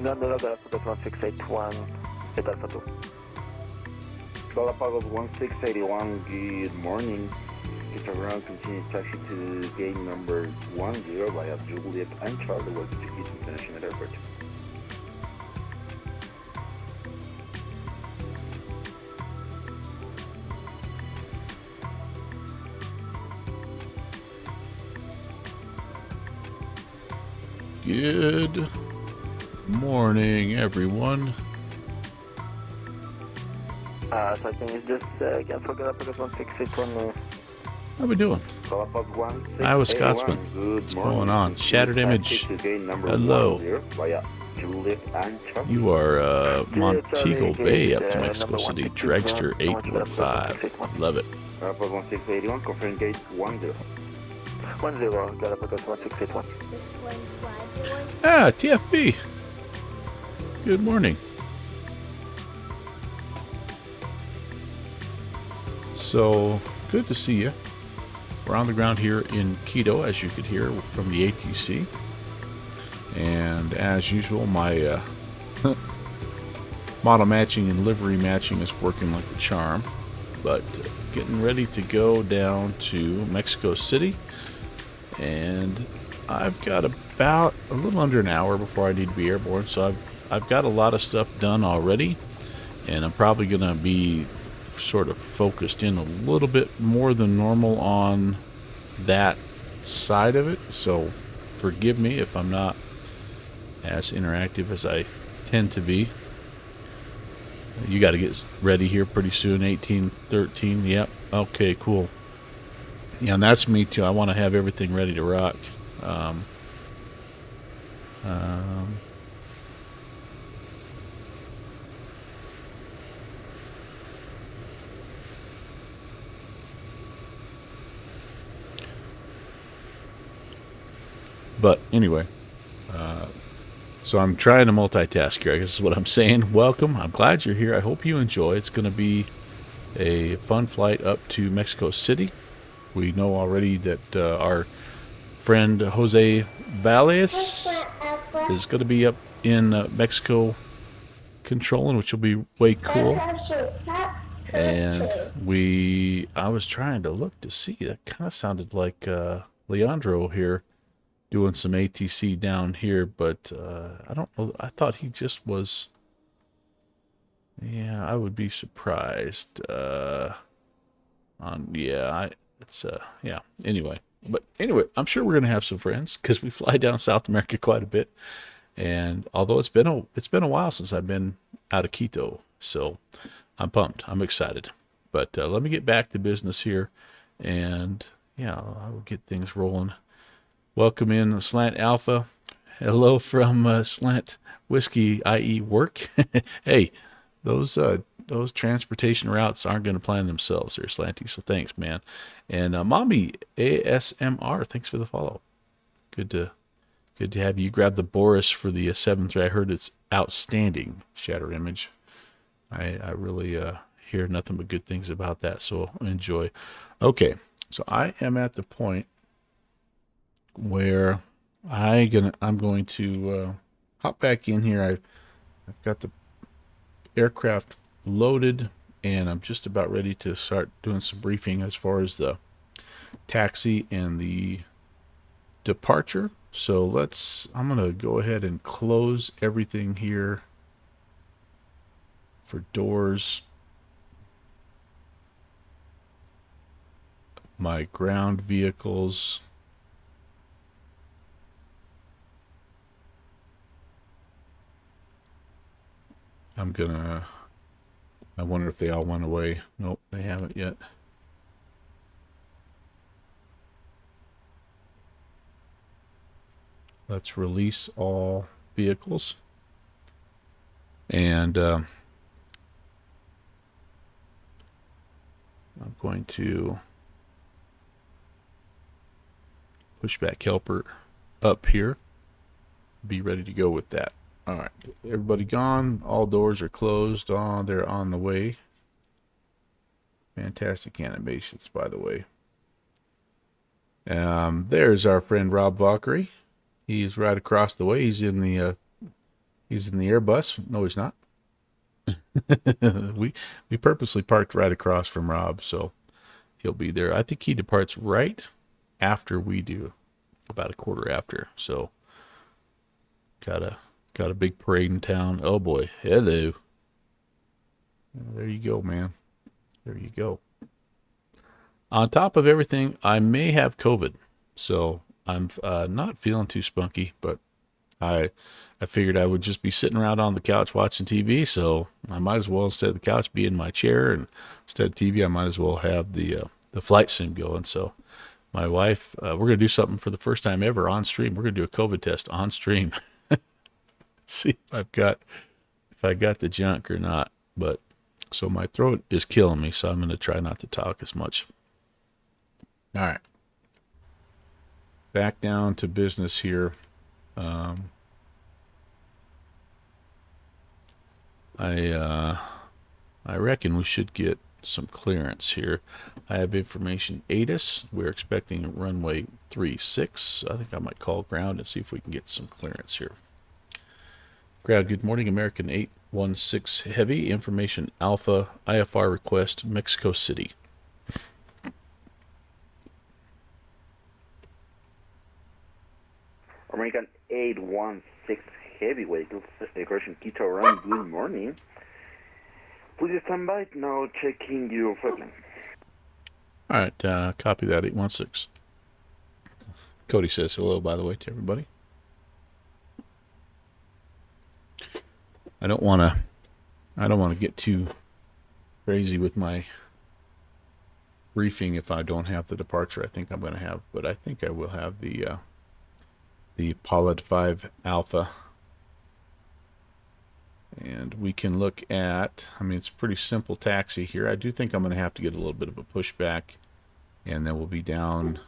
Nonetheless, Galapagos 1681, at Alpha 2. Galapagos 1681, good morning. It's around continuous taxi to gate number 10 via Juliet and Charlie, welcome to Quito International Airport. Good morning, everyone. So I think it's just again for Galapagos 1681. How we doing? Galapagos 1681, Iowa Scotsman. good What's morning. going on? Shattered Image. Taxi to gate number Hello. 10 via Juliet and Charlie. You are Montego Bay up to Mexico City. Dragster 815. Love it. Galapagos 1681, confirm gate 10. 10, Galapagos 1681. Ah, TFB. Good morning. So, good to see you. We're on the ground here in Quito, as you could hear from the ATC. And as usual, my model matching and livery matching is working like a charm. But getting ready to go down to Mexico City. And I've got about a little under an hour before I need to be airborne. So I've got a lot of stuff done already. And I'm probably going to be sort of focused in a little bit more than normal on that side of it, so forgive me if I'm not as interactive as I tend to be. You got to get ready here pretty soon. 1813. Yep. Okay, cool. Yeah, and that's me too. I want to have everything ready to rock. But anyway, so I'm trying to multitask here, I guess is what I'm saying. Welcome. I'm glad you're here. I hope you enjoy. It's going to be a fun flight up to Mexico City. We know already that our friend Jose Valles is going to be up in Mexico controlling, which will be way cool. And I was trying to look to see. That kind of sounded like Leandro here doing some ATC down here, but I don't know. I thought he just was. Yeah, I would be surprised. Yeah. Anyway, I'm sure we're gonna have some friends because we fly down South America quite a bit. And although it's been a while since I've been out of Quito, so I'm pumped. I'm excited. But let me get back to business here, and yeah, I will get things rolling. Welcome in Slant Alpha. Hello from Slant Whiskey, i.e. work. Hey, those transportation routes aren't going to plan themselves there, Slanty, so thanks, man. And Mommy ASMR, thanks for the follow. Good to have you. Grab the Boris for the 7-3. I heard it's outstanding, Shattered Image. I really hear nothing but good things about that, so enjoy. Okay, so I am at the point where I'm going to hop back in here. I've got the aircraft loaded, and I'm just about ready to start doing some briefing as far as the taxi and the departure. So I'm going to go ahead and close everything here for doors. My ground vehicles. I wonder if they all went away. Nope, they haven't yet. Let's release all vehicles. And I'm going to push back helper up here. Be ready to go with that. All right, everybody gone. All doors are closed. Oh, they're on the way. Fantastic animations, by the way. There's our friend Rob Valkyrie. He's right across the way. He's in the He's in the Airbus. No, he's not. We purposely parked right across from Rob, so he'll be there. I think he departs right after we do, about a quarter after. So got a big parade in town. Oh boy, hello. There you go, man. There you go. On top of everything, I may have COVID, so I'm not feeling too spunky. But I figured I would just be sitting around on the couch watching TV, so I might as well, instead of the couch, be in my chair, and instead of TV, I might as well have the flight sim going. So my wife, we're gonna do something for the first time ever on stream. We're gonna do a COVID test on stream. See if I got the junk or not. But so my throat is killing me, so I'm gonna try not to talk as much. All right, back down to business here. I reckon we should get some clearance here. I have information ATIS. We're expecting runway 36. I think I might call ground and see if we can get some clearance here. Ground, good morning. American 816 Heavy. Information Alpha. IFR request Mexico City. American 816 Heavy Vehicles, Correction Quito run, good morning. Please stand by, now checking your flight plan. All right, copy that, 816. Cody says hello, by the way, to everybody. I don't want to get too crazy with my briefing if I don't have the departure I think I'm going to have, but I think I will have the Pollard 5 Alpha. And we can look at, I mean, it's a pretty simple taxi here. I do think I'm going to have to get a little bit of a pushback, and then we'll be down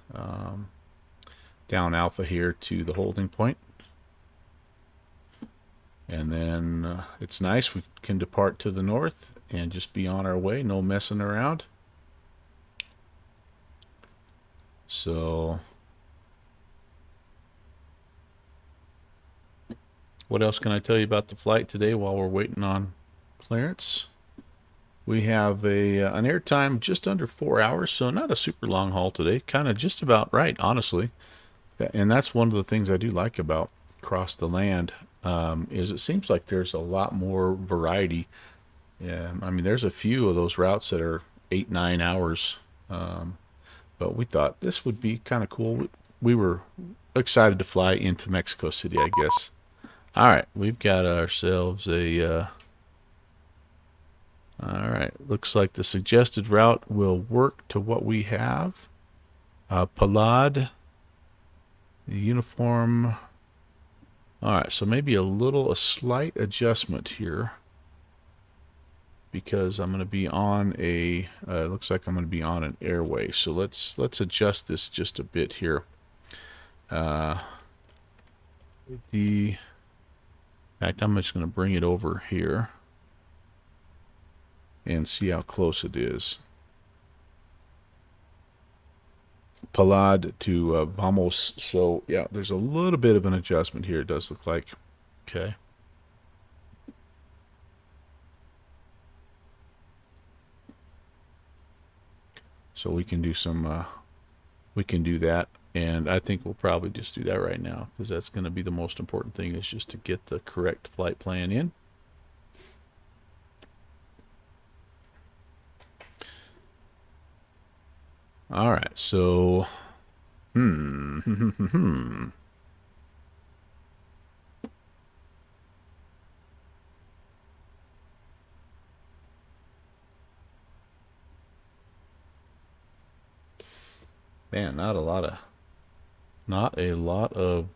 down Alpha here to the holding point. And then it's nice, we can depart to the north and just be on our way, no messing around. So what else can I tell you about the flight today while we're waiting on clearance? We have an airtime just under 4 hours, so not a super long haul today. Kind of just about right, honestly. And that's one of the things I do like about Cross the Land, is it seems like there's a lot more variety. Yeah, I mean, there's a few of those routes that are 8-9 hours, but we thought this would be kind of cool. We were excited to fly into Mexico City, I guess. All right, we've got ourselves a... all right, looks like the suggested route will work to what we have. Palad, uniform. All right, so maybe a slight adjustment here, because I'm going to be on a, looks like I'm going to be on an airway. So let's adjust this just a bit here. In fact, I'm just going to bring it over here and see how close it is. Palad to Vamos. So yeah, there's a little bit of an adjustment here, it does look like. Okay. So we can do some, we can do that. And I think we'll probably just do that right now, because that's going to be the most important thing, is just to get the correct flight plan in. All right, so, Man, not a lot of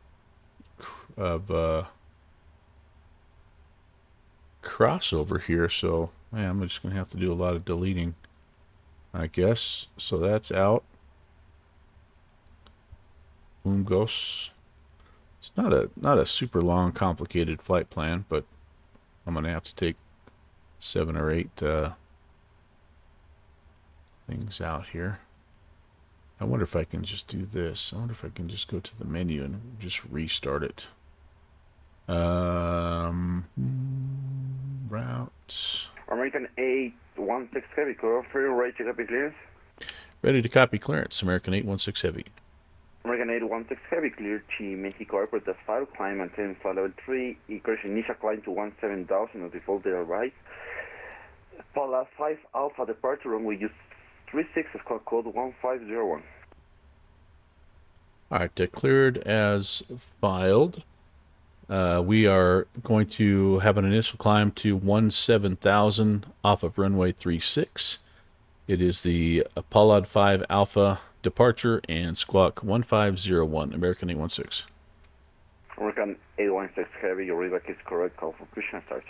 crossover here, so man, I'm just gonna have to do a lot of deleting, I guess. So that's out. Umgos. It's not a super long, complicated flight plan, but I'm gonna have to take 7 or 8 things out here. I wonder if I can just do this. I wonder if I can just go to the menu and just restart it. Route. American 816 Heavy, clear free, right to copy clearance. Ready to copy clearance. American 816 Heavy. American 816 Heavy, clear to Mexico Airport, the 5, climb and 10 flight level 3, correction initial climb to 17,000 of default there rise. Pala 5 Alpha departure runway use 36, code 1501. All right, cleared as filed. We are going to have an initial climb to 17,000 off of runway 36. It is the Pollard 5 Alpha departure and squawk 1501, American 816. American 816 Heavy, your readback is correct. Call for push and start.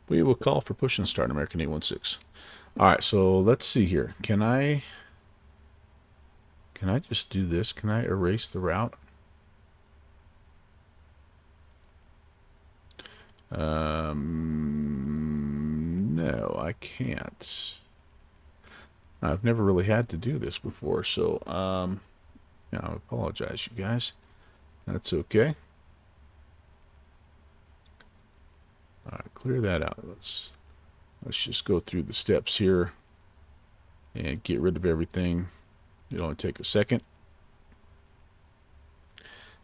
We will call for push and start, American 816. All right, so let's see here. Can I just do this? Can I erase the route? No, I can't. I've never really had to do this before, so yeah, I apologize, you guys. That's okay. All right, clear that out. Let's just go through the steps here and get rid of everything. It'll only take a second.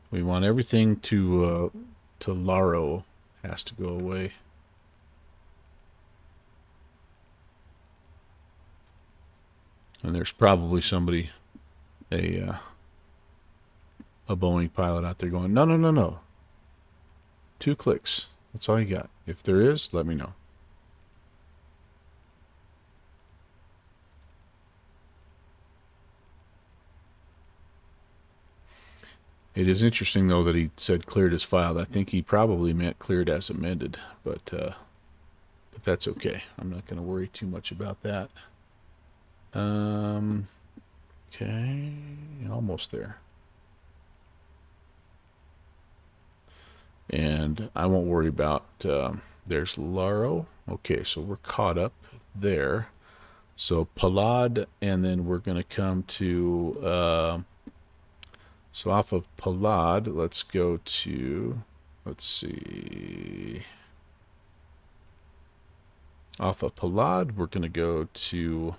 We want everything to Laro has to go away. And there's probably somebody, a Boeing pilot out there going, no, no, no, no. 2 clicks. That's all you got. If there is, let me know. It is interesting, though, that he said cleared as filed. I think he probably meant cleared as amended, but that's okay. I'm not going to worry too much about that. Okay, almost there. And I won't worry about, there's Laro. Okay, so we're caught up there. So Palad, and then we're going to come to, so off of Palad, let's go to, let's see. Off of Palad, we're going to go to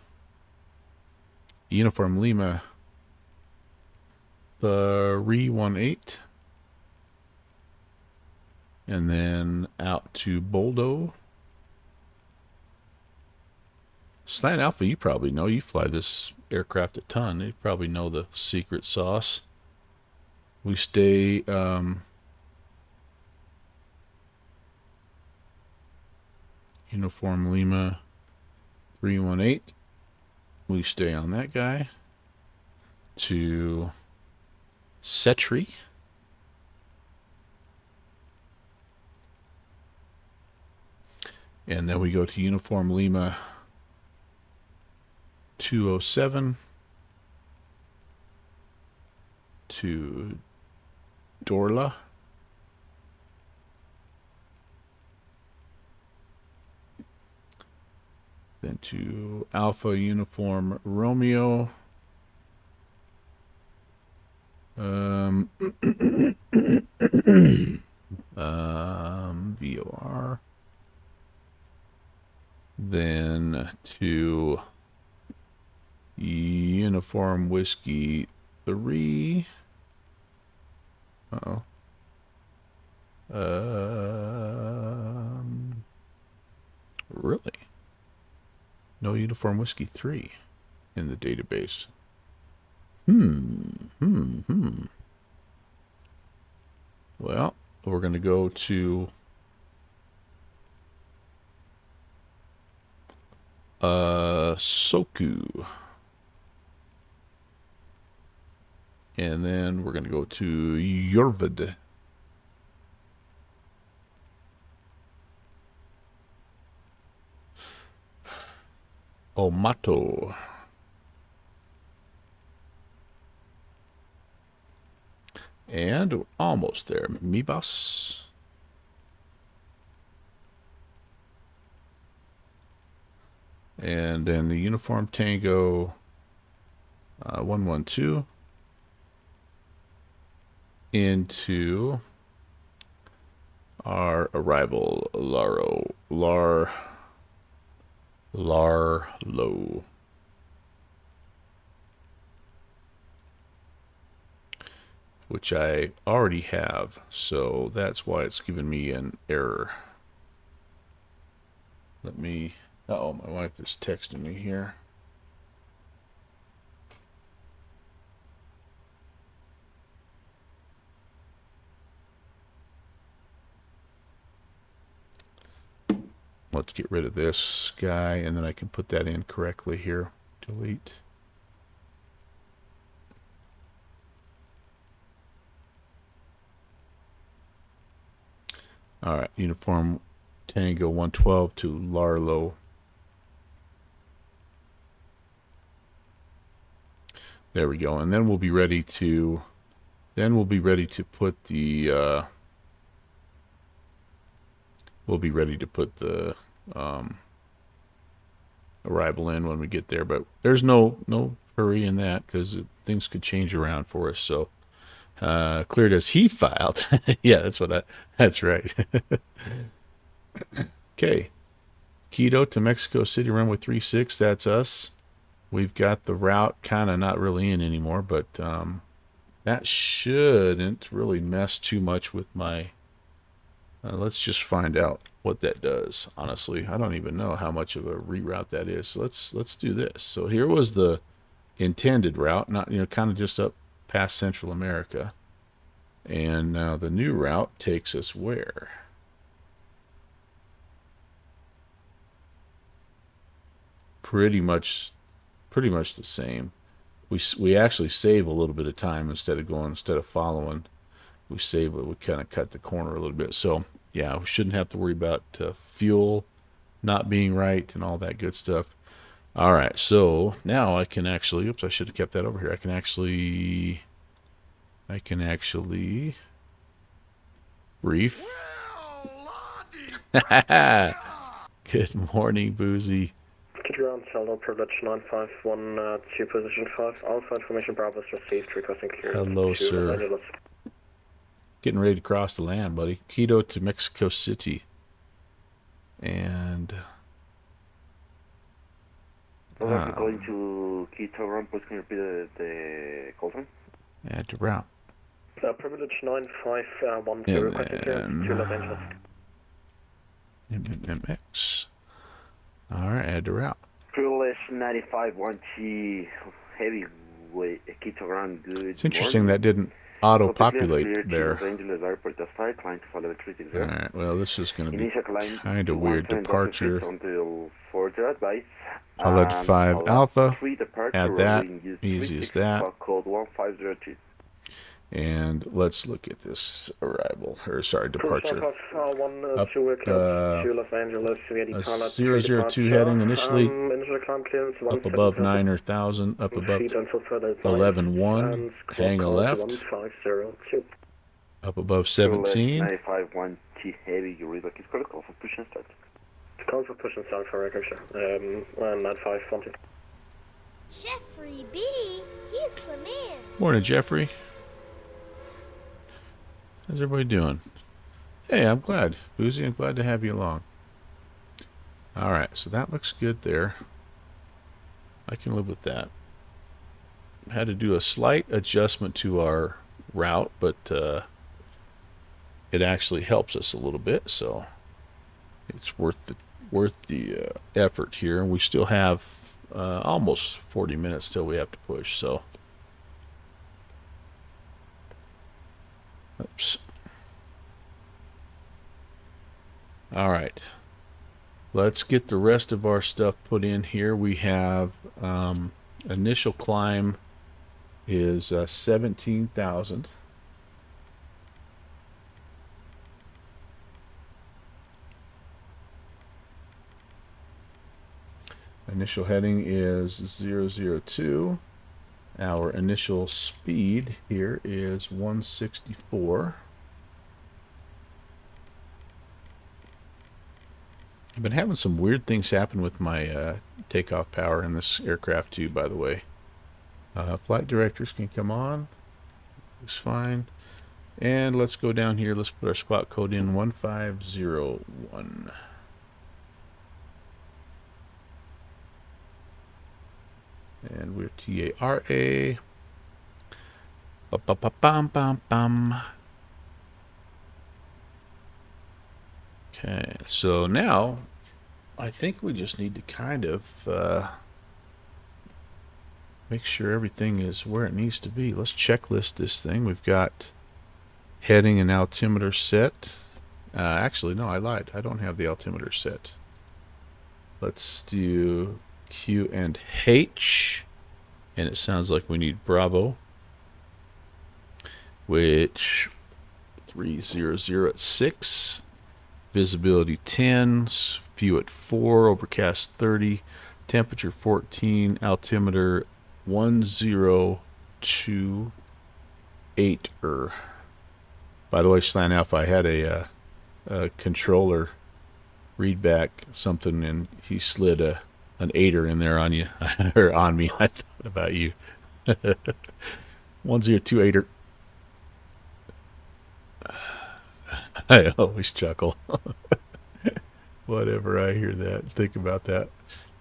Uniform Lima 318. And then out to Boldo. Slant Alpha, you probably know. You fly this aircraft a ton. You probably know the secret sauce. We stay Uniform Lima 318. We stay on that guy to Setri. And then we go to Uniform Lima 207 to Dorla. Then to Alpha Uniform Romeo. VOR. Then to Uniform Whiskey 3. Uh-oh. Really? No Uniform Whiskey 3 in the database. Well, we're going to go to Soku. And then we're going to go to Yorvid. Omato. And we're almost there. Mibas. And then the Uniform Tango 112 into our arrival, Larlo. Which I already have, so that's why it's giving me an error. Let me... Uh-oh, my wife is texting me here. Let's get rid of this guy, and then I can put that in correctly here. Delete. All right, uniform Tango 112 to Larlo. There we go, and then we'll be ready to. Then we'll be ready to put the. We'll be ready to put the arrival in when we get there, but there's no hurry in that because things could change around for us. So. Cleared as he filed. Yeah, that's right. Okay. Quito to Mexico City, runway 36, that's us. We've got the route kind of not really in anymore, but that shouldn't really mess too much with my... let's just find out what that does. Honestly, I don't even know how much of a reroute that is. So let's do this. So here was the intended route, not kind of just up past Central America. And now the new route takes us where? Pretty much the same. We actually save a little bit of time instead of following. We kind of cut the corner a little bit. So yeah, we shouldn't have to worry about fuel not being right and all that good stuff. All right, so now I can actually, oops, I should have kept that over here. I can actually brief. Good morning, Boozy. Ground Cello, privilege 951 to position 5. Alpha information Bravo is received, requesting clearance. Hello, sir. Getting ready to cross the land, buddy. Quito to Mexico City. And... going to Quito, run, please can you repeat the call time? Add to route. Privilege 951 to requesting clearance to Los Angeles. MX. Alright, add to route. Privilege 95-1T, heavyweight, Quito run, good. It's interesting that didn't auto-populate there. Los Angeles Airport, that's fire, client to follow the Alright, well this is going to be kind of weird. Departure. Until further advice. I'll add 5 Alpha. Add that. Easy as that. Code 1502. And let's look at this arrival, or sorry, departure. Up, to Los Angeles, 002 heading initially, up above 9,000, up above 11.1, hang a left, up above 17. 95-1 T heavy, you read like it's critical for push and start. Call for push and start for record, sir. 95-20. Jeffrey B, he's the man. Morning, Jeffrey. How's everybody doing? Hey, I'm glad. Boozy, I'm glad to have you along. Alright, so that looks good there. I can live with that. Had to do a slight adjustment to our route, but it actually helps us a little bit, so it's worth the effort here. And we still have almost 40 minutes till we have to push, so... Oops. All right. Let's get the rest of our stuff put in here. We have initial climb is 17,000. Initial heading is 002. Our initial speed here is 164. I've been having some weird things happen with my takeoff power in this aircraft too, by the way. Flight directors can come on. Looks fine. And let's go down here. Let's put our squawk code in 1501. And we're TARA. Ba-ba-ba-bum-bum-bum. Okay, so now I think we just need to kind of make sure everything is where it needs to be. Let's checklist this thing. We've got heading and altimeter set. Actually, no, I lied. I don't have the altimeter set. Let's do Q and H. And it sounds like we need Bravo. Which 300 at 6. Visibility 10. View at 4. Overcast 30. Temperature 14. Altimeter 1028. By the way, Slant Alpha, I had a controller read back something, and he slid an 8er in there on you, or on me. I thought about you. 1028er. I always chuckle. Whatever I hear that, think about that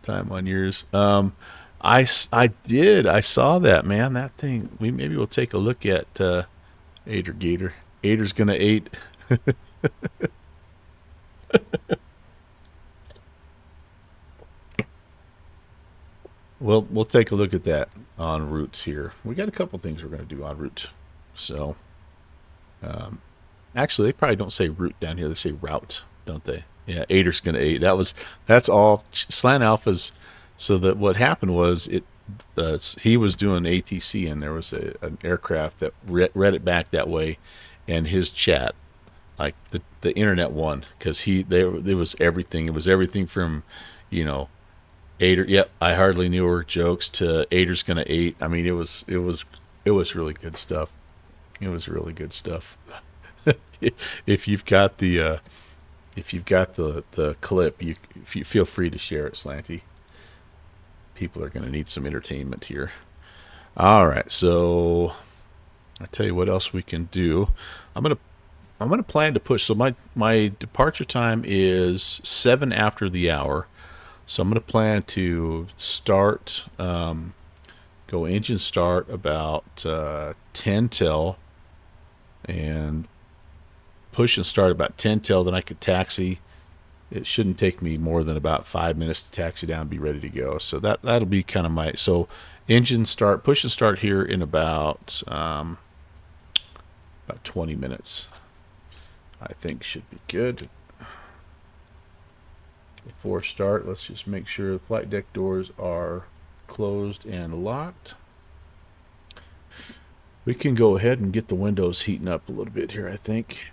time on yours. I saw that, man. That thing. Maybe we'll take a look at Aider Gator. Aider's gonna 8. Well, we'll take a look at that en route here. We got a couple things we're gonna do en route. So, actually, they probably don't say route down here. They say route, don't they? Yeah, Aider's gonna 8. That's all Slant Alphas. So that what happened was he was doing ATC, and there was an aircraft that read it back that way, and his chat, like the internet won, because there was everything. It was everything from, Aider. Yep, I hardly knew her jokes to Aider's gonna 8. I mean, it was really good stuff. It was really good stuff. If you've got the clip, if you feel free to share it, Slanty. People are going to need some entertainment here. All right, so I tell you what else we can do. I'm gonna plan to push. So my departure time is 7 after the hour. So I'm gonna plan to start, go engine start about 10 till, and push and start about 10 till. Then I could taxi. It shouldn't take me more than about 5 minutes to taxi down and be ready to go. So that'll be kind of so engine start, push and start here in about 20 minutes. I think should be good. Before start, let's just make sure the flight deck doors are closed and locked. We can go ahead and get the windows heating up a little bit here, I think.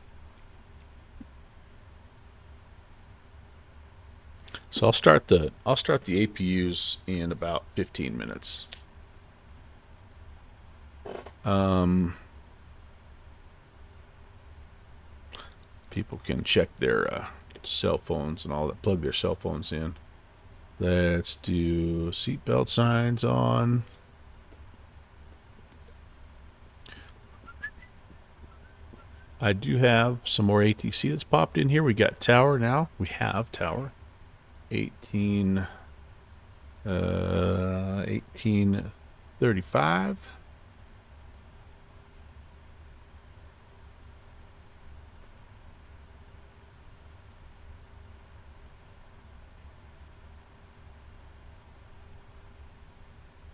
So I'll start the APUs in about 15 minutes. People can check their cell phones and all that, plug their cell phones in. Let's do seatbelt signs on. I do have some more ATC that's popped in here. We got tower now. We have tower. 1835.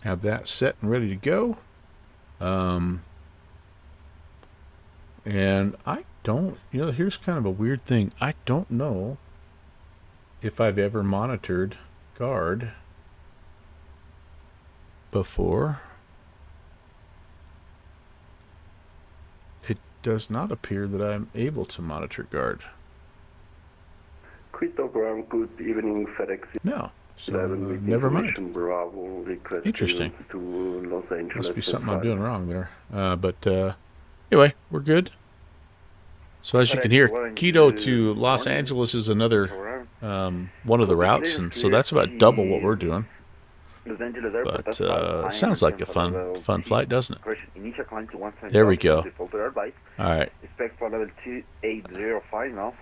Have that set and ready to go. And I don't, here's kind of a weird thing. I don't know if I've ever monitored guard before. It does not appear that I'm able to monitor guard. Quito ground, good evening, FedEx. No, so never mind. Bravo, Interesting. To Los Angeles. Must be something I'm doing wrong there. But anyway, we're good. So as you can hear, Quito to Los Angeles is another one of the routes, and so that's about double what we're doing. Los Angeles Airport, But that's file sounds climb like a for fun level flight, doesn't it? correction, initial climb to 17,000. There we go. Default advice. All right. Expect for level 2805 now.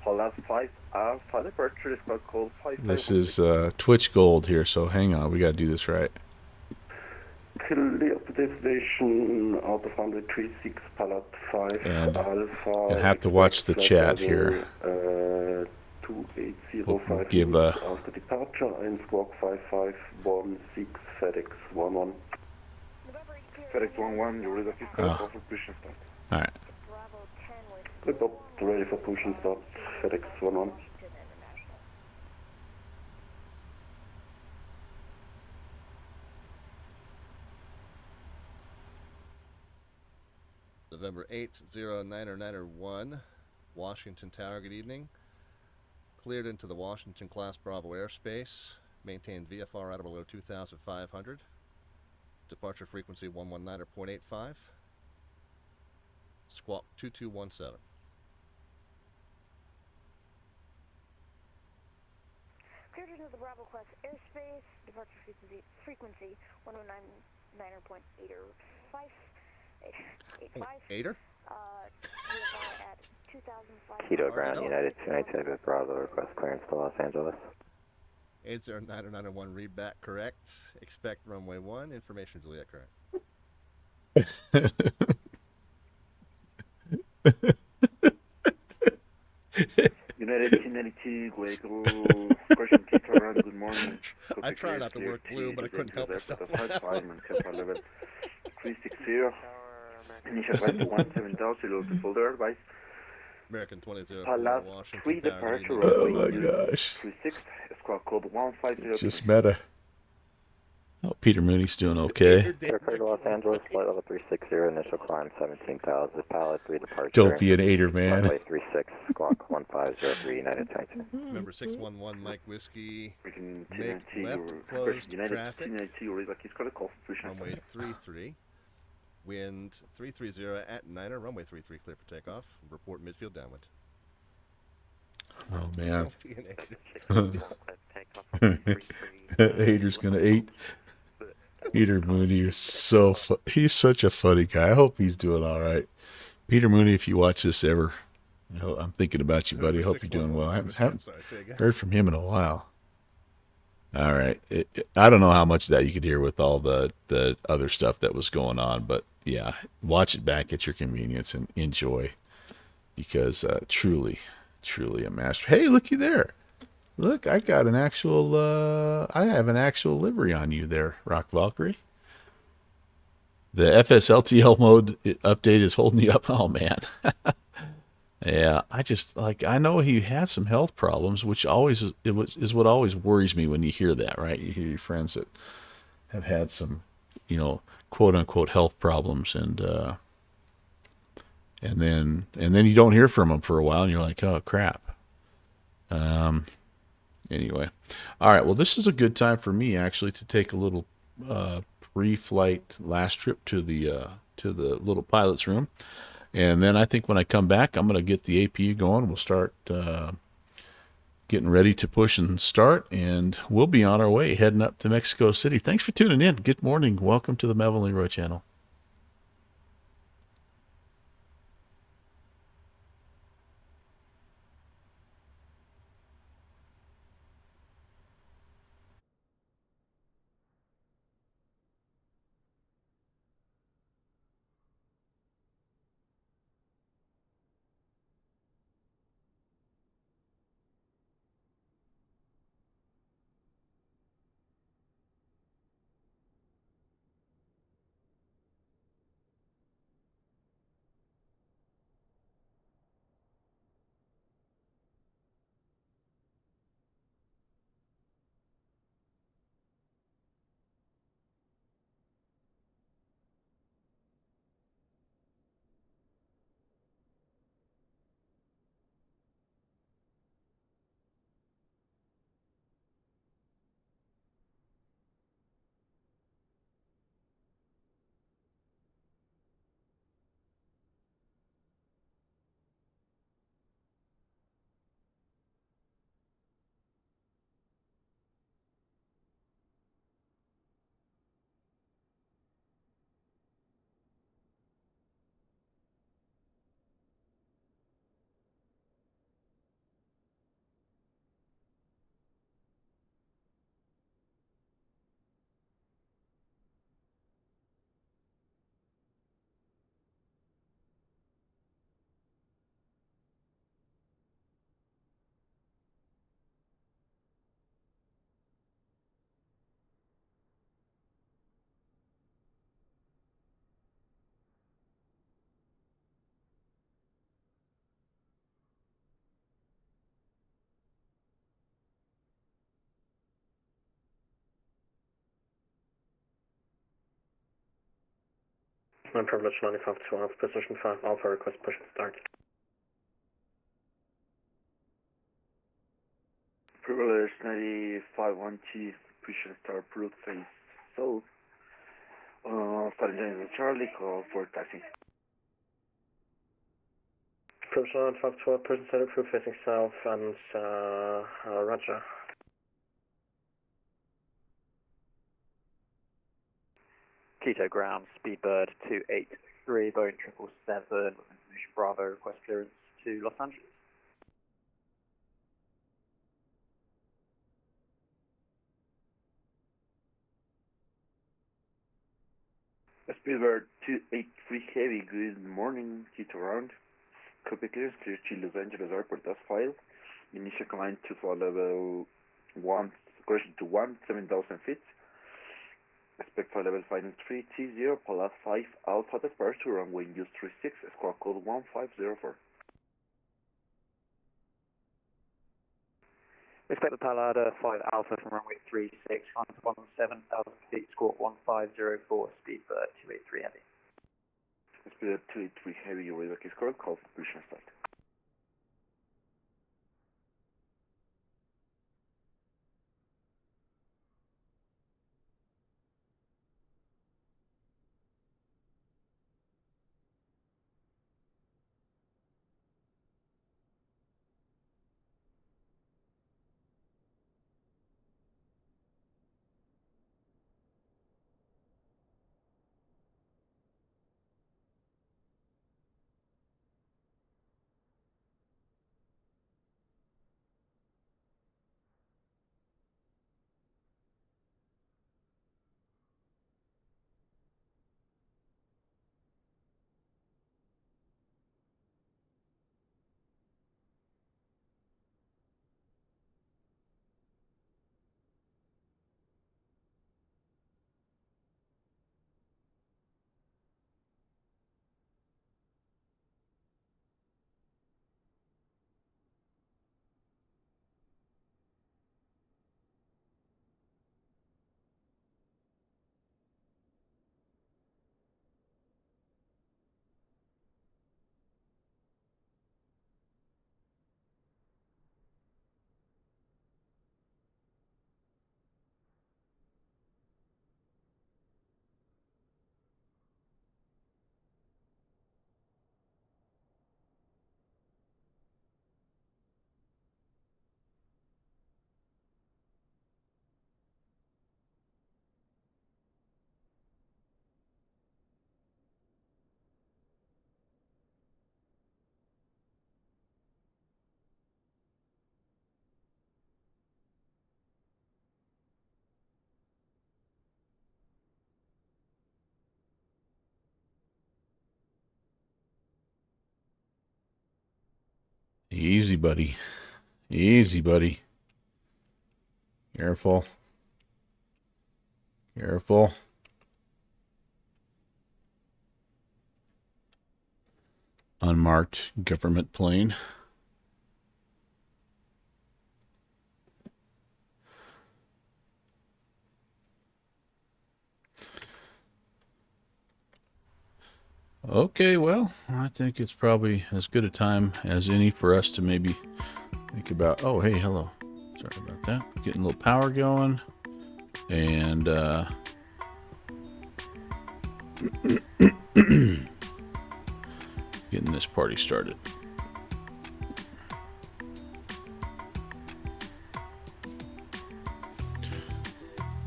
For last 5 Alpha departure is called 5. This is Twitch Gold here, so hang on. We got to do this right. Clear to destination out of 136 Pallet 5 And Alpha. you'll have to watch the chat here. 2805 We'll give after departure and squawk 5516 FedEx 11. FedEx 11, you're ready for push and start. All right. Report ready for push and start. FedEx 11. November 8th, 0991, Washington Tower, good evening. Cleared into the Washington Class Bravo airspace. Maintained VFR at or below 2,500. Departure frequency 119.85. Squawk 2217. Cleared into the Bravo Class airspace. Departure frequency 119.85. 8er? Quito ground, United 297 Bravo, request clearance to Los Angeles. 80991, read back correct. Expect runway 1, information Juliet correct. United 292, Guayaquil, question please around, good morning. I tried not to work blue, but I couldn't help myself. 360. Initial flight to 17,000, low default advice. American 20 Last Washington 3 Tower, departure Oh runway my gosh. 36, squawk code 150. Just meta. Oh, Peter Mooney's doing okay. Airport to Los Angeles, flight level 360, initial climb 17,000, pallet 3 departure. Don't be an aider, man. Runway 36, squawk 1503, United 292. Remember 611 Mike Whiskey. Freaking Make 292, left closed United traffic. 292, read back, he's got a call. Runway 33. Wind 330 at Niner. Runway 33 clear for takeoff. Report midfield downwind. Oh man. Don't be an aider. Aider's gonna eat. Peter Mooney is so he's such a funny guy. I hope he's doing all right. Peter Mooney, if you watch this ever, I'm thinking about you, buddy. I hope you're doing well. I haven't heard from him in a while. All right. I don't know how much of that you could hear with all the other stuff that was going on, but yeah, watch it back at your convenience and enjoy, because truly a master. Hey, looky there. Look, I got an actual, I have an actual livery on you there, Rock Valkyrie. The FSLTL mode update is holding you up. Oh, man. Yeah, I know he had some health problems, which always is what always worries me when you hear that, right? You hear your friends that have had some, quote unquote health problems, and then you don't hear from them for a while, and you're like, oh crap. Anyway, all right. Well, this is a good time for me actually to take a little pre-flight last trip to the little pilot's room. And then I think when I come back, I'm going to get the APU going. We'll start getting ready to push and start, and we'll be on our way heading up to Mexico City. Thanks for tuning in. Good morning. Welcome to the Melvin Leroy channel. And privilege 95 to Alpha, position 5 Alpha, request push and start. Privilege 95-1T, push and start, route face south. Starting James Charlie, call for taxi. Privilege 95 to Alpha, person center, crew facing south, and Roger. Quito ground, Speedbird 283, Boeing 777, with information Bravo, request clearance to Los Angeles. Speedbird 283 Heavy, good morning, Quito ground. Copy clearance, clear to Los Angeles Airport as filed. Initial climb to flight level 1, correction to 7,000 feet. Expect flight level final 3T0, Palace 5 Alpha departure, runway use 36, squawk code 1504. Expect the Palada 5 Alpha from runway 36, on 17,000 feet, squawk 1504, Speedbird 283 Heavy. Speedbird 283 Heavy, your radar is correct, call for push and start. Easy, buddy. Easy, buddy. Careful. Careful. Unmarked government plane. Okay, well, I think it's probably as good a time as any for us to maybe think about... Oh, hey, hello. Sorry about that. Getting a little power going. And, getting this party started.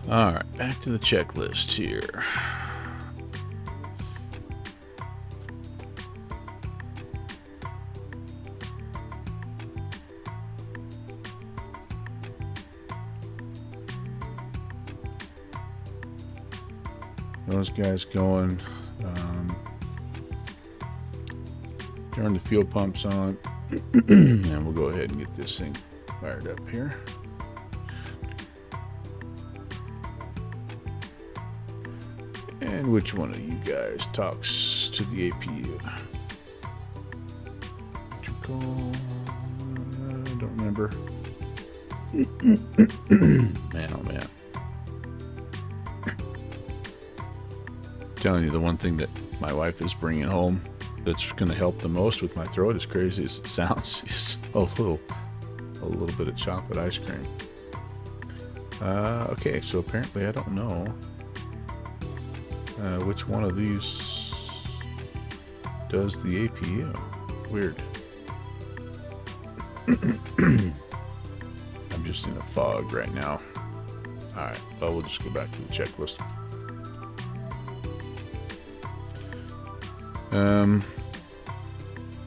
All right, back to the checklist here. Those guys going. Turn the fuel pumps on. And we'll go ahead and get this thing fired up here. And which one of you guys talks to the APU? I don't remember. Man, oh man. telling you, the one thing that my wife is bringing home that's going to help the most with my throat, as crazy as it sounds, is a little bit of chocolate ice cream. Okay, so apparently I don't know which one of these does the APU. Weird. I'm just in a fog right now. Alright, well, we'll just go back to the checklist.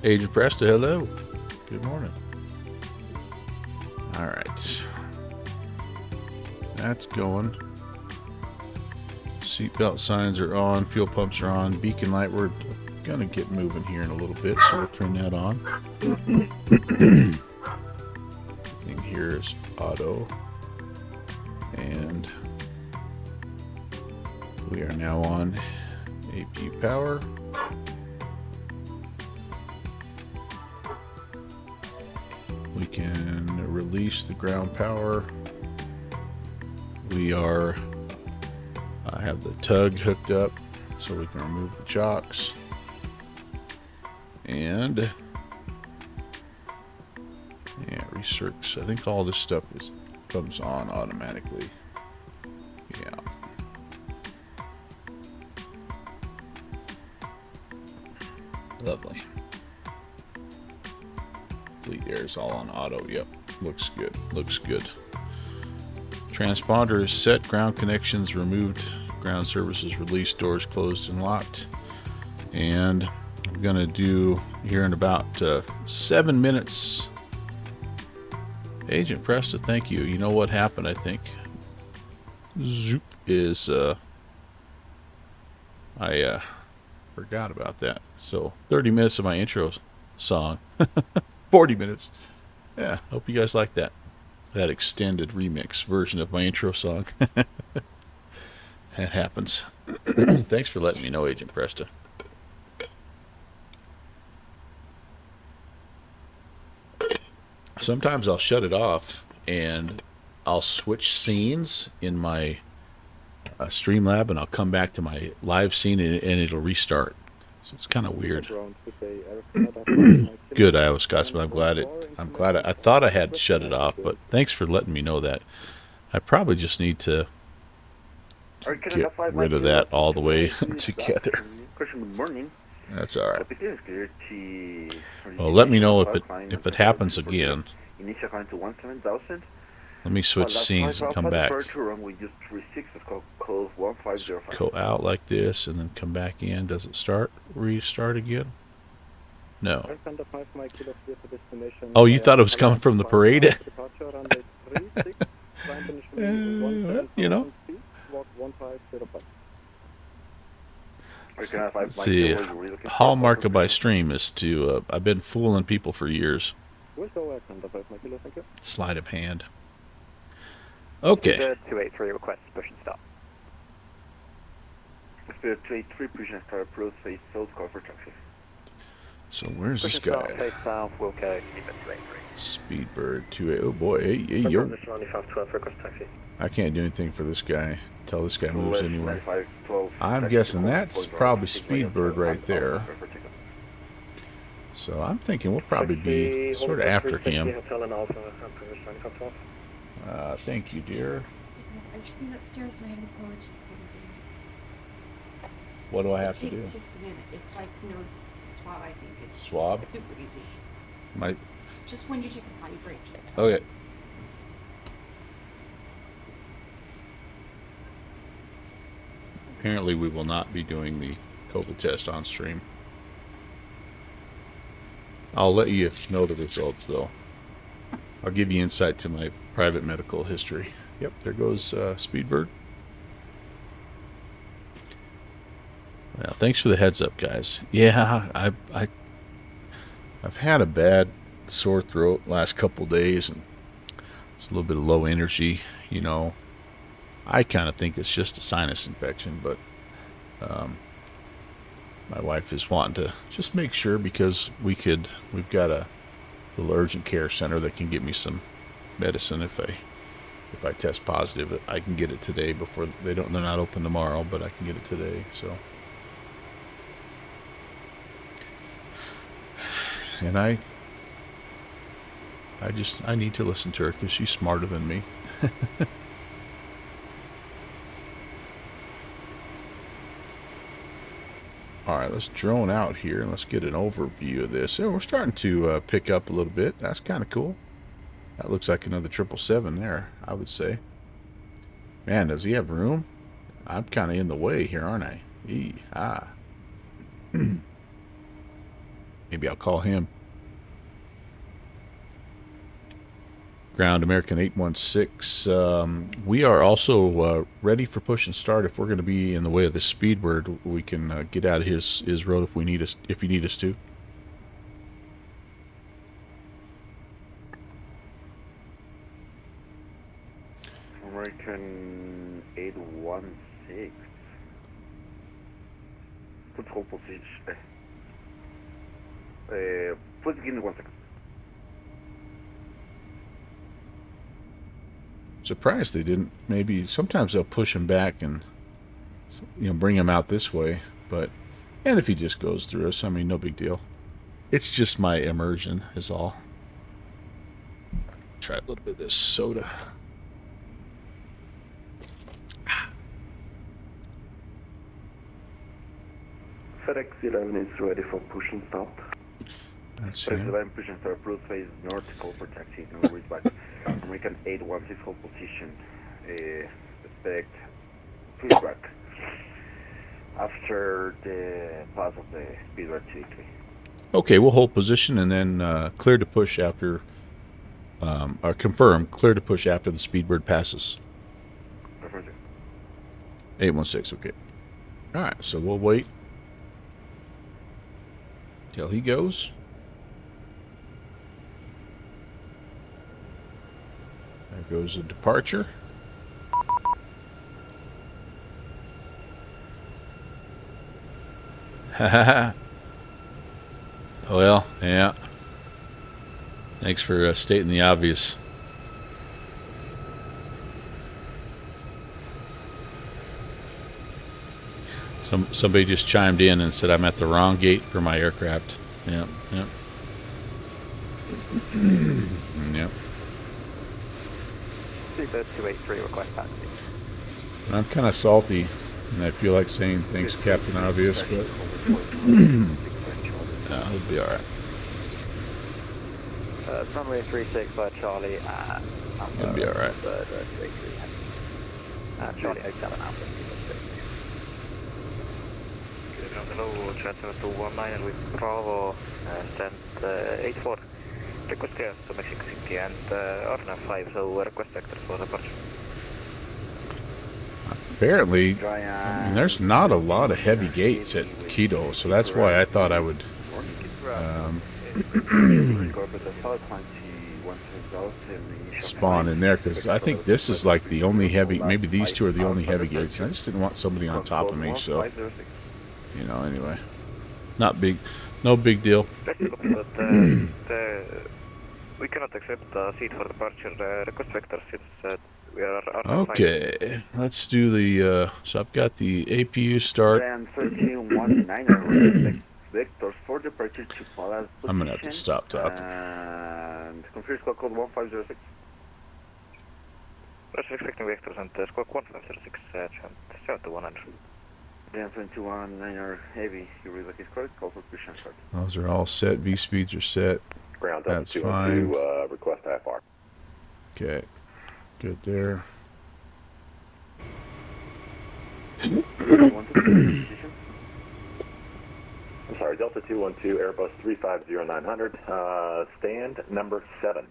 Agent Presta, hello. Good morning. Alright. That's going. Seatbelt signs are on. Fuel pumps are on. Beacon light, we're going to get moving here in a little bit, so we'll turn that on. Everything here is auto. And we are now on APU power. We can release the ground power. We are, I have the tug hooked up so we can remove the chocks. And yeah, recircs. I think all this stuff comes on automatically. Yeah. Lovely. Fleet air is all on auto. Yep. Looks good. Looks good. Transponder is set. Ground connections removed. Ground services released. Doors closed and locked. And I'm going to do here in about 7 minutes. Agent Presta, thank you. You know what happened, I think. Zoop is, I forgot about that. So 30 minutes of my intro song. 40 minutes. Yeah, hope you guys like that. That extended remix version of my intro song. That happens. Thanks for letting me know, Agent Presta. Sometimes I'll shut it off and I'll switch scenes in my Streamlab, and I'll come back to my live scene and it'll restart. So it's kind of weird. Good, Iowa Scotsman. I'm glad I thought I had shut it off, but thanks for letting me know that. I probably just need to get rid of that all the way together. Good morning. That's all right. Well, let me know if it happens again. Let me switch scenes and come back. Go out like this and then come back in. Does it restart again? No. Oh, you thought it was coming from the parade? You know. Let's see. Hallmark of my stream is to, I've been fooling people for years. Sleight of hand. Okay. 283 request push and stop. Spirit 283 push and start approach face south cover traffic. So where's this guy? Face south, Wilco, Speedbird 28. Oh boy, hey yo. I can't do anything for this guy until this guy moves anywhere. I'm guessing that's probably Speedbird right there. So I'm thinking we'll probably be sort of after him. Thank you, dear. I just came upstairs and I had to go. What do I have to do? It takes just a minute. It's like nose swab, I think. It's swab? It's super easy. Just when you take a potty break. Okay. Apparently we will not be doing the COVID test on stream. I'll let you know the results, though. I'll give you insight to my private medical history. Yep, there goes Speedbird. Well, thanks for the heads up, guys. Yeah, I've had a bad sore throat last couple days, and it's a little bit of low energy. You know, I kind of think it's just a sinus infection, but my wife is wanting to just make sure, because we've got a little urgent care center that can give me some medicine if I test positive. I can get it today before they're not open tomorrow, but I can get it today. So And I need to listen to her because she's smarter than me. Alright, let's drone out here and let's get an overview of this. So we're starting to pick up a little bit. That's kind of cool. That looks like another 777 there, I would say. Man, does he have room? I'm kind of in the way here, aren't I? Maybe I'll call him. Ground American 816. We are also ready for push and start. If we're going to be in the way of the Speedbird, we can get out of his road if you need us to. American 816. Put hold position. Please give me 1 second. Surprised they didn't. Maybe sometimes they'll push him back and bring him out this way. And if he just goes through us, I mean, no big deal. It's just my immersion is all. Try a little bit of this soda. FedEx 11 is ready for push and start. That's FedEx him. 11 push and start, approach phase north, call for taxi, no reach back. American 816 hold position. Expect pushback after the pass of the Speedbird 283. Okay, we'll hold position and then clear to push after, or confirm, clear to push after the Speedbird passes. Perfect. 816, okay. Alright, so we'll wait till he goes. There goes a departure. Haha. Well, yeah. Thanks for stating the obvious. Somebody just chimed in and said I'm at the wrong gate for my aircraft. Yep, yep. Yep. Speedbird 283, request taxi. I'm kind of salty, and I feel like saying thanks, Captain Obvious, but it'll be alright. Runway 36 by Charlie and It'll be alright. Charlie 07 Alpha. Hello, transfer to 19 with Bravo, send 84. Request clearance to Mexico City and Orna 5, so request vector for departure. Apparently, I mean, there's not a lot of heavy gates at Quito, so that's why I thought I would spawn in there, because I think this is like the only heavy, maybe these two are the only heavy gates. I just didn't want somebody on top of me, so, anyway. Not big, no big deal. But we cannot accept the seat for departure. Request vector since we are okay, let's do the, so I've got the APU start. Vectors for departure to Palace. I'm going to have to stop talking. And confirm squawk code 1506. Pressure expecting vectors and squawk 1506 and 72100. Dan 219er heavy, you read like it's correct, call for push and start. Those are all set, V-speeds are set. Ground That's up fine. Request IFR. Okay, good there. I'm sorry, Delta 212, Airbus 350900, stand number 7.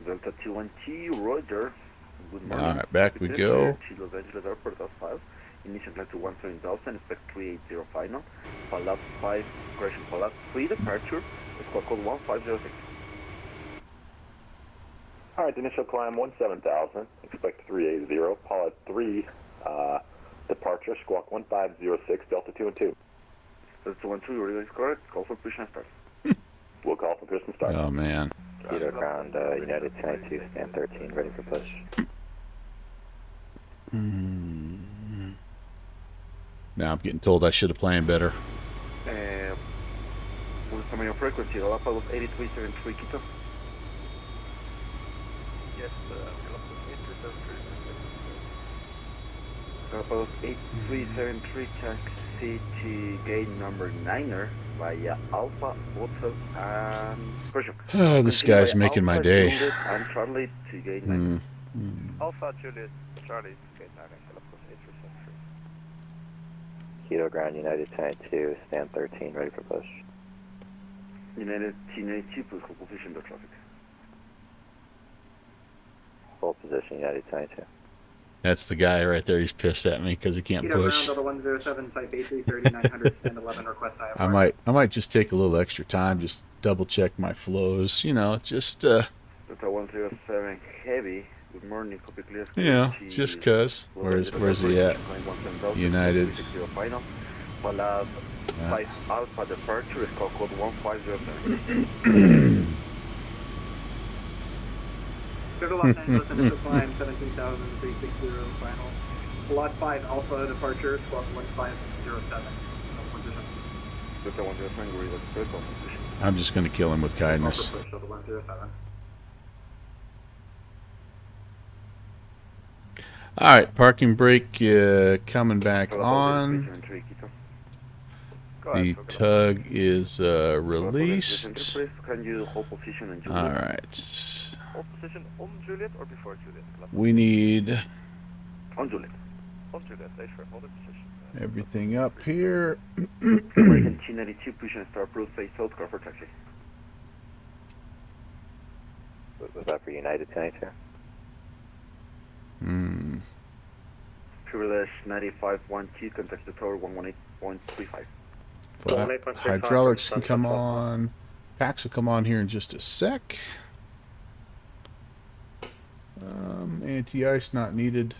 Delta 212, Roger. Good morning. Alright, back we go. Chile Los Angeles Airport, that's 5. Initial flight to 170,000, expect 380 final. Palas 5, correction, Palas 3 departure, squawk code 1506. Alright, initial climb 17,000, expect 380, Palas 3, departure, squawk 1506, Delta 212. Delta 212, you read like it's correct, call for push and start. We'll call for push and start. Oh, man. Quito ground, United 1082, stand 13, ready for push. Now I'm getting told I should have planned better. With some of your frequency, Galapagos 8373 Quito. Yes, Galapagos 8373. Galapagos 8373 taxi to gate number 9er via Alpha, Hotel, and Persian. This guy's making my day. And Charlie to gate 9. Alpha, Juliet, Charlie, gate 9, Galapagos 8373. Quito ground, United 1092, stand 13, ready for push. United T92, please hold position to traffic. Full position, United 1092. That's the guy right there. He's pissed at me because he can't push. Ground, 107, type A3, 3900, stand 11, request IFR. I might just take a little extra time, just double check my flows. You know, just Delta 107 heavy. Good morning, copy clear. you know, just cause. Where's he at? United. Final. Palab 5 Alpha departure is call code 1507. Go to Los Angeles, initial climb 17,360 final. Lot 5 Alpha departure, squawk 1507. Delta 107, we're at critical position. I'm just gonna kill him with kindness. Push, Delta 107. All right, parking brake coming back on. The tug is released. Can you hold position and All right. Hold position on Juliet or before Juliet? We need on Juliet. On Juliet, sure. Hold the position. everything up here. American T92, push and start, approved, face south, car for taxi. Was that for United 1092? Privilege 9512, contact the tower 118.35. Hydraulics can come on. Packs will come on here in just a sec. Anti-ice not needed.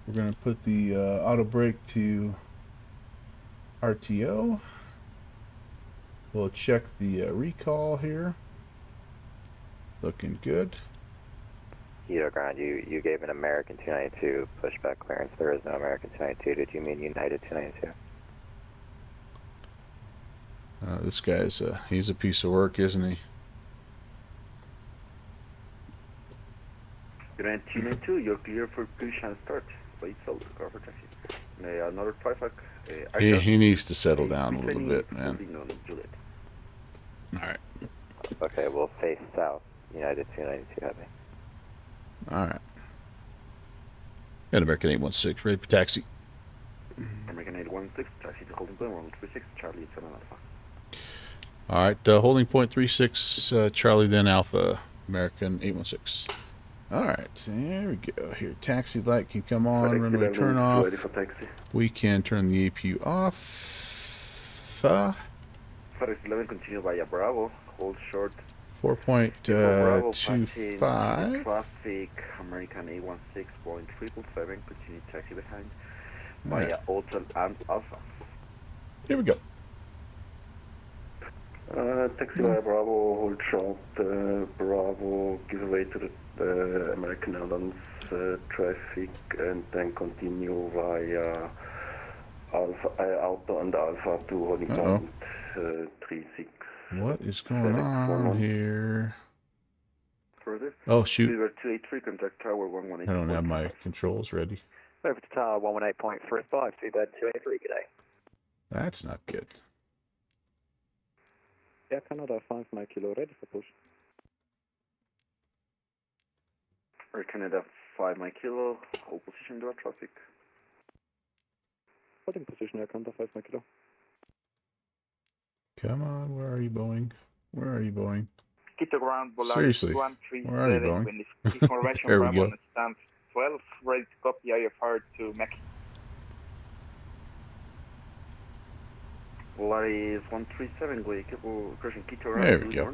We're going to put the auto brake to RTO. We'll check the recall here. Looking good. Quito ground, you gave an American 292 pushback clearance. There is no American 292. Did you mean United 292? This guy's he's a piece of work, isn't he? Grand T92, you're clear for push and start. Face south, car for taxi. Another traffic. He needs to settle down a little bit, man. All right. Okay, we'll face south. United 292 heavy. All right. And American 816, ready for taxi. American 816, taxi to holding point 136, Charlie 7 Alpha. All right, holding point 36, Charlie then Alpha, American 816. All right, there we go. Here, taxi light can come on, runway turn off. We can turn the APU off. FedEx 11, continue via Bravo, hold short. 4.25. Traffic, American 816.777, continue taxi behind via Hotel and Alpha. Here we go. Taxi via Bravo, hold short. Bravo, give way to the American Airlines traffic, and then continue via Alpha, Auto and Alpha to holding point 36. What is going on here? Further. Oh, shoot. River 283, contact tower 118. I don't have my controls ready. Over to tower 118.35, 2-bed 283, good day. That's not good. Yeah, Canada 5 Mike Kilo, ready for push. Air Canada 5 Mike Kilo, hold position, do traffic. Holding position, Air Canada 5 Mike Kilo. Come on, where are you, Boeing? Where are you, Boeing? Quito ground, Seriously, where are you, Boeing? There we go. Stand 12, ready to copy IFR to Mexico. Polaris 137, go crushing Quito ground. There we go.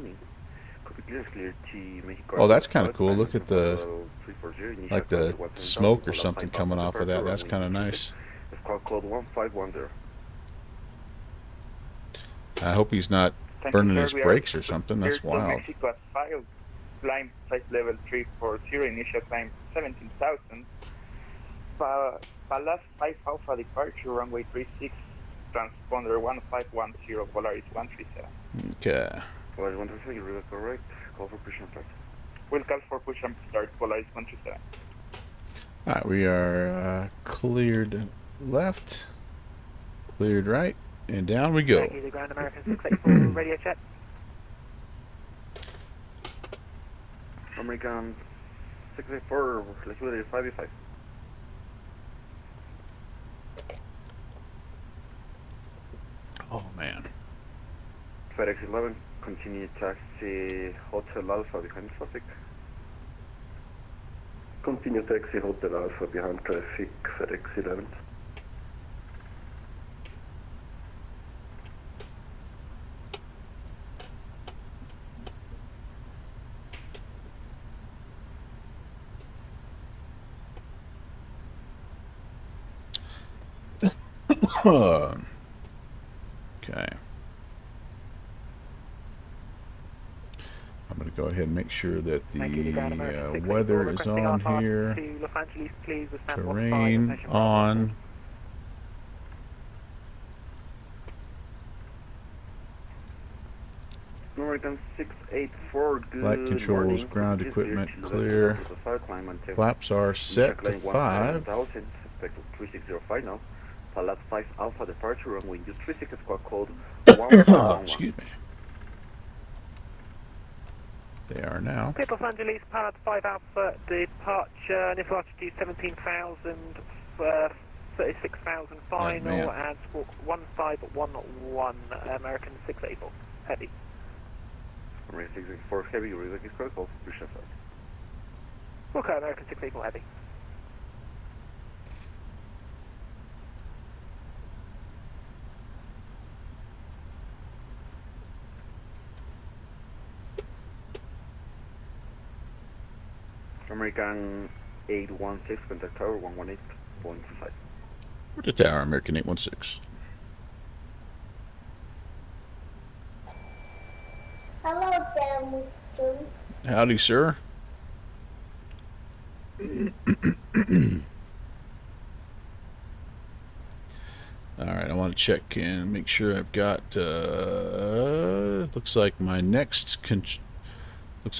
Copy clear to Mexico. Oh, that's kind of cool. Look at the, like the smoke or something coming off of that. That's kind of nice. It's called code 1510. I hope he's not burning his brakes or something. That's wild. Mexico at 5, climb site level 340, initial climb 17,000. Palas 5 Alpha departure, runway 36, transponder 1510, Polaris 137. Okay. Polaris 137, you read it correct. Call for push and start. We'll call for push and start, Polaris 137. All right, we are cleared left, cleared right, and down we go. Thank you, the Ground American 684 radio check. American 684, liquidity 5v5. Oh man. FedEx 11, continue taxi Hotel Alpha behind traffic. Continue taxi Hotel Alpha behind traffic, FedEx 11. Okay. I'm going to go ahead and make sure that the weather is on here. Terrain on. American 684, good Light controls, morning. ground equipment clear. Flaps are set to 5. Expected 3605 now. Palat 5 Alpha departure runway use 36 squad code 111. Excuse me. They are now. Clear Los Angeles, Palat 5 Alpha departure, initial altitude 17,000, 36,000 final, and squawk 1511, American 684, heavy. American 684 heavy, read is correct, call for push and start. Okay, American 684 heavy. American 816, contact tower 118.5. We're to tower, American 816. Hello, Samson. Howdy, sir. Alright, I want to check and make sure I've got, looks like my next, looks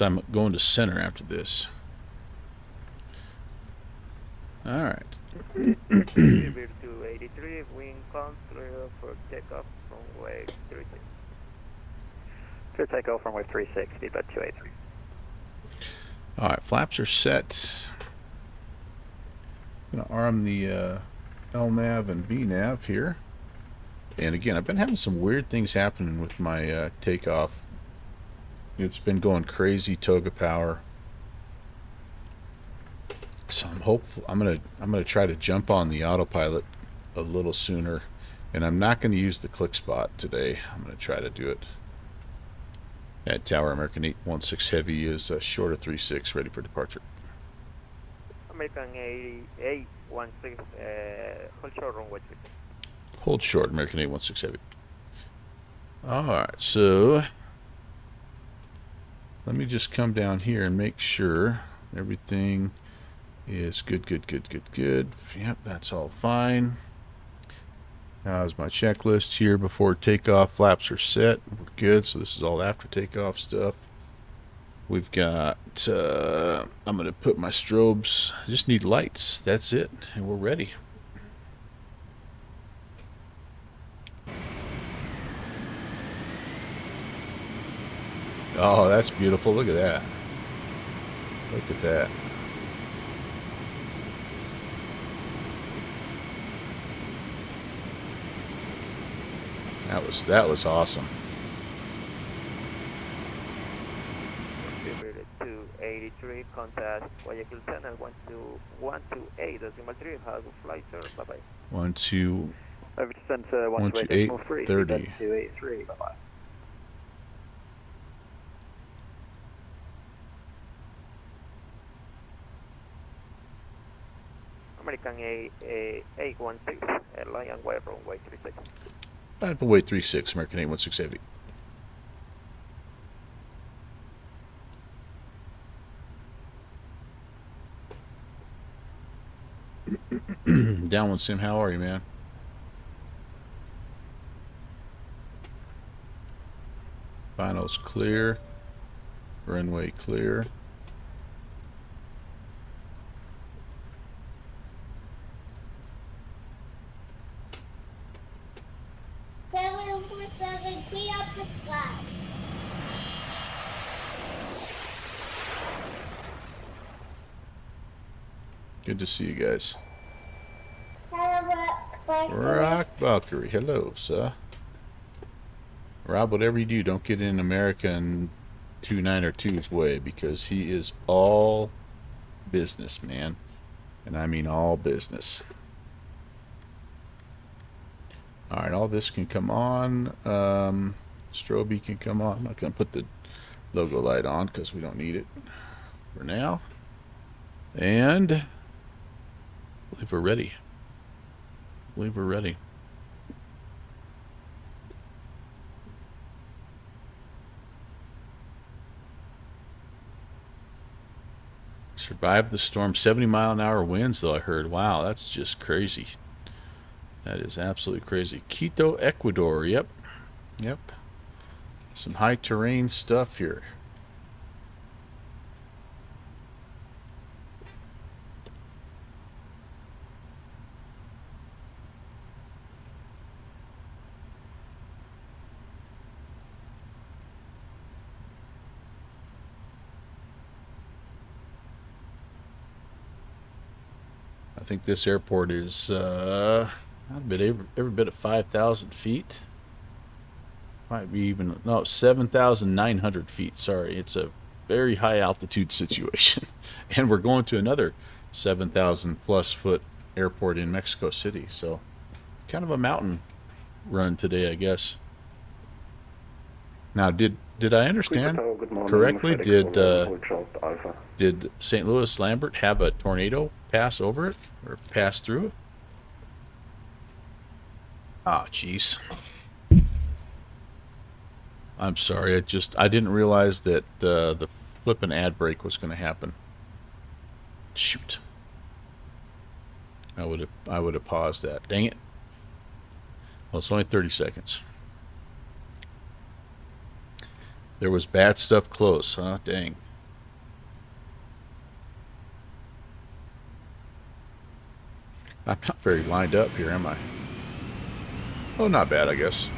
like I'm going to center after this. Alright. 283, wing control for takeoff from wave 36. Clear takeoff from wave 36, speed about 283. Alright, flaps are set. I'm going to arm the LNAV and VNAV here. And again, I've been having some weird things happening with my takeoff. It's been going crazy toga power. So I'm hopeful. I'm gonna try to jump on the autopilot a little sooner, and I'm not going to use the click spot today. I'm going to try to do it. At tower, American 816 heavy is short of 36, ready for departure. American 816, hold short runway 3. Hold short, American 816 heavy. All right, so let me just come down here and make sure everything is good. Yep, that's all fine. How's my checklist here before takeoff? Flaps are set. We're good. So this is all after takeoff stuff. We've got, I'm going to put my strobes. I just need lights. That's it. And we're ready. Oh, that's beautiful. Look at that. Look at that. That was awesome. 283, contact Guayaquil Center 128, decimal 3, have a flight, sir, bye bye. 12. Over to center 128, 30. 283, bye bye. American 816, airline and wire runway 36. Runway 36, American 816 heavy. Down one, Sim. How are you, man? Finals clear. Runway clear. Seven 47, clean up the slides. Good to see you guys. Hello, Rock Valkyrie. Hello, sir. Rob, whatever you do, don't get in American 292's way, because he is all business, man. And I mean all business. Alright, all this can come on. Strobe can come on. I'm not going to put the logo light on because we don't need it for now. And I believe we're ready. Survived the storm. 70-mile-an-hour winds, though, I heard. Wow, that's just crazy. That is absolutely crazy. Quito, Ecuador. Yep. Some high terrain stuff here. I think this airport is every bit of 5,000 feet. Might be even, no, 7,900 feet. Sorry, it's a very high altitude situation. And we're going to another 7,000 plus foot airport in Mexico City. So kind of a mountain run today, I guess. Now, did I understand correctly? Did St. Louis Lambert have a tornado pass over it or pass through it? Ah, jeez. I'm sorry. I didn't realize that the flippin' ad break was going to happen. Shoot. I would have paused that. Dang it. Well, it's only 30 seconds. There was bad stuff close, huh? Dang. I'm not very lined up here, am I? Oh, not bad, I guess.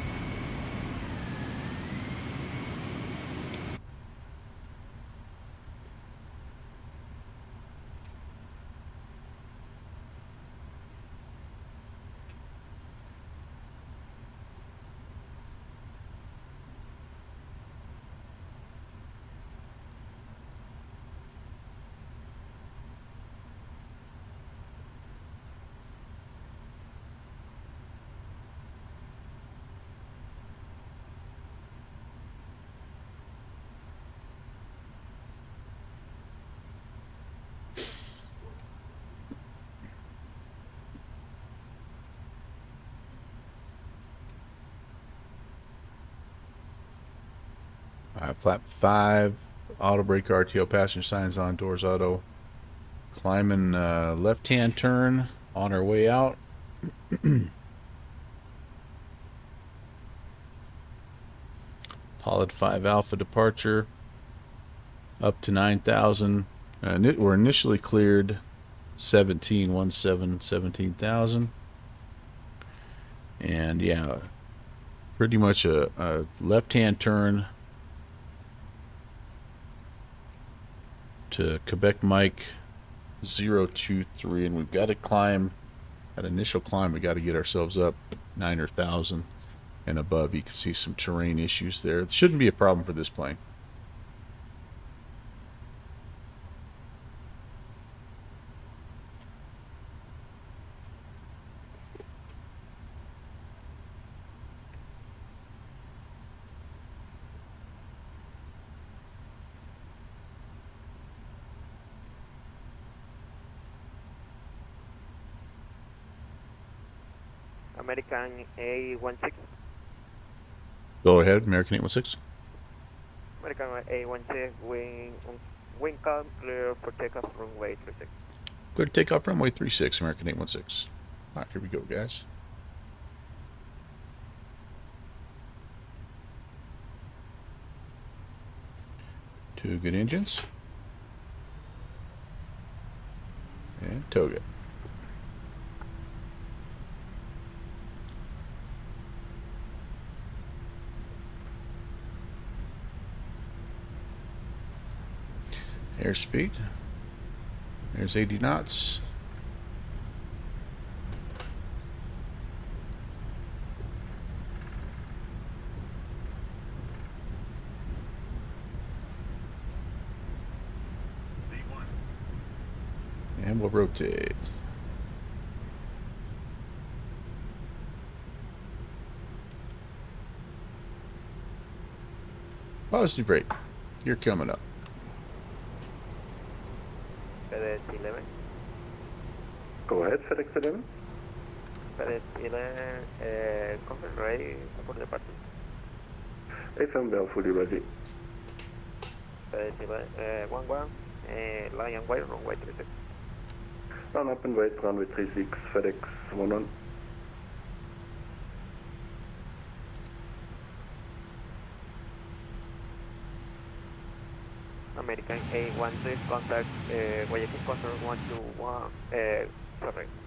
Flap 5, auto brake RTO, passenger signs on, doors auto. Climbing left-hand turn on our way out. Pollard 5 Alpha departure. Up to 9,000. We're initially cleared 17,000. And yeah, pretty much a left-hand turn to Quebec Mike 023, and we've got to climb. That initial climb, we got to get ourselves up 9,000 and above. You can see some terrain issues there. It shouldn't be a problem for this plane. American A16. Go ahead, American 816. American A16, wing calm, clear for takeoff, runway 36. Clear to takeoff, runway 36, American 816. All right, here we go, guys. Two good engines. And toga. Airspeed. There's 80 knots. And we'll rotate. Positive brake. You're coming up. FedEx 11. Go ahead, FedEx 11. FedEx 11, conference ready for departure. FM Bell fully ready. FedEx 11, 11, line and wait, runway 36. Run up and wait, runway 36, FedEx 11. American A16, contact Guayaquil Control 121,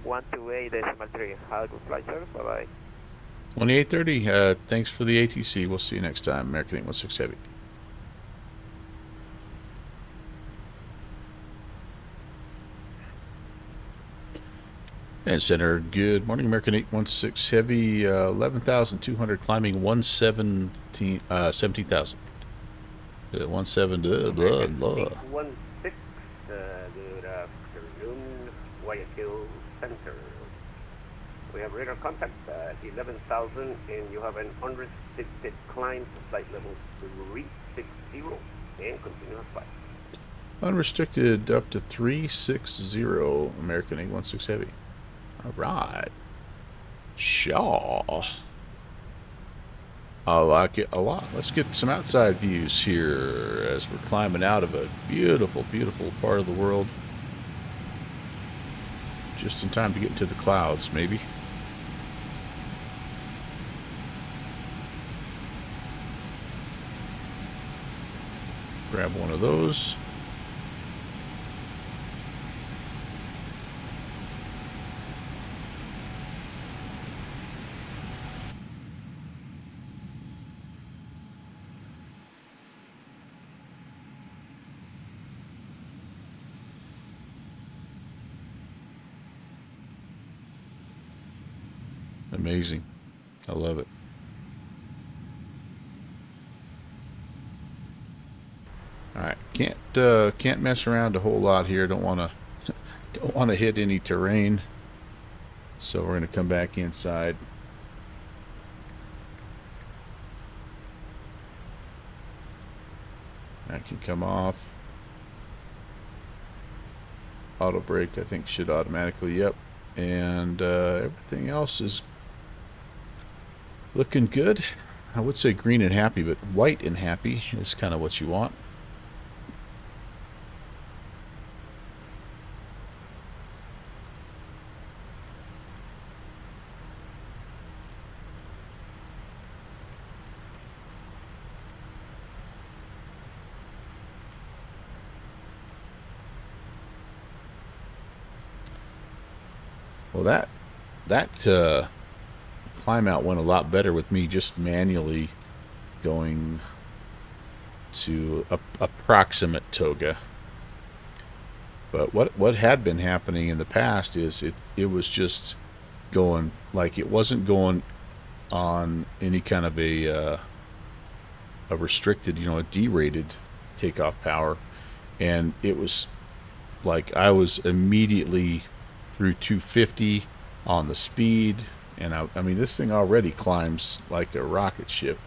128.3. Have a good flight, sir. Bye-bye. 2830, thanks for the ATC. We'll see you next time. American 816 Heavy. And center, good morning, American 816 Heavy, 11,200, climbing 17,000. 17, blah, blah, blah. 816, good afternoon, Guayaquil Center. We have radar contact at 11,000, and you have an unrestricted climb to flight level 360, and continuous flight. Unrestricted up to 360, American 816 Heavy. All right. Shaw. I like it a lot. Let's get some outside views here as we're climbing out of a beautiful, beautiful part of the world. Just in time to get into the clouds, maybe. Grab one of those. Amazing. I love it. All right, can't mess around a whole lot here. Don't want to hit any terrain. So we're going to come back inside. That can come off. Auto brake, I think, should automatically. Yep. And everything else is looking good. I would say green and happy, but white and happy is kind of what you want. Well, that climb out went a lot better with me just manually going to approximate toga. But what had been happening in the past is it was just going, like, it wasn't going on any kind of a restricted, a derated takeoff power, and it was like I was immediately through 250 on the speed, and I mean, this thing already climbs like a rocket ship,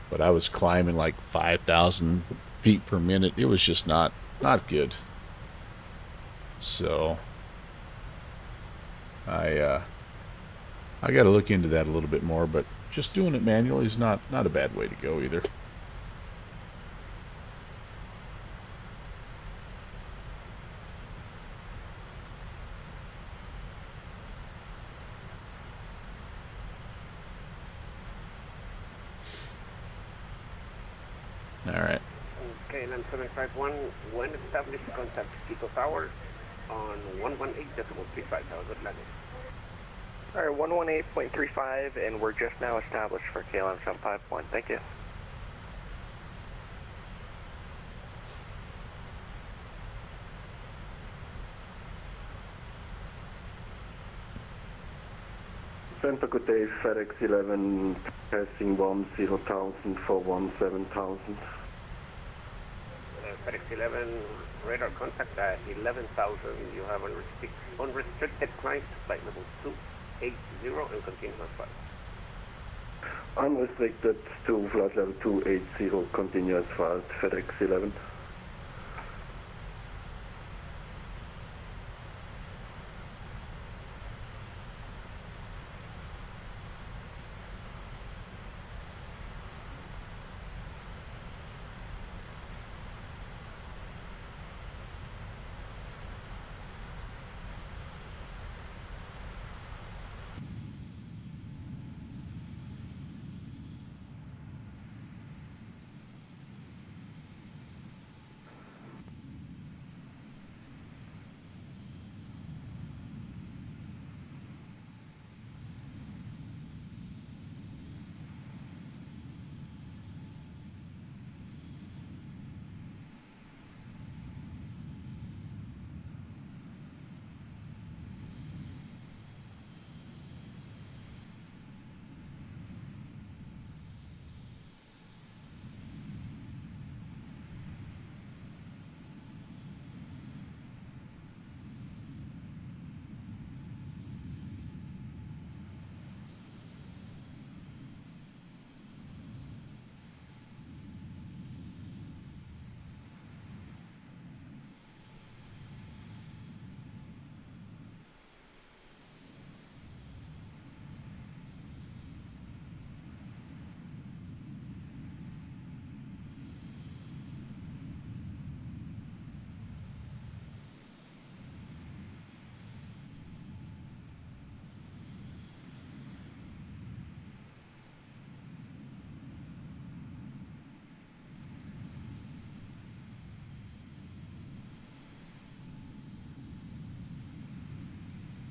but I was climbing like 5,000 feet per minute. It was just not good. So I got to look into that a little bit more, but just doing it manually is not a bad way to go either. KLM 751, when established, contact Quito Tower on 118.35 landing. Alright, 118.35, and we're just now established for KLM 751. Thank you. Center, good day, FedEx 11, passing 10,000 for 17,000. FedEx 11, radar contact 11,000. You have unrestricted client, flight level 280, and continue as flight. Unrestricted to flight level 280, continue as flight, FedEx 11.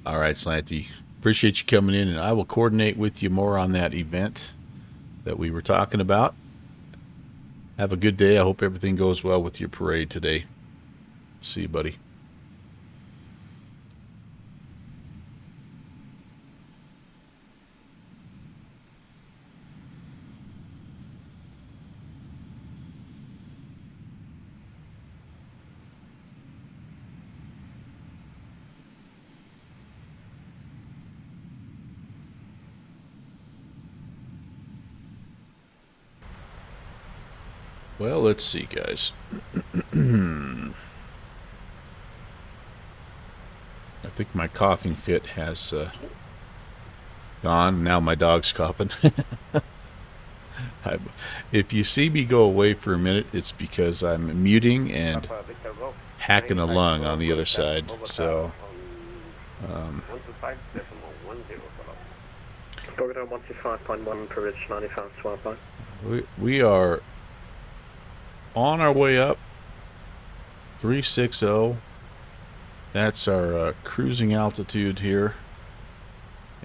All right, Slanty. Appreciate you coming in, and I will coordinate with you more on that event that we were talking about. Have a good day. I hope everything goes well with your parade today. See you, buddy. Well, let's see, guys. I think my coughing fit has gone. Now my dog's coughing. If you see me go away for a minute, it's because I'm muting and hacking a lung on the other side. So, Florida 125.1, privilege 95, 12. we are on our way up. 360. That's our cruising altitude here.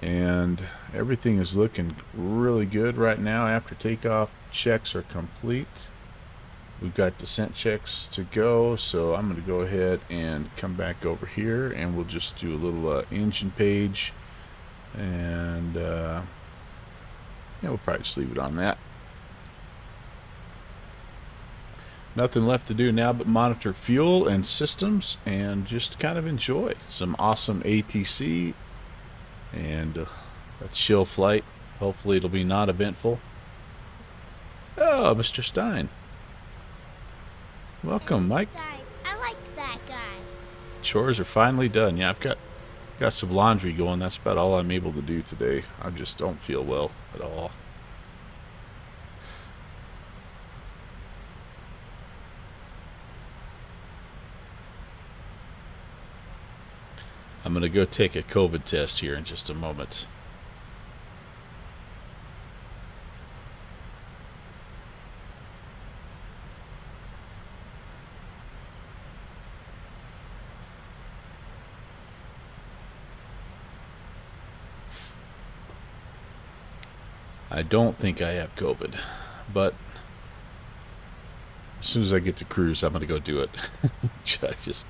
And everything is looking really good right now. After takeoff checks are complete. We've got descent checks to go. So I'm going to go ahead and come back over here. And we'll just do a little engine page. And yeah, we'll probably just leave it on that. Nothing left to do now but monitor fuel and systems and just kind of enjoy some awesome ATC and a chill flight. Hopefully it'll be not eventful. Oh, Mr. Stein. Welcome, Mike. Stein. I like that guy. Chores are finally done. Yeah, I've got some laundry going. That's about all I'm able to do today. I just don't feel well at all. I'm going to go take a COVID test here in just a moment. I don't think I have COVID, but as soon as I get to cruise, I'm going to go do it. I just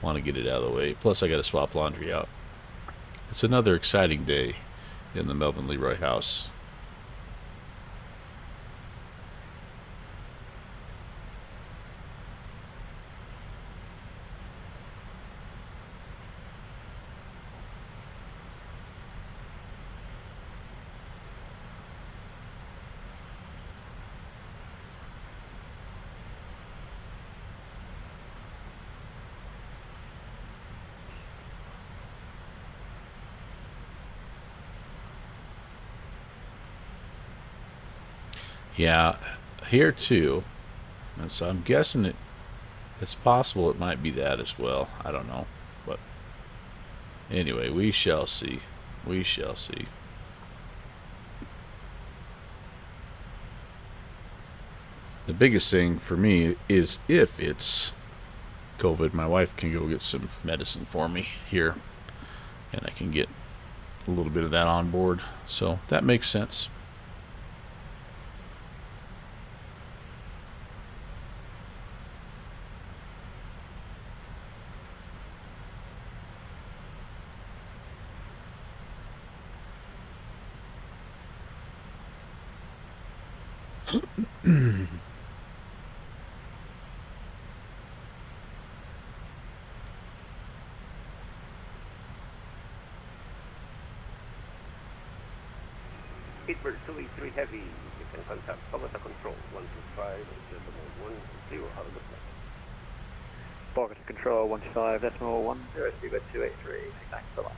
want to get it out of the way. Plus, I got to swap laundry out. It's another exciting day in the Melvin Leroy house. Yeah, here too. And so I'm guessing it's possible it might be that as well. I don't know. But anyway, we shall see. We shall see. The biggest thing for me is if it's COVID, my wife can go get some medicine for me here. And I can get a little bit of that on board. So that makes sense. Pittsburgh 283 Heavy, you can contact Bogota Control 125.110 out of the flight. Bogota Control 125.10, speedbird 283, thanks a lot.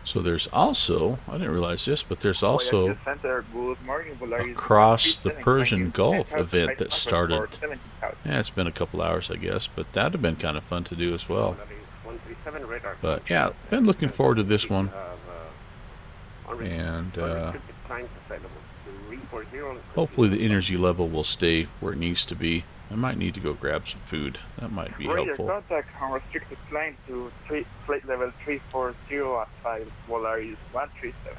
So there's also, I didn't realize this, but there's also Center, good morning, across the Persian Gulf event that started. Yeah, it's been a couple hours, I guess, but that'd have been kind of fun to do as well. But yeah, been looking forward to this one. And hopefully the energy level will stay where it needs to be. I might need to go grab some food. That might be helpful. Contact unrestricted climb to flight level 340 at 5, Volaris 137.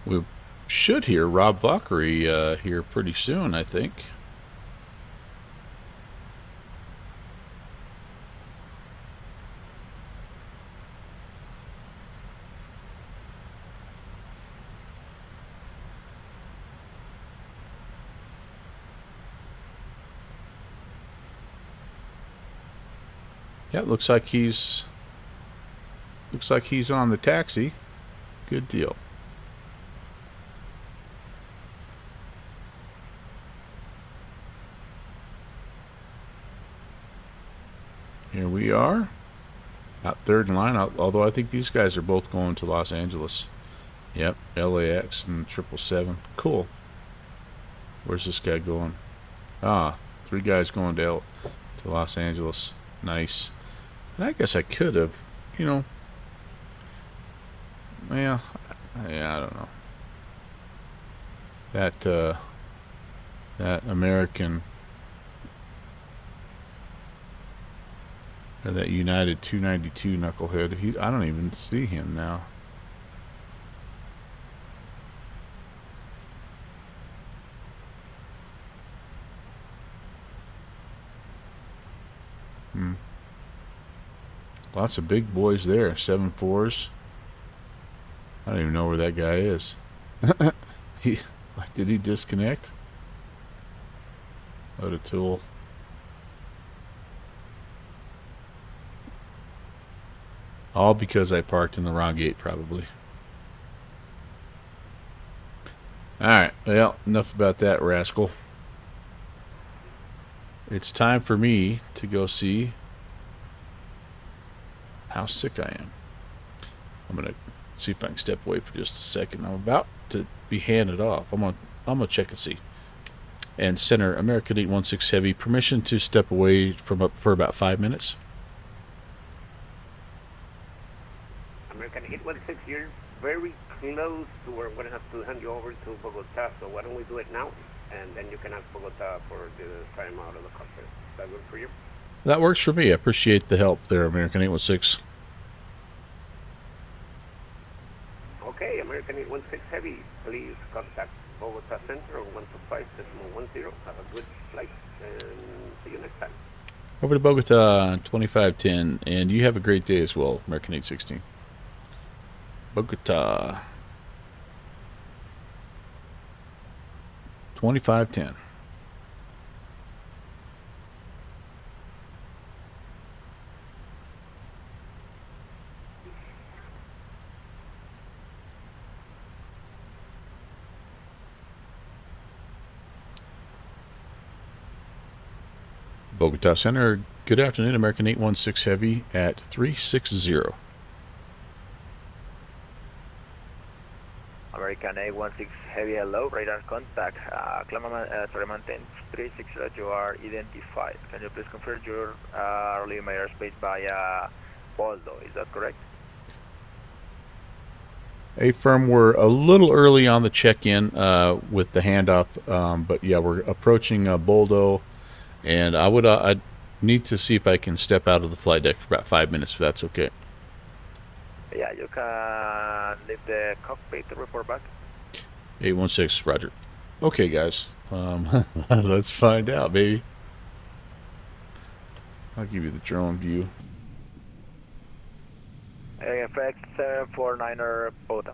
We should hear Rob Valkyrie here pretty soon, I think. Yeah, looks like he's on the taxi. Good deal. Here we are, out third in line, although I think these guys are both going to Los Angeles. Yep, LAX and 777. Cool. Where's this guy going? Ah, 3 guys going to Los Angeles. Nice. And I guess I could have, well, yeah, I don't know. That American, or that United 292 knucklehead, I don't even see him now. Lots of big boys there. 7.4s. I don't even know where that guy is. Did he disconnect? What a tool. All because I parked in the wrong gate, probably. Alright, well, enough about that rascal. it's time for me to go see how sick I am. I'm gonna see if I can step away for just a second. I'm about to be handed off. I'm gonna check and see. And Center, American 816 Heavy, permission to step away from up for about 5 minutes. American 816, you're very close to where we're going to have to hand you over to Bogota, so why don't we do it now, and then you can ask Bogota for the time out of the cockpit. Is that good for you? That works for me. I appreciate the help there, American 816. Okay, American 816 Heavy, please contact Bogota Center on 125.10. Have a good flight, and see you next time. Over to Bogota, 2510, and you have a great day as well, American 816. Bogota, 2510. Bogota Center, good afternoon, American 816 Heavy at 360. American 816 Heavy, hello, radar contact, maintain 360, you are identified. Can you please confirm your leaving my airspace via Boldo, is that correct? A-firm, we're a little early on the check-in with the handoff, but yeah, we're approaching Boldo, and I'd need to see if I can step out of the flight deck for about 5 minutes, if that's okay. Yeah, you can leave the cockpit to report back. 816, roger. Okay, guys, let's find out, baby. I'll give you the drone view. FX 749er Bogota.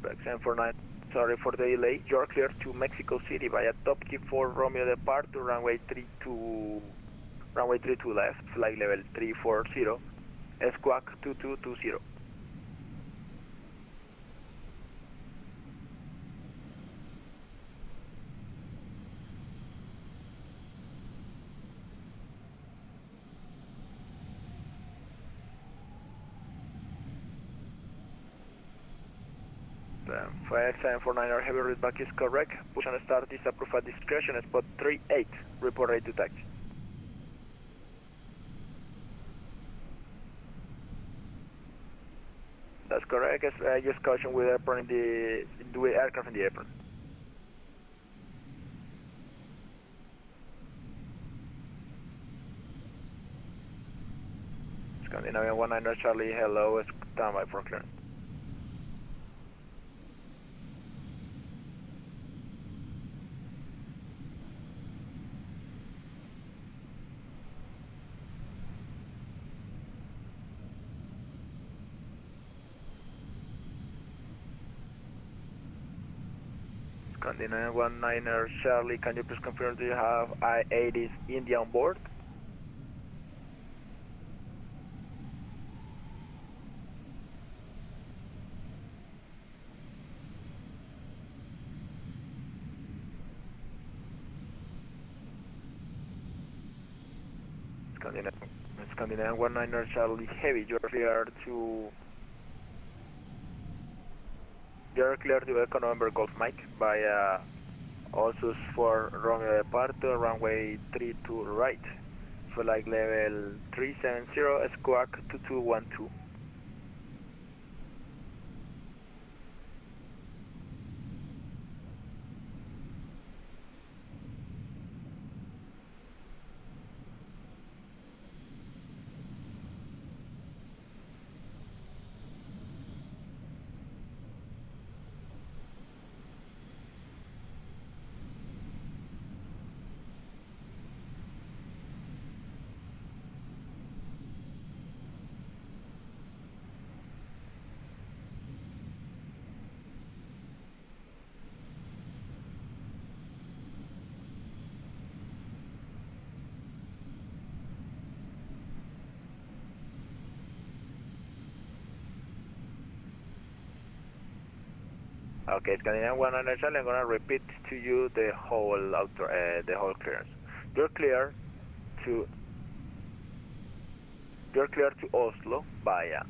FX 749, sorry for the delay. You're clear to Mexico City via Top Key 4 Romeo departure, runway 32 left, flight level 340, squawk 2220. Flight 749er heavy readback is correct. Push and start is approved at discretion. Spot 38. Report ready to taxi. That's correct. Just caution with airport in the aircraft in the apron. Scandinavian 19 Charlie, hello. Stand by for clearance. Scandinavian 19 Charlie, can you please confirm do you have I-80s India on board? Scandinavian 19 Charlie Heavy, you're clear to Echo November Golf Mike via Osus 4 Romeo departure, runway 32 right, flight level 370, squawk 2212. Okay, Scandinavian 19 Charlie, I'm gonna repeat to you the whole clearance. You're clear to Oslo via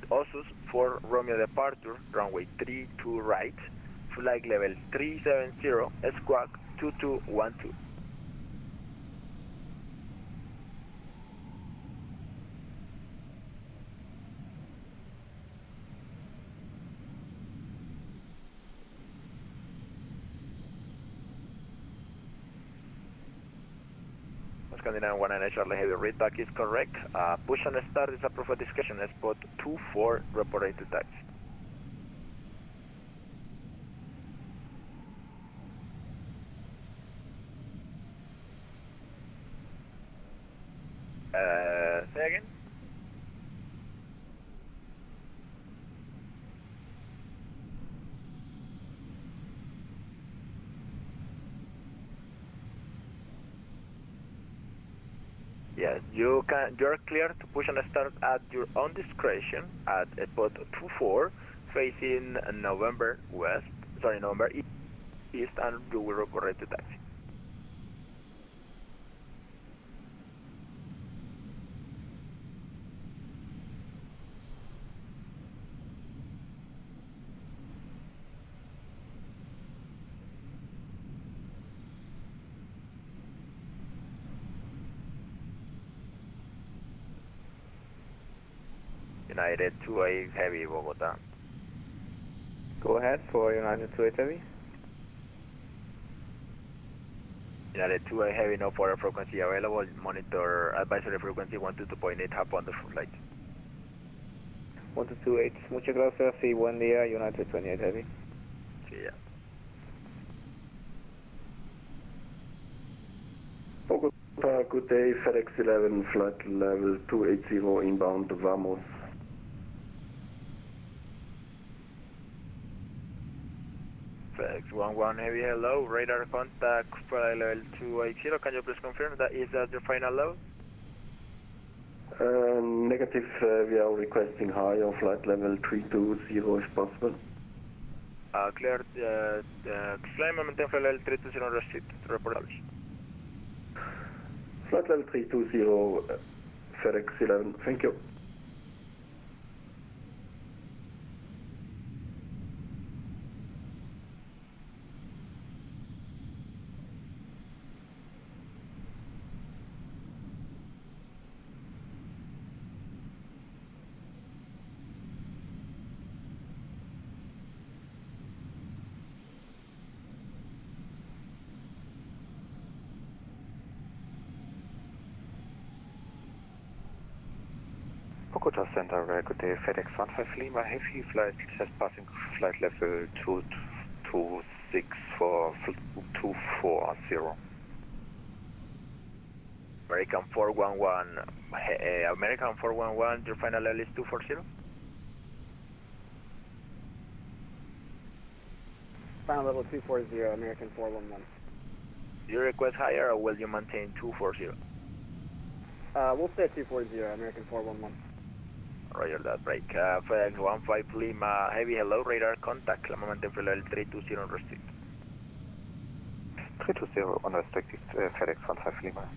Osus for Romeo departure, runway 32 right, flight level 370, squawk 2212. Scandinavian 19 Charlie Heavy readback is correct. Push and start is approved for discussion. Spot 24 reported to taxi. Say again? Yes, you're clear to push and start at your own discretion at spot 24 facing November east, and you will report to taxi. United 28 Heavy, Bogota. Go ahead for United 28 Heavy. United 28 Heavy, no further frequency available. Monitor advisory frequency 122.8, hop on the flight. 128, muchas gracias y buen día, United 28 Heavy. Sí, ya. Bogota, good day, FedEx 11, flight level 280 inbound, vamos. FedEx 11 Heavy, hello, radar contact, flight level 280, can you please confirm that is that your final load? Negative, we are requesting higher, flight level 320 if possible. Cleared, climb and maintain flight level 320 restricted, report publish. Flight level 320, FedEx 11, thank you. Bogota Center, good day, FedEx 15 Lima, heavy flight, just passing flight level 226 for 240. American 411, American 411, your final level is 240? Final level 240, American 411. Do you request higher or will you maintain 240? We'll stay at 240, American 411. Roger that, break. FedEx 15 Lima, heavy, hello, radar contact, moment for level 320 restrict. 320 unrestricted, FedEx 15 Lima.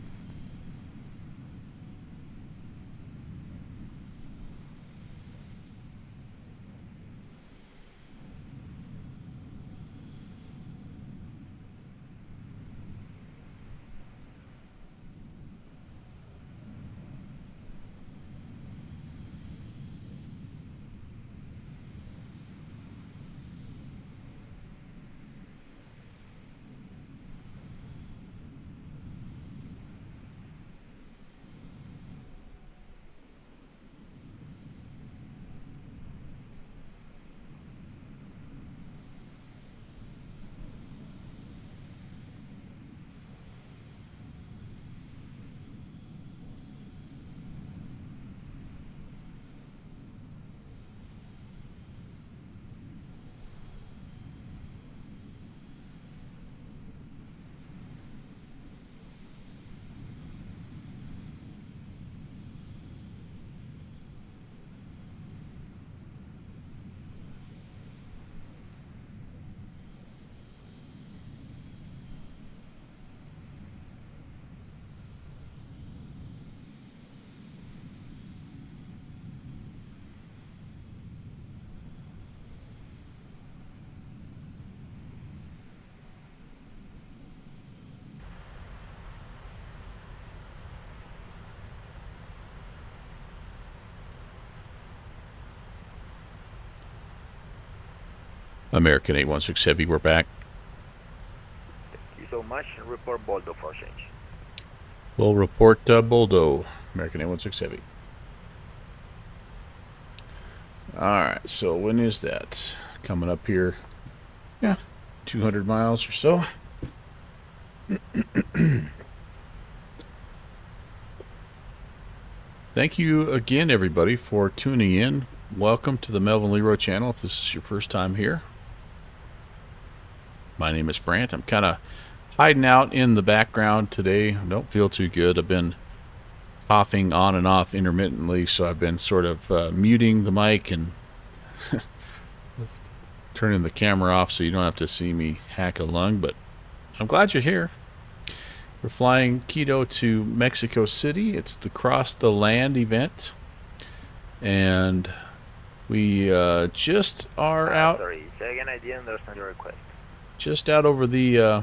American 816 Heavy, we're back. Thank you so much. Report Boldo for change. We'll report Boldo, American 816 Heavy. Alright, so when is that? Coming up here. Yeah, 200 miles or so. Thank you again, everybody, for tuning in. Welcome to the Melvin Leroy channel if this is your first time here. My name is Brant. I'm kind of hiding out in the background today. I don't feel too good. I've been coughing on and off intermittently, so I've been sort of muting the mic and turning the camera off so you don't have to see me hack a lung, but I'm glad you're here. We're flying Quito to Mexico City. It's the Cross the Land event, and we just are out. Sorry, say again, I didn't understand your request. Just out over the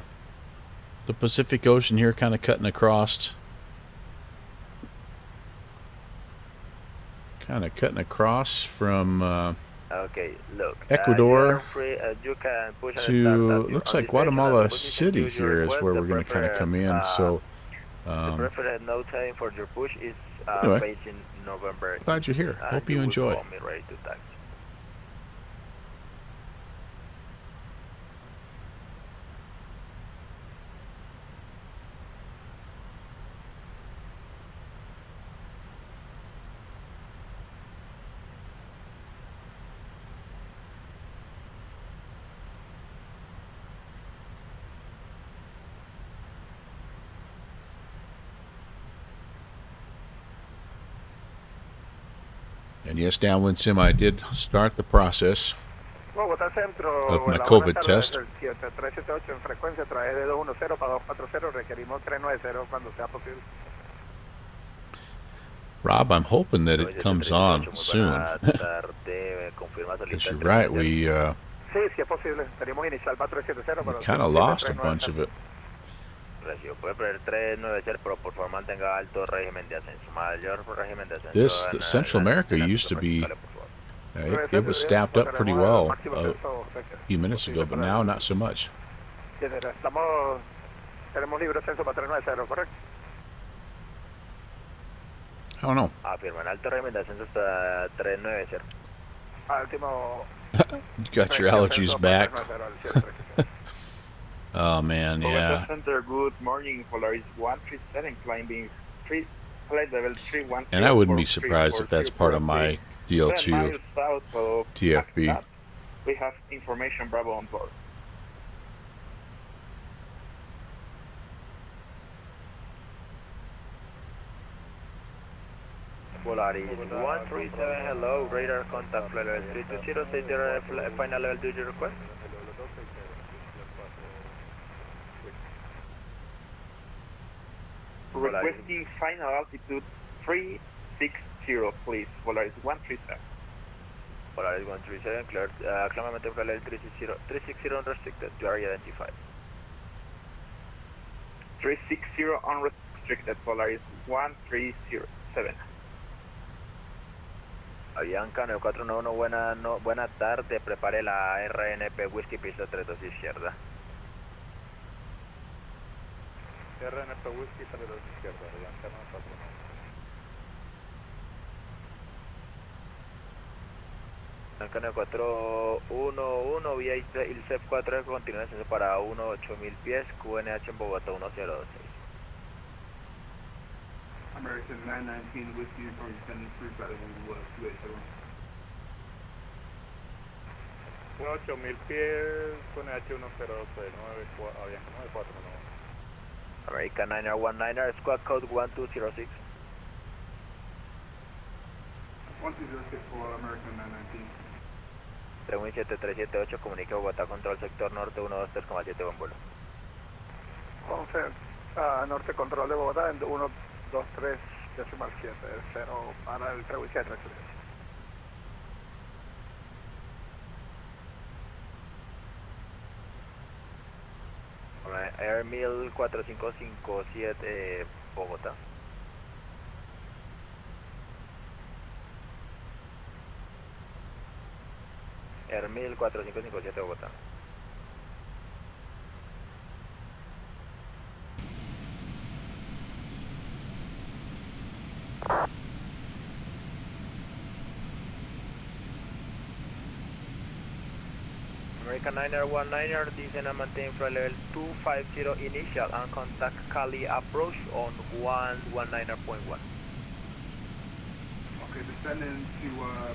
Pacific Ocean here, kind of cutting across. From okay, look, Ecuador you can push to looks like Guatemala City here is where we're going to kind of come in. So the preferred no time for your push is anyway, based in November. Glad you're here. Hope you enjoy. Call me ready to taxi. And yes, downwind sim, I did start the process of my COVID test. Rob, I'm hoping that it comes on soon. Because you're right, we kind of lost a bunch of it. This Central America used to be, it was staffed up pretty well a few minutes ago, but now not so much. I don't know. You got your allergies back. Oh man, yeah. Center, good morning. Polaris 137 climbing flight level 31. And I wouldn't be surprised if that's part of my deal too. TFB. We have information Bravo on board. Polaris 137, hello, radar contact flight level 320, state your final level, do you request? Requesting final altitude 360, please. Polaris 137. Polaris 137, cleared. Acclimate flight level 360 unrestricted. You are identified. 360 unrestricted. Polaris 137. Avianca 9491, buena tarde. Prepare la RNP Whiskey Pista 32 izquierda. RNP Whiskey 32 izquierda, Avianca 9491. Avianca 411, vía ILCEP 4, continúa descenso para 18000 pies, QNH en Bogotá 1026. American 919 Whiskey Uniform Descending 351 8000 pies, QNH 1026, Avianca 9491. American 919er, squad code 1206. 1206 for American 919. 37378, comunique Bogotá control sector norte 123,7, buen vuelo. Confirm, norte control de Bogotá en 123,7, 0 para el 373. Air 14557 Bogotá. Clear 14557 Bogotá. American 919er, descend and maintain flight level 250 initial and contact Cali approach on 119.1. Okay, descending to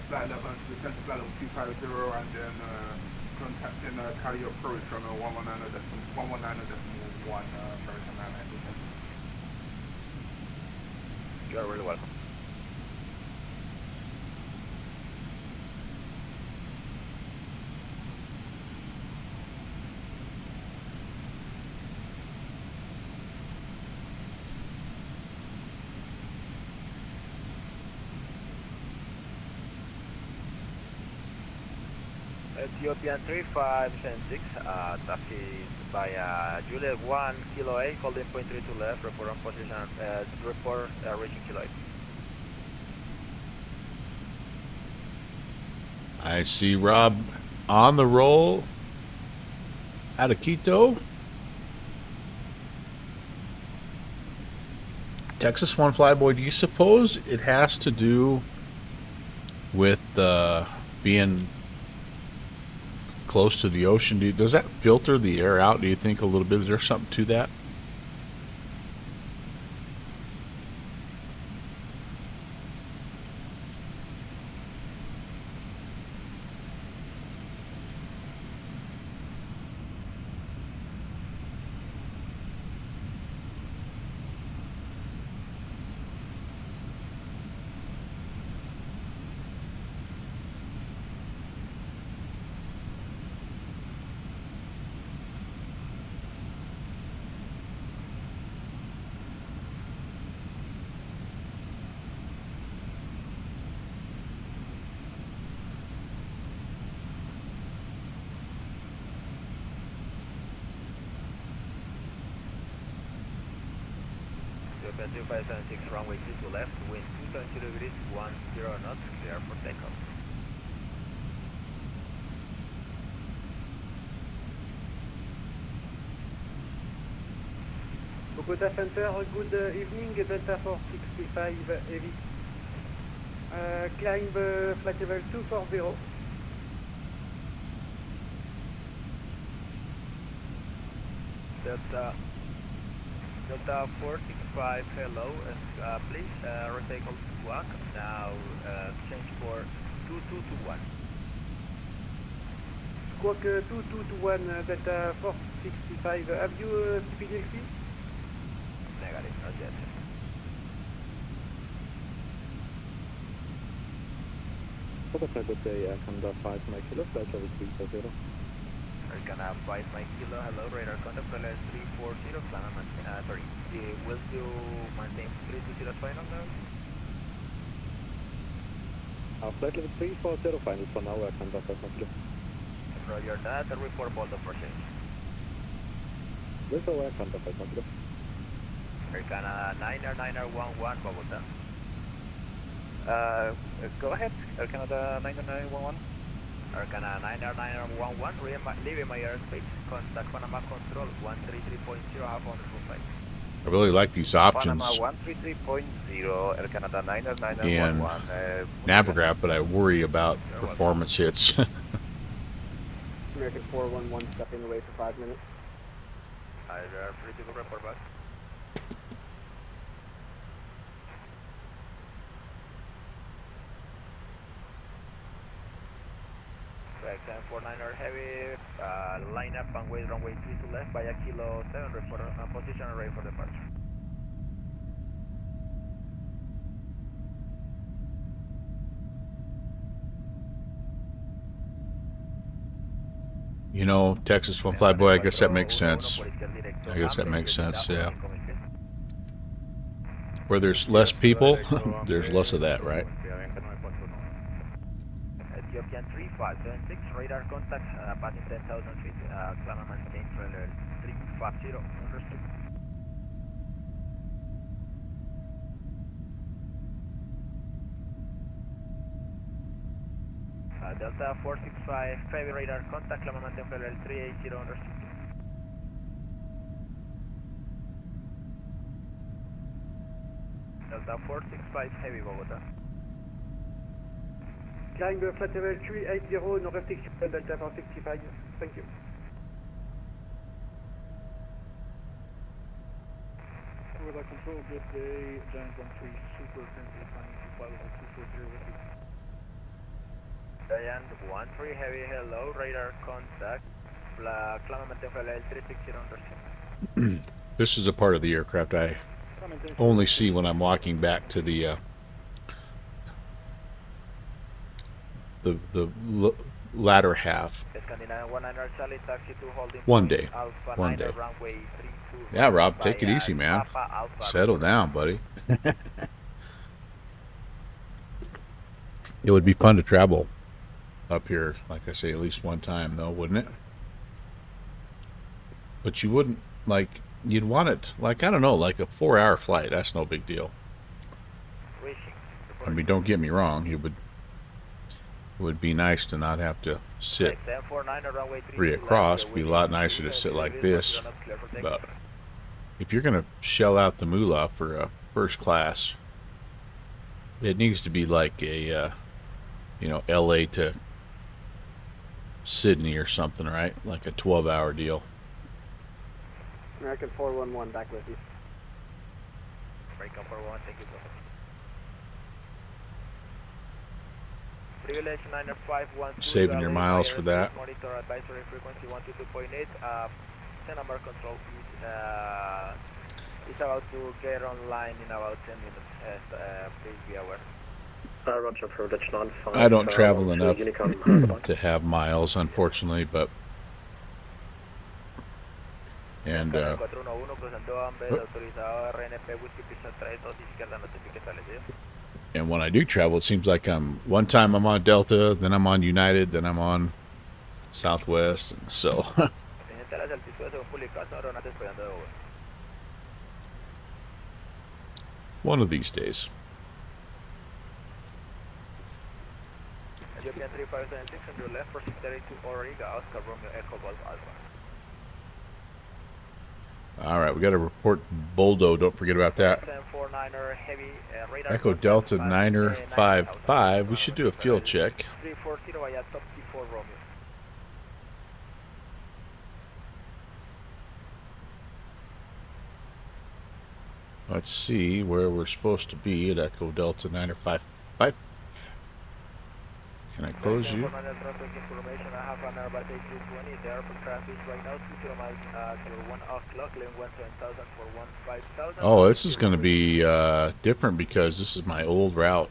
flight level, descend to flight level 250 and then contacting Cali approach on 119.1 American 919. You are really welcome. Ethiopian 3576, taxi by Juliet 1 Kilo 8, holding point 3 to left, report on position, report reaching Kilo 8. I see Rob on the roll out of Quito. Texas One Flyboy, do you suppose it has to do with being close to the ocean? Does that filter the air out, do you think, a little bit? Is there something to that? Ethiopian 2576, runway 2 to left, wind 270 degrees, 10 knots, clear for takeoff. Bogota Center, good evening, Delta 465 heavy. Climb flight level 240. Delta 465, hello, please retake all squawk, now change for 2221. Squawk 2221, Delta 465, have you PDLC? Negative, not yet. Bogota, good day, Canada 5 Mike Kilo, flight level 340. American 5 Mike Kilo, hello, radar contact level 340, climb and sorry, will you maintain 320 final now? Flight level 340, final for now, Canada 5 Mike Kilo. Roger that, report bold for change. This is Canada 5 Mike Kilo. American 99911, Bogota. Go ahead, Air Canada 99911. Air Canada 99911, leaving my airspace, contact Panama Control 133.0, have wonderful flight. I really like these options Panama 133.0, Air Canada 99911. in Navigraph, but I worry about performance hits. American 411 stepping away for 5 minutes. Either free to go report back. XM 49er heavy, line up and wait runway 3 to left by a Kilo 7, report position and ready for departure. You know, Texas One Flyboy, I guess that makes sense. I guess that makes sense, yeah. Where there's less people, there's less of that, right? Ethiopian 3576, radar contact, passing 10,000 feet, climb and maintain trailer 350, understood. Delta 465 Heavy radar contact, climb and maintain flight level 380 on receipt. Delta 465 Heavy Bogota. Climb flight level 380, no restriction, Delta 465. Thank you. Weather control, good day. Giant 13 Super, currently flying to flight level 240 with you. Giant 13 Heavy, hello, radar contact. Climb and maintain flight level 360 on receipt. This is a part of the aircraft I only see when I'm walking back to the latter half. One day. Yeah, Rob, take it easy, man. Settle down, buddy. It would be fun to travel up here, like I say, at least one time, though, wouldn't it? But you wouldn't, like, you'd want it, like, I don't know, like a 4-hour flight. That's no big deal. I mean, don't get me wrong. It would be nice to not have to sit 3 across. It'd be a lot nicer to sit like this. But if you're going to shell out the moolah for a first class, it needs to be like a, you know, LA to Sydney or something, right? Like a 12-hour deal. American 411 back with you. American 411, thank you. Saving your miles for that. Monitor advisory frequency 122.8. Number control is about to get online in about 10 minutes. Please be aware. Roger for Dutch 95. I don't travel enough to have miles, unfortunately, but and when I do travel, it seems like one time I'm on Delta, then I'm on United, then I'm on Southwest, and so one of these days. Ethiopian 3576 on your left for 632 Origa, Oscar Romeo Echo Golf Alpha. All right, we got to report Boldo. Don't forget about that. Echo Delta 9er55. We should do a field check. 340 via top T4 Romeo. Let's see where we're supposed to be at Echo Delta 9er55. Can I close you? Oh, this is going to be different because this is my old route.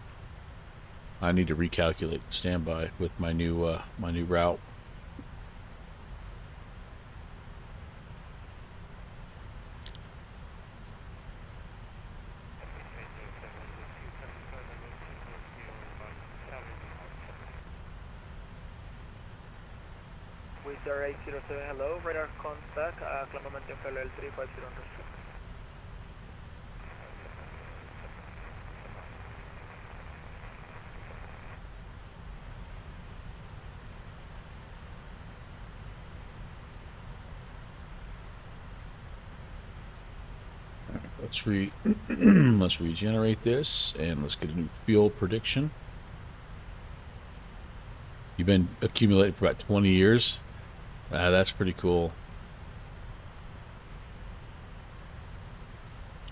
I need to recalculate standby with my new route. Wizard 807, hello, radar contact, climb and maintain flight level 350 on receipt. Let's regenerate this and let's get a new fuel prediction. You've been accumulating for about 20 years. That's pretty cool.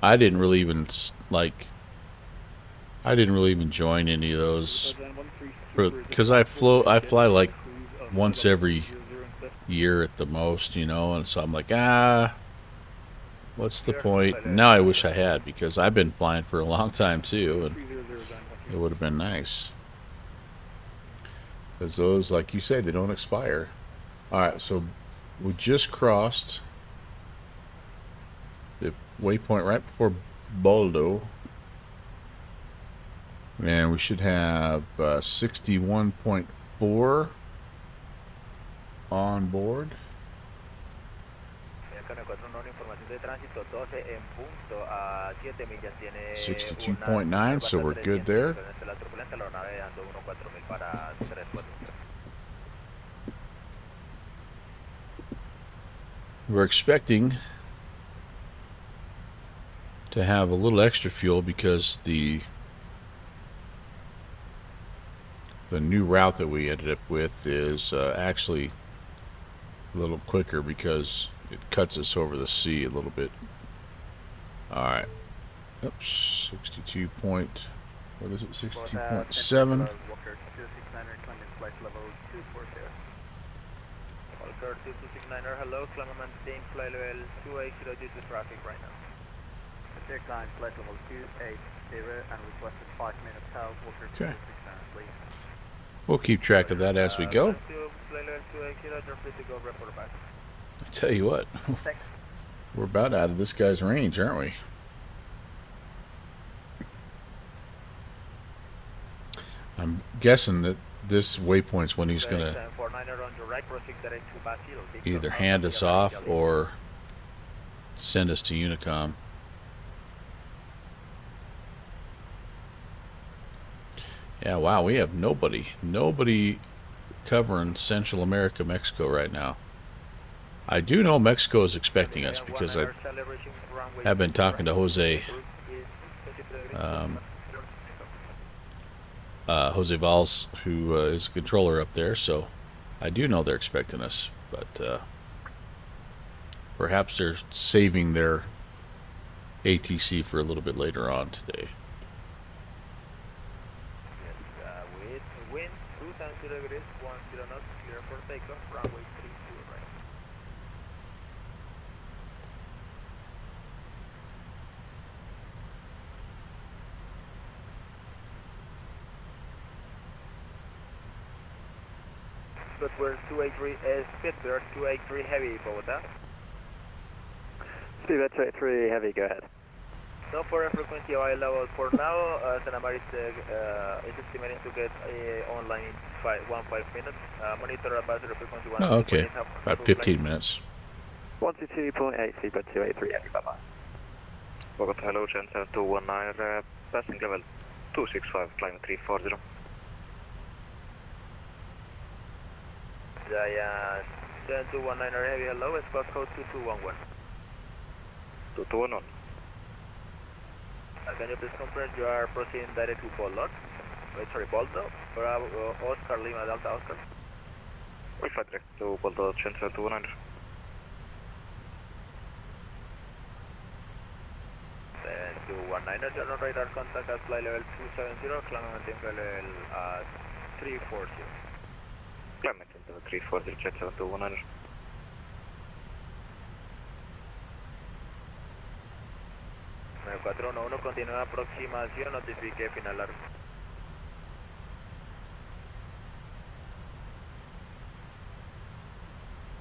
I didn't really even join any of those because I fly like once every year at the most, you know, and so I'm like, what's the point? Now I wish I had, because I've been flying for a long time too, and it would have been nice. Because those, like you say, they don't expire. Alright, so we just crossed the waypoint right before Boldo. And we should have 61.4 on board. 62.9, so we're good there. Barcelona, navegando 14000 para 341. We're expecting to have a little extra fuel because the new route that we ended up with is actually a little quicker because it cuts us over the sea a little bit. All right. Oops, 62 point. What is it? 62.7. Walker 269er climbing flight level 240. Walker 2269er, hello, climb and maintain flight level 280 due to traffic right now. Climb flight level 280 and requested 5 minutes out. Walker 269, please. We'll keep track of that as we go. Flight level 280, you're free to go, report back. I tell you what, we're about out of this guy's range, aren't we? I'm guessing that this waypoint's when he's going to either hand us off or send us to Unicom. Yeah, wow, we have nobody covering Central America, Mexico right now. I do know Mexico is expecting us because I have been talking to Jose Valls, who is a controller up there, so I do know they're expecting us, but perhaps they're saving their ATC for a little bit later on today. Wind 2 degrees, 10 knots, clear for takeoff, runway 32 right. Speedbird 283, Speedbird 283 heavy, Bogota. Speedbird 283 heavy, go ahead. No for frequency high level for now. Santa Maria is estimating to get online in 5 minutes. Monitor advisory frequency 1. Oh, okay. About 15 minutes. 122.8, Speedbird 283 heavy, bye-bye. Bogota, hello, Gen 7219, passing level 265, climb 340. Giant 7219 heavy, hello, squawk code 2211. 2211. Can you please confirm you are proceeding direct to Boldo? Boldo? Bravo, Oscar Lima Delta Oscar? We fly direct to Boldo, Gen 7219. Then 219, general radar contact at flight level 270, climb and maintain flight level 340. Climb maintain level 340, Gen 7219. 411, continúa aproximación, notifique final largo.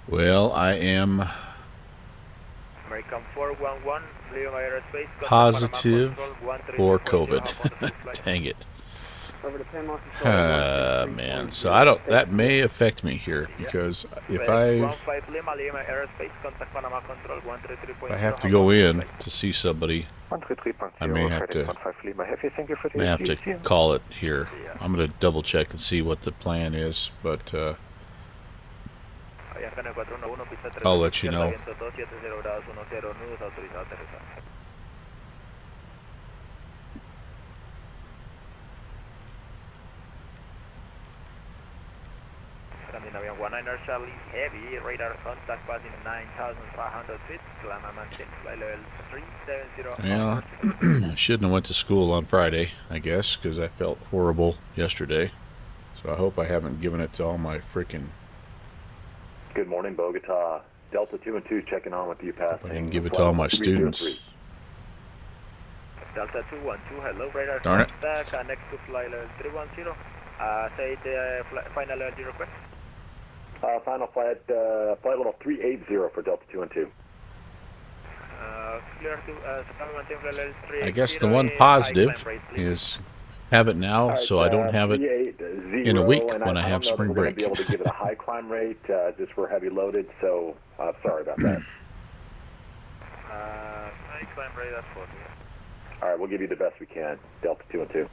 Well, I am American 411, leaving aerospace. positive for COVID. Dang it. Man, so I don't. That may affect me here because if I have to go in to see somebody, I may have to call it here. I'm going to double check and see what the plan is, but I'll let you know. Scandinavian 19er Charlie heavy, radar contact passing 9,500 feet, climb and maintain flight level 370. Yeah, I shouldn't have went to school on Friday, I guess, because I felt horrible yesterday. So I hope I haven't given it to all my freaking... Good morning, Bogota. Delta 2 and 2 checking on with you passing. I didn't give it to all my students. Delta 212, hello, radar Darn it. contact, next to flight level 310. Say the final level request. Final flight level 380 for Delta 2 and 2. Clear to flight level 380. I guess the one positive is have it now, right, so I don't have it in a week when I have spring break. We're going to be able to give it a high climb rate just for heavy loaded, so sorry about that. High climb rate, that's 40. All right, we'll give you the best we can, Delta 2 and 2.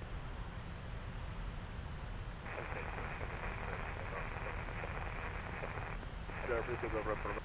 Super report.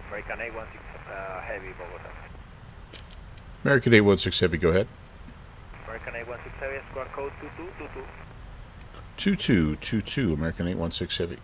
American 816 Heavy, Bogota. American 816 Heavy, go ahead. American 816 Heavy, squad code 2222. 2222, American 816 Heavy.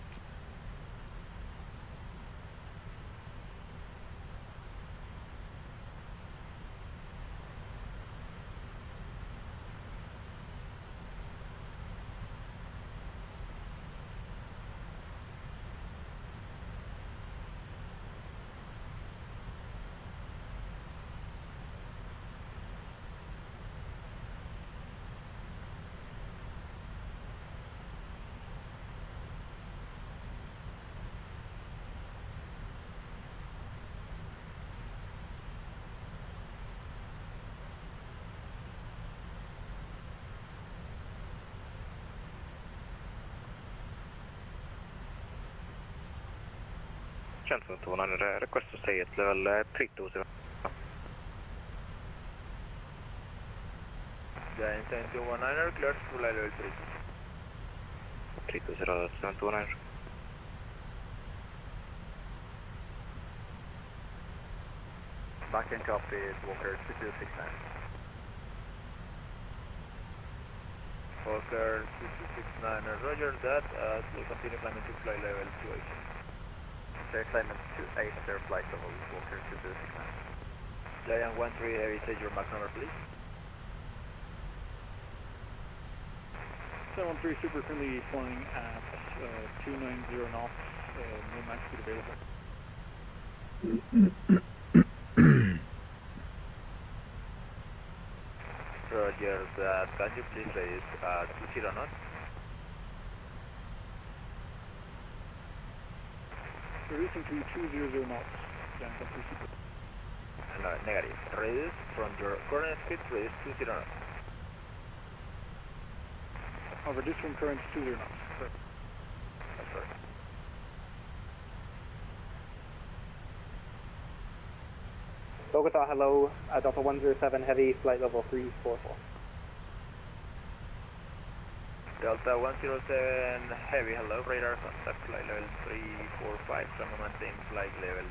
Johnson 200, request to stay at level 320. Giant 719, clear to fly level 320, 729. Back in copy, Walker 2269. Walker 2269, roger that, we'll continue climbing to fly level 28. Clear climbing to 8, clear flight level, Walker 2269. Giant 13 Heavy, say your Mac number please. 713 super currently flying at 290 knots, no max speed available. Roger that, can you please raise 20 knots? Reducing to 200 knots, Giant 13 super. No, negative. Reduce from your current speed, reduce 20 knots. I'll reduce from current to 20 knots. Correct. That's correct. Bogota, hello, Delta 107 Heavy, flight level 344. Delta 107 Heavy, hello, radar contact, flight level 345, thermal maintain flight level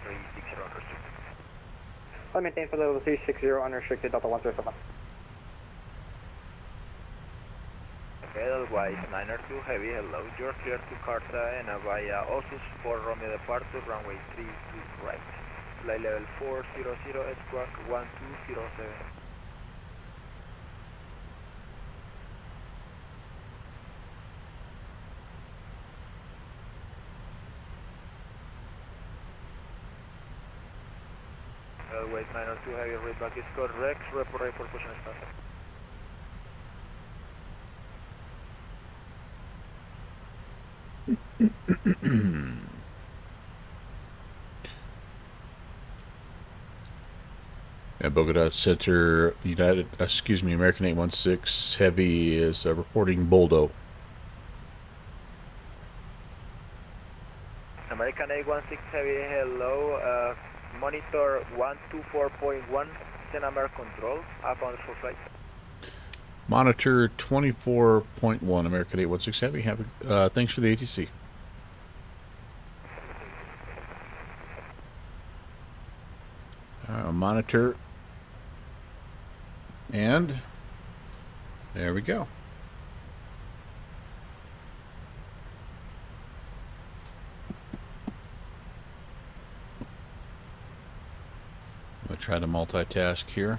360 unrestricted. Flight maintain for level 360 unrestricted, Delta 107. Pedal wise, 902 Heavy, hello, you're clear to Cartagena via Osus for Romeo departure, runway 32 right. Flight level 400, squawk 1207. Wait, 902 Heavy, readback is correct, report position status. Bogota Center, American 816 Heavy is reporting Boldo. American 816 Heavy, hello, monitor 124.1, Senamar control, up on for flight. Monitor 24.1, American 816 Heavy. Thanks for the ATC. Monitor. And there we go. I'll try to multitask here.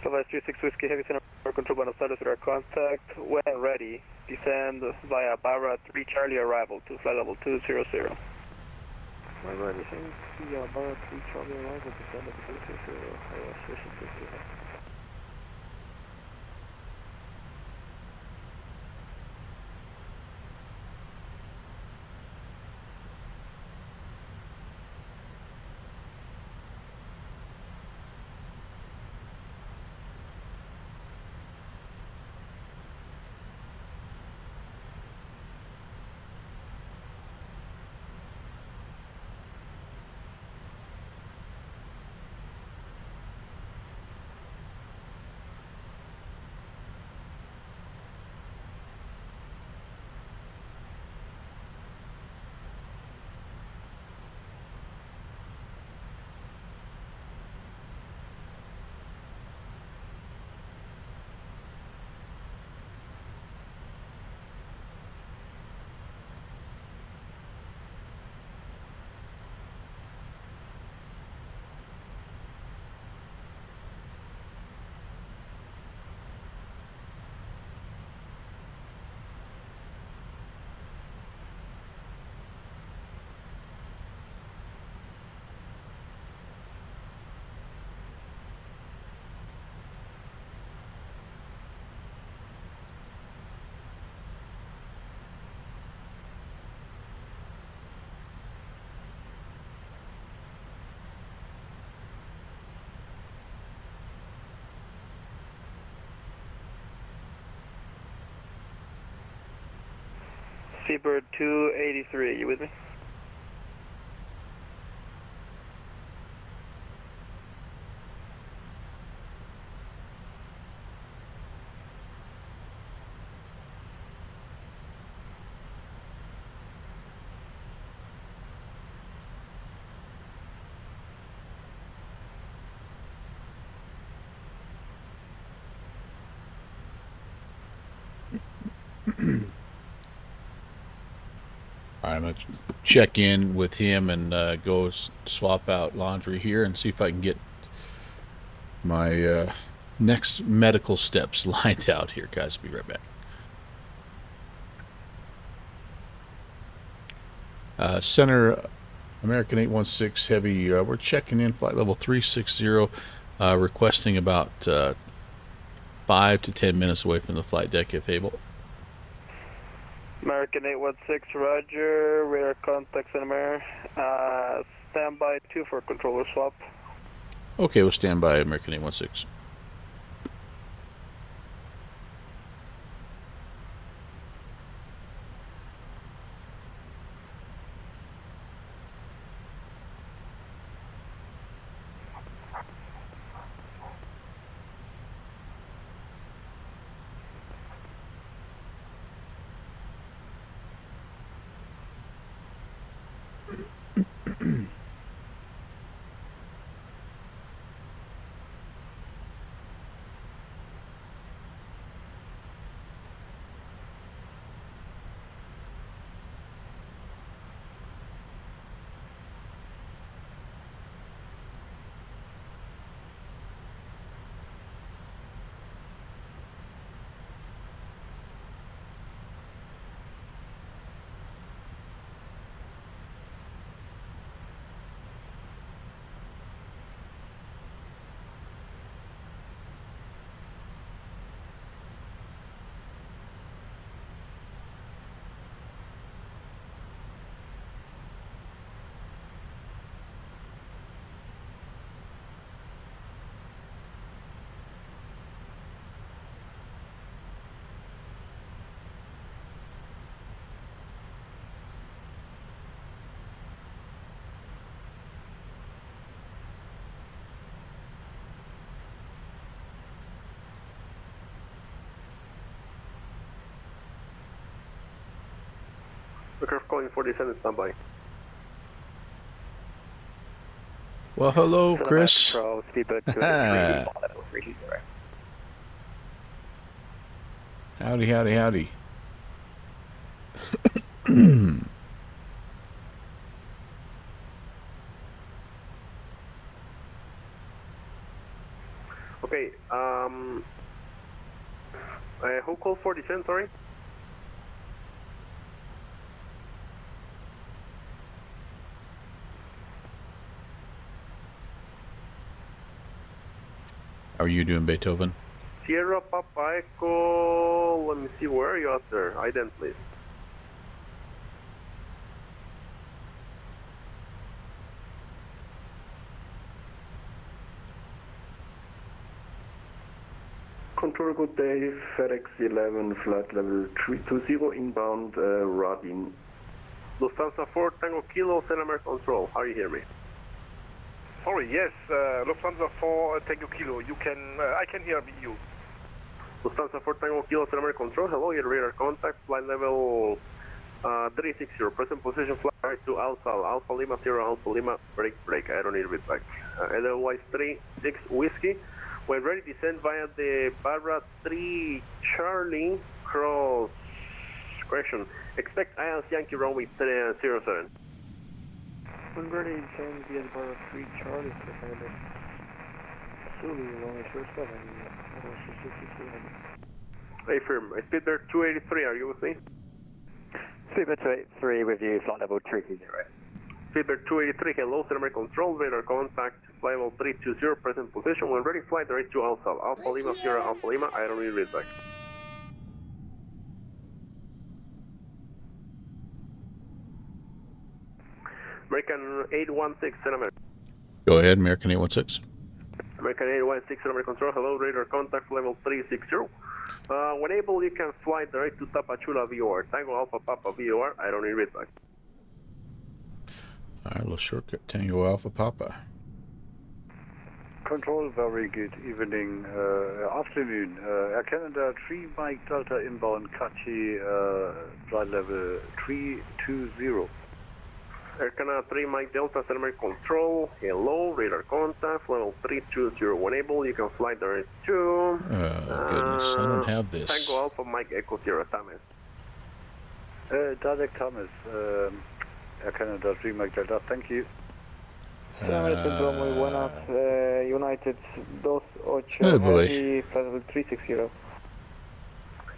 Southwest 36 Whiskey Heavy Center Control Buenos Aires with our contact. When ready, descend via Barra 3 Charlie arrival to flight level 200. When ready, descend via Barra 3 Charlie arrival, descend level 200, station 50. Seabird 283, you with me? All right, I'm going to check in with him and go swap out laundry here and see if I can get my next medical steps lined out here, guys. I'll be right back. Center American 816 Heavy, we're checking in flight level 360, requesting about 5 to 10 minutes away from the flight deck if able. American 816, roger, radar contact center, standby 2 for controller swap. Okay, we'll stand by American 816. Aircraft calling 47, standby. Well, hello, Chris. Howdy, howdy, howdy. Okay, who called for descent, sorry? How are you doing, Beethoven? Sierra Papa Echo, let me see, where are you out there? Ident, please. Control, good day, FedEx 11, flight level 320, inbound, Radin. Lufthansa 4, Tango Kilo, Center Control, how do you hear me? Sorry, yes, Lufthansa 4, Tango Kilo, you can, I can hear you. Lufthansa 4, Tango Kilo, Center Control, hello, your radar contact, flight level 360, present position, flight right to Alpha Lima 0, Alpha Lima, break, I don't need to be back. Otherwise 36 Whiskey. When ready, descend via the Barra 3 Charlie cross correction. Expect IAS Yankee runway 07. When ready, descend via the Barra 3 Charlie cross Zulu, runway 07, Hey firm, Speedbird 283, are you with me? Speedbird 283 with you, flight level 320. Speedbird 283, hello, Center Control, radar contact, flight level 320, present position. When ready, flight direct to Alpha Lima 0, Alpha Lima, I don't need read back. American 816, Center. Go ahead, American 816. American 816, Center Control, hello, radar contact, level 360. When able, you can fly direct to Tapachula VOR, Tango Alpha Papa VOR, I don't need read back. All right, let's shortcut Tango Alpha Papa. Control, very good evening, afternoon. Air Canada 3 Mike Delta inbound Kachi, flight level 320. Air Canada 3 Mike Delta, Center Control, hello, radar contact, level 320. When able, you can fly direct to... Oh, goodness, I don't have this. Tango Alpha Mike Echo Sierra Thomas. Direct Thomas, Air Canada 3 Mike Delta, thank you. Centro, muy buenas, United 28 Oh, boy. Heavy, flight level 360.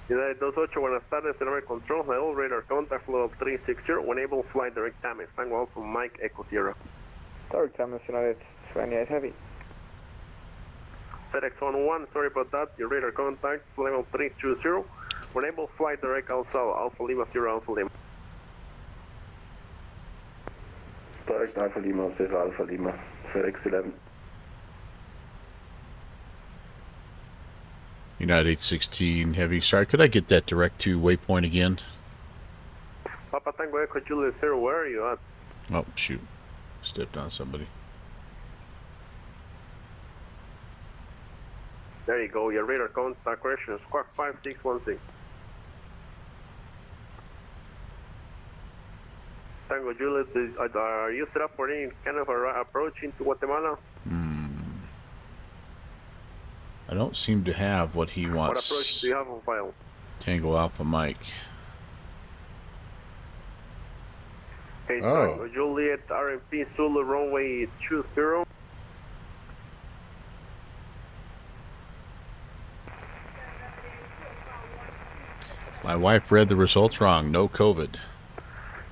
United 28, buenas tardes, Center Control, hello, radar contact, level 360. When able, fly direct Thomas, Tango Alpha Mike Echo Sierra. Direct Thomas, United 28 Heavy. FedEx 11, sorry about that, your radar contact, level 320. When able, fly direct Alpha Lima 0, Alpha Lima. Direct Alpha Lima, 0, Alpha Lima, FedEx 11. United 816 Heavy. Sorry, could I get that direct to waypoint again? Papa Tango Echo Julius 0, where are you at? Oh, shoot. Stepped on somebody. There you go, your radar contact correction, squawk 5616. Tango Julius, are you set up for any kind of approach into Guatemala? I don't seem to have what he wants. What approach do you have on file? Tango Alpha Mike. Okay, Tango Juliet, RMP Zulu runway 20. My wife read the results wrong. No COVID.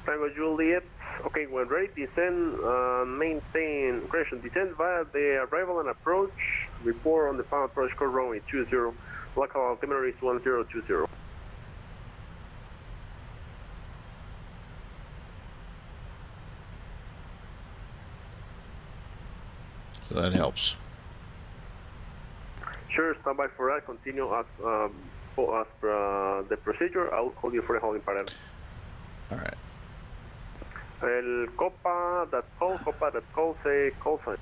Tango Juliet, okay, when ready, descend, maintain, correction, descend via the arrival and approach, report on the final approach code runway 20, local altimeter is 1020. So that helps. Sure, stand by for that, continue as per the procedure, I'll call you for the holding pattern. Alright. El Copa that call, say call sign.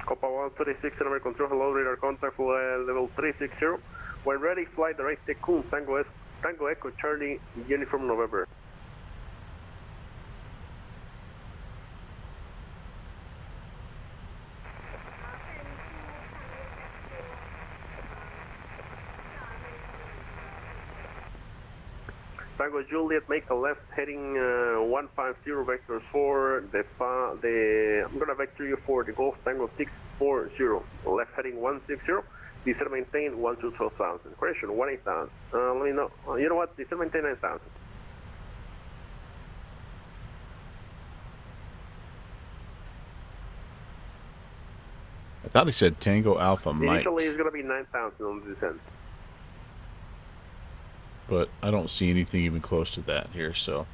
Copa 136, Center Control, hello, radar contact for level 360. When ready, fly direct Tekun, Tango Echo Charlie, Uniform November. Tango Juliet, make a left heading 150 vectors for I'm gonna vector you for the Golf Tango 640, left heading 160, descend maintain 12,000, correction 18,000, let me know, you know what, descend maintain 9,000. I thought he said Tango Alpha Mike. Initially it's gonna be 9,000 on the descent. But I don't see anything even close to that here, so.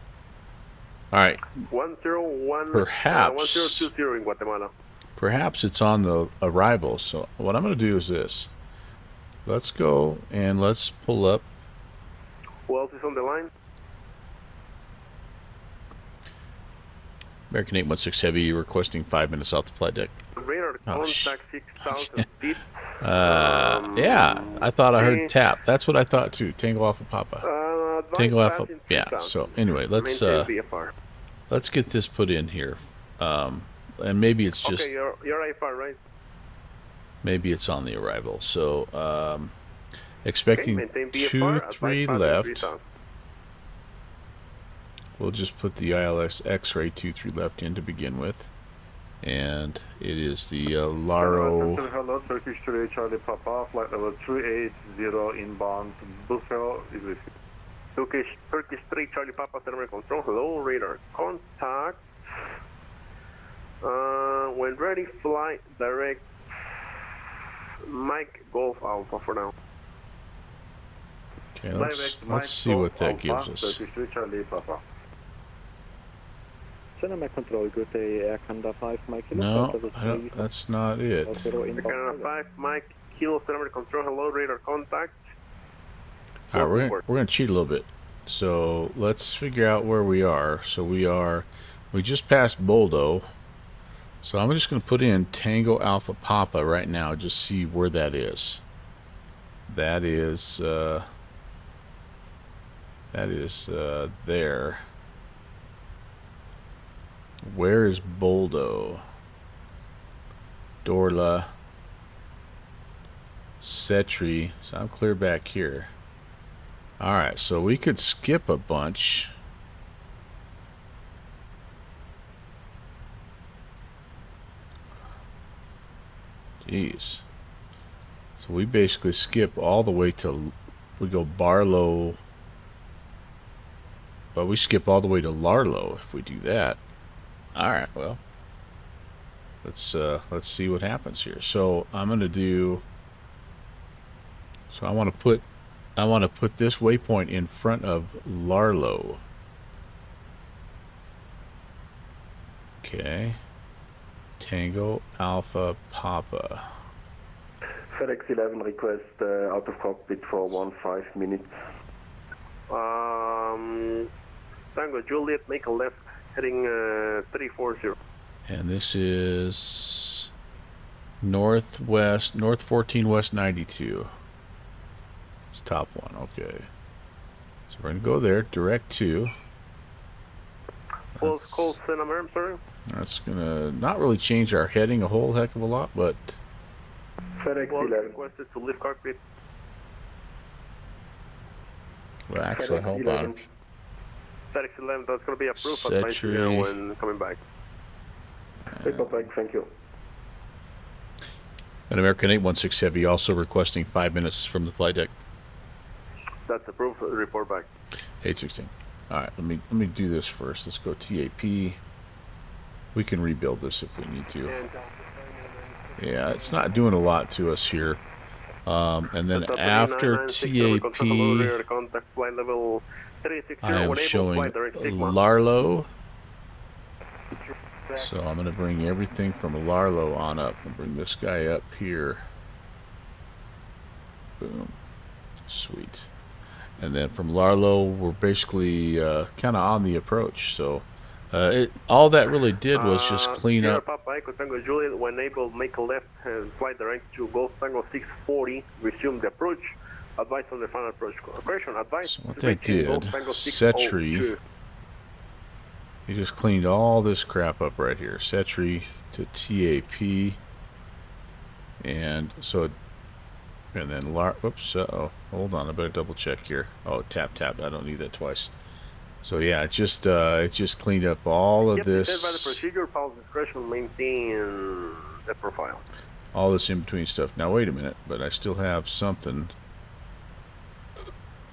Alright. 101, perhaps 1020 in Guatemala. Perhaps it's on the arrival. So what I'm going to do is this. Let's go and let's pull up. Who else is on the line? American 816 Heavy requesting 5 minutes off the flight deck. Radar contact 6,000 feet. Yeah, I thought I heard tap. That's what I thought too. Tango Alpha Papa. Tango Alpha. Yeah. So anyway, let's get this put in here, and maybe it's just. Okay, you're IFR, right? Maybe it's on the arrival. So expecting okay, 2-3 left. We'll just put the ILS X-ray 2-3 left in to begin with. And it is the Laro. Hello, Turkish 3 Charlie Papa, flight level 380 inbound Buffalo. Turkish 3 Charlie Papa, thermal control. Hello, radar contact. When ready, fly direct Mike Golf Alpha for now. Okay, let's see what that gives us. Turkish 3 Charlie Papa. Control, good day, Air Canada 5, Mike. No, that's not it. Canada 5, Mike, Kilo, Thermal Control, hello, radar contact. Alright, we're going to cheat a little bit. So, let's figure out where we are. So, we just passed Boldo. So, I'm just going to put in Tango Alpha Papa right now, just see where that is. That is there. Where is Boldo? Dorla. Setri. So I'm clear back here. Alright, so we could skip a bunch. Jeez. So we basically skip all the way to, we go Barlow. Well, we skip all the way to Larlo if we do that. Alright, well, let's see what happens here. So I'm gonna do, so I want to put this waypoint in front of Larlo. Okay. Tango Alpha Papa. FedEx 11 request out of cockpit for 15 minutes. Tango Juliet, make a left heading 340. And this is north 14 west 92. It's top one, okay. So we're gonna go there, direct to. Close Cinnamon, sorry. That's gonna not really change our heading a whole heck of a lot, but FedEx 11 requested to leave cockpit. Well, actually, FedEx hold 11. on. FedEx 11, that's going to be approved when coming back. Thank you. An American 816 Heavy also requesting 5 minutes from the flight deck. That's approved. Report back. 816. All right, let me do this first. Let's go TAP. We can rebuild this if we need to. Yeah, it's not doing a lot to us here. And then after TAP, I am showing Larlo. So I'm going to bring everything from Larlo on up and bring this guy up here. Boom. Sweet. And then from Larlo, we're basically kind of on the approach. So all that really did was just clean up. Papa Echo Tango Juliet, when able, make a left and fly direct to Golf Tango 640. Resume the approach. Advice on the final approach. Correction, advice. So what they did, Setri, he just cleaned all this crap up right here. Setri to TAP. And so, and then, whoops, uh-oh. Hold on, I better double check here. Oh, tap. I don't need that twice. So yeah, it just cleaned up all of Yep, this. said by the procedure, pilot's discretion will maintain the profile. All this in between stuff. Now wait a minute, but I still have something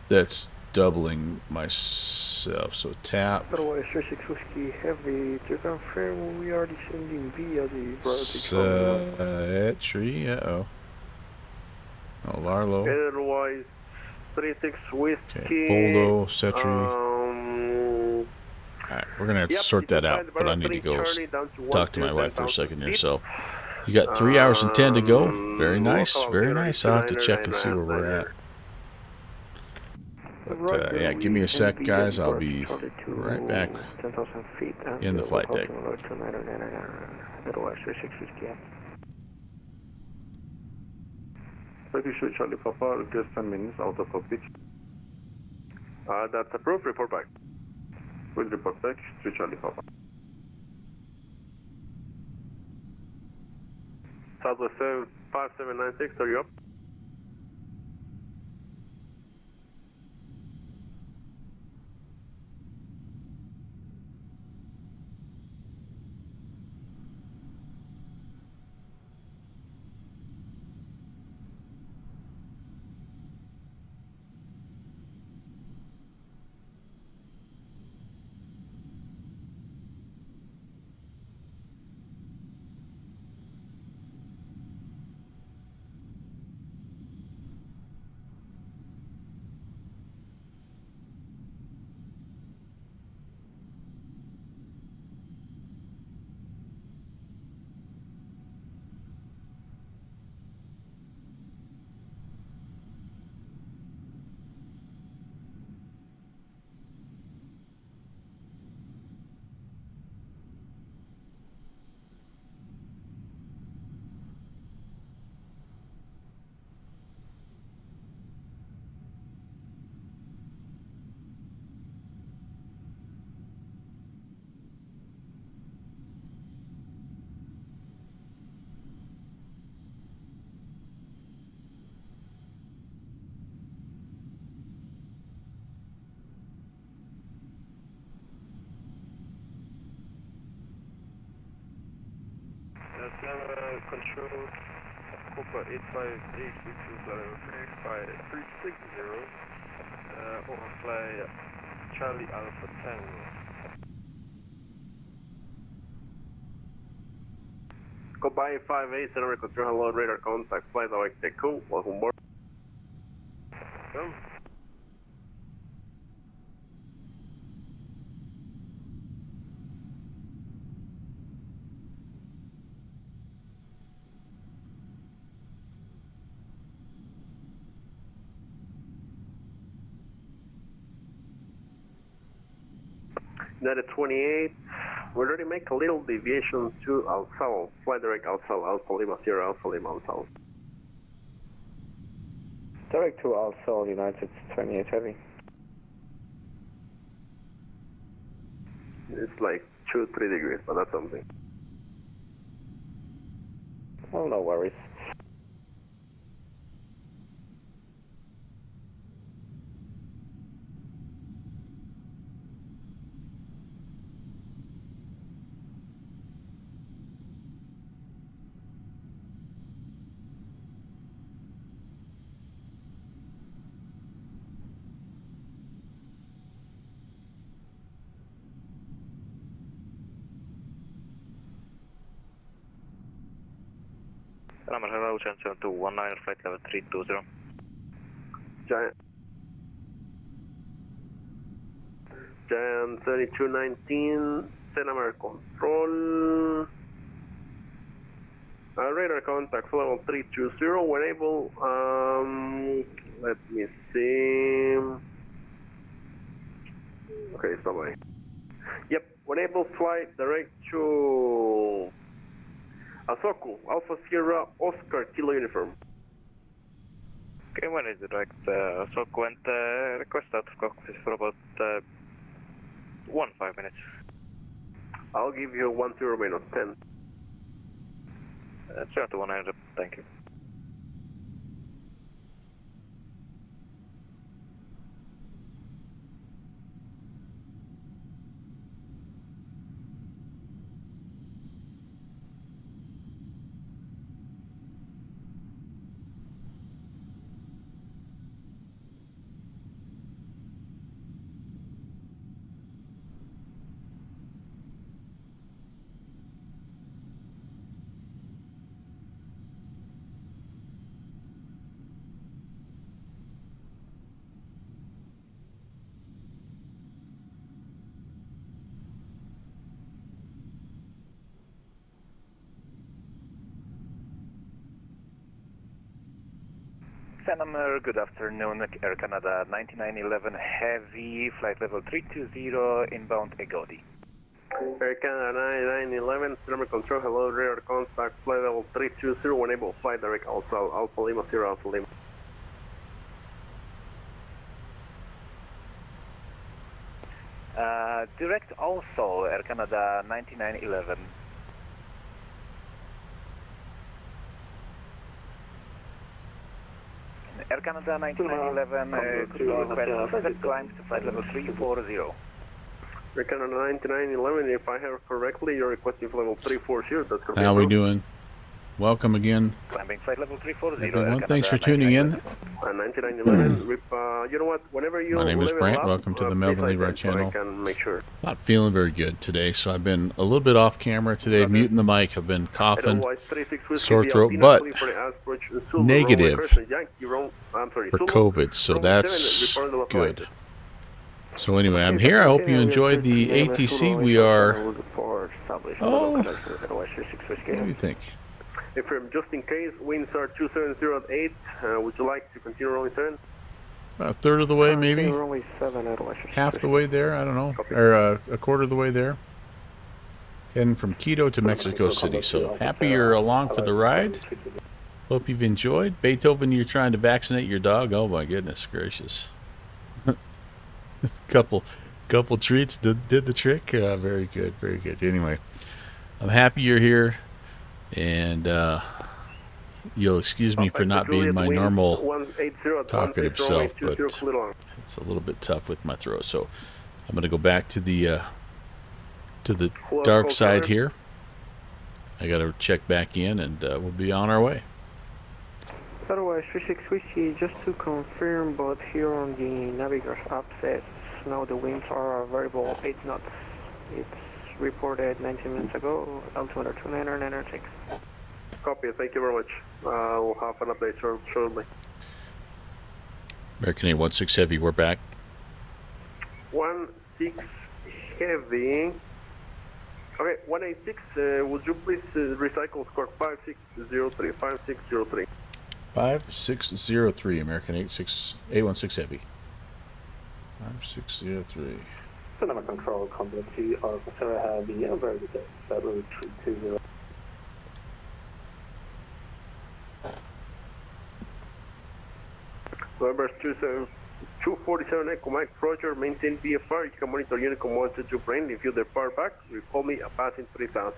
that's doubling myself. So tap. Otherwise, 36 Whiskey Heavy, to confirm, we are descending via the Tree. Uh-oh. Oh, Larlo. Otherwise, 36 Whiskey. Okay, Boldo, Setri. Alright, we're gonna have to sort that out, but I need to go talk to my wife for a second here. So, you got 3 hours and 10 to go. Very nice, very nice. I'll have to check and see where we're at. But yeah, give me a sec, guys. I'll be right back in the flight deck. Charlie Papa, request 10 minutes out of pitch. That's approved. Report back. Will report back to Charlie Papa. Southwest 5796, are you up? Control, Copa 85832 overfly Charlie Alpha Tango. Copa 858, Center Control, hello, radar contact, flight away, cool, welcome aboard. Come. Net at 28, we already make a little deviation to Alsal, fly direct Alsal, Alpha Lima Sierra, Alpha Lima Alsal. Direct to Alsal, United 28 Heavy. It's like 2-3 degrees, but that's something. Oh, no worries. Number hello, Giant 7219, flight level 320. Giant 7219, Center Control. Radar contact level 320, we're able, let me see. Okay, it's not way. Yep, we're able to fly direct to Asoku, Alpha Sierra, Oscar, Kilo Uniform. Okay, when is it direct? Soku and request out of cockpit for about 5 minutes. I'll give you 10 minutes, 10. 100, thank you. Sanamer, good afternoon, Air Canada 9911 Heavy, flight level 320, inbound Egodi. Air Canada 9911, number control, hello, radar contact, flight level 320, enable flight direct Alpha Lima 0 Alpha Lima. Direct also, Air Canada 9911. Air Canada 9911, could you request further climbs to flight level 340? Air Canada 9911, if I heard correctly, you're requesting flight level 340, that's correct. How are we doing? Welcome again. Climbing flight level 340. Everyone, thanks for tuning in. 9911, you know what, whenever you My name is Brant. up, Welcome to the Melvin Leroy channel. I can make sure. Not feeling very good today, so I've been a little bit off camera today, muting the mic. I've been coughing, sore throat, but negative for COVID, so that's good. So anyway, I'm here. I hope you enjoyed the ATC. We are... Oh, what do you think? Just in case, winds are 270 at 8. Would you like to continue rolling 7? About a third of the way, maybe. Half the way there, I don't know. Or a quarter of the way there. Heading from Quito to Mexico City. So happy you're along for the ride. Hope you've enjoyed. Beethoven, you're trying to vaccinate your dog. Oh my goodness gracious. couple treats did the trick. Very good, very good. Anyway, I'm happy you're here. And you'll excuse me for not being my normal talkative self, but it's a little bit tough with my throat. So I'm going to go back to the dark side here. I got to check back in, and we'll be on our way. Otherwise, 36 Whiskey, just to confirm, but here on the Navigator's app says now the winds are variable 8 knots. It's reported 19 minutes ago, altimeter 29996. Copy, thank you very much. We'll have an update shortly. American 816 Heavy, we're back. 16 Heavy. Okay, 186, would you please recycle score 5603, 5603. 5603, American 816 Heavy. 5603. Cinema Control, contact to Officer Heavy, and very good day. Federal 320. November 247 Echo Mike, Roger, maintain VFR. You can monitor Unicom 122 brain. If you depart back, you call me a passing 3000.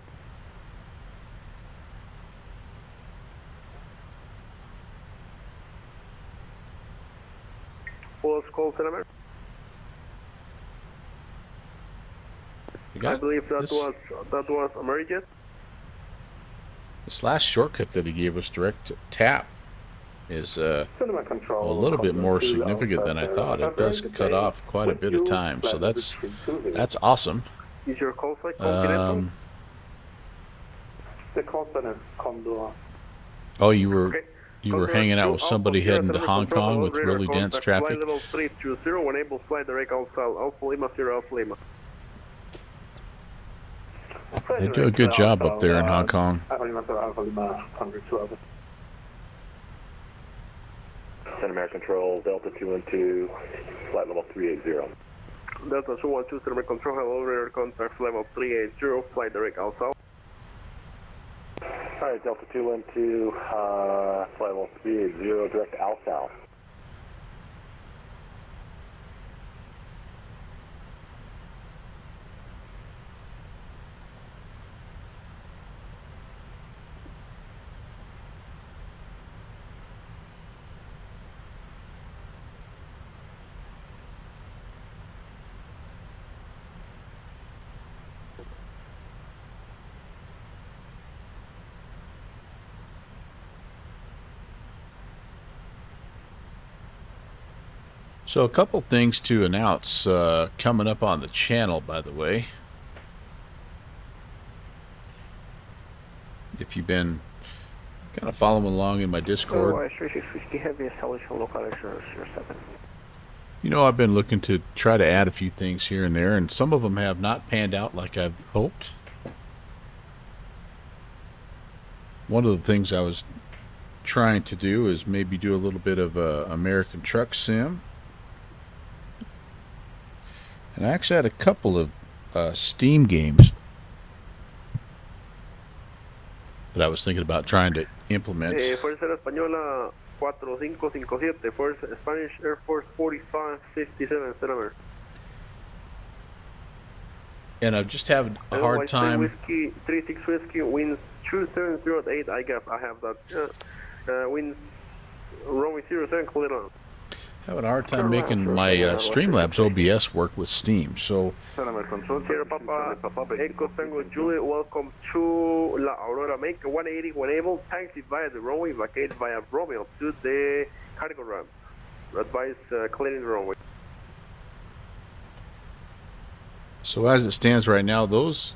Full call, Cinema. I believe that was American. This last shortcut that he gave us, direct tap, is a little bit more significant than I thought. It does cut off quite a bit of time, so that's awesome. Is your call site confidential? The call center Condor. Oh, you were hanging out with somebody heading to Hong Kong with really dense traffic. Flight level 320, enable flight direct Alpha Lima 0 Alpha Lima. They do a good job up there in Hong Kong. Center Control, Delta 212, flight level 380. Delta 212, Center Control, hello, radar contact level 380, flight direct Alpha. Alright, Delta 212, flight level 380, direct Alpha. So a couple things to announce coming up on the channel, by the way. If you've been kind of following along in my Discord, you know I've been looking to try to add a few things here and there, and some of them have not panned out like I've hoped. One of the things I was trying to do is maybe do a little bit of American Truck Sim. And I actually had a couple of Steam games that I was thinking about trying to implement. Fuerza Aérea Española 4557, Spanish Air Force 4557, Senator. And I'm just having a hard time. Whiskey 36 Whiskey, winds 2708. I have that. Winds runway 07, clear on. Having a hard time making my Streamlabs OBS work with Steam. So. Sierra Papa, Echo Tango Juliet, welcome to La Aurora. Make 180 when able. Taxi via the runway, vacate via Romeo to the cargo ramp. Advise clearing the runway. So as it stands right now, those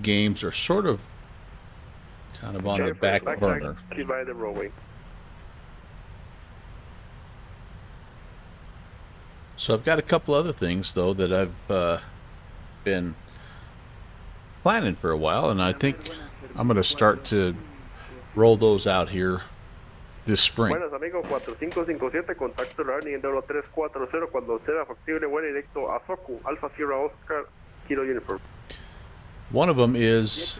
games are sort of kind of on the back burner. Taxi via the runway. So I've got a couple other things, though, that I've been planning for a while, and I think I'm going to start to roll those out here this spring. Buenas amigos, 4557, contacto la nivel 340 cuando sea factible, vuelo directo a Soku, Alpha Sierra Oscar, Kilo Uniform. One of them is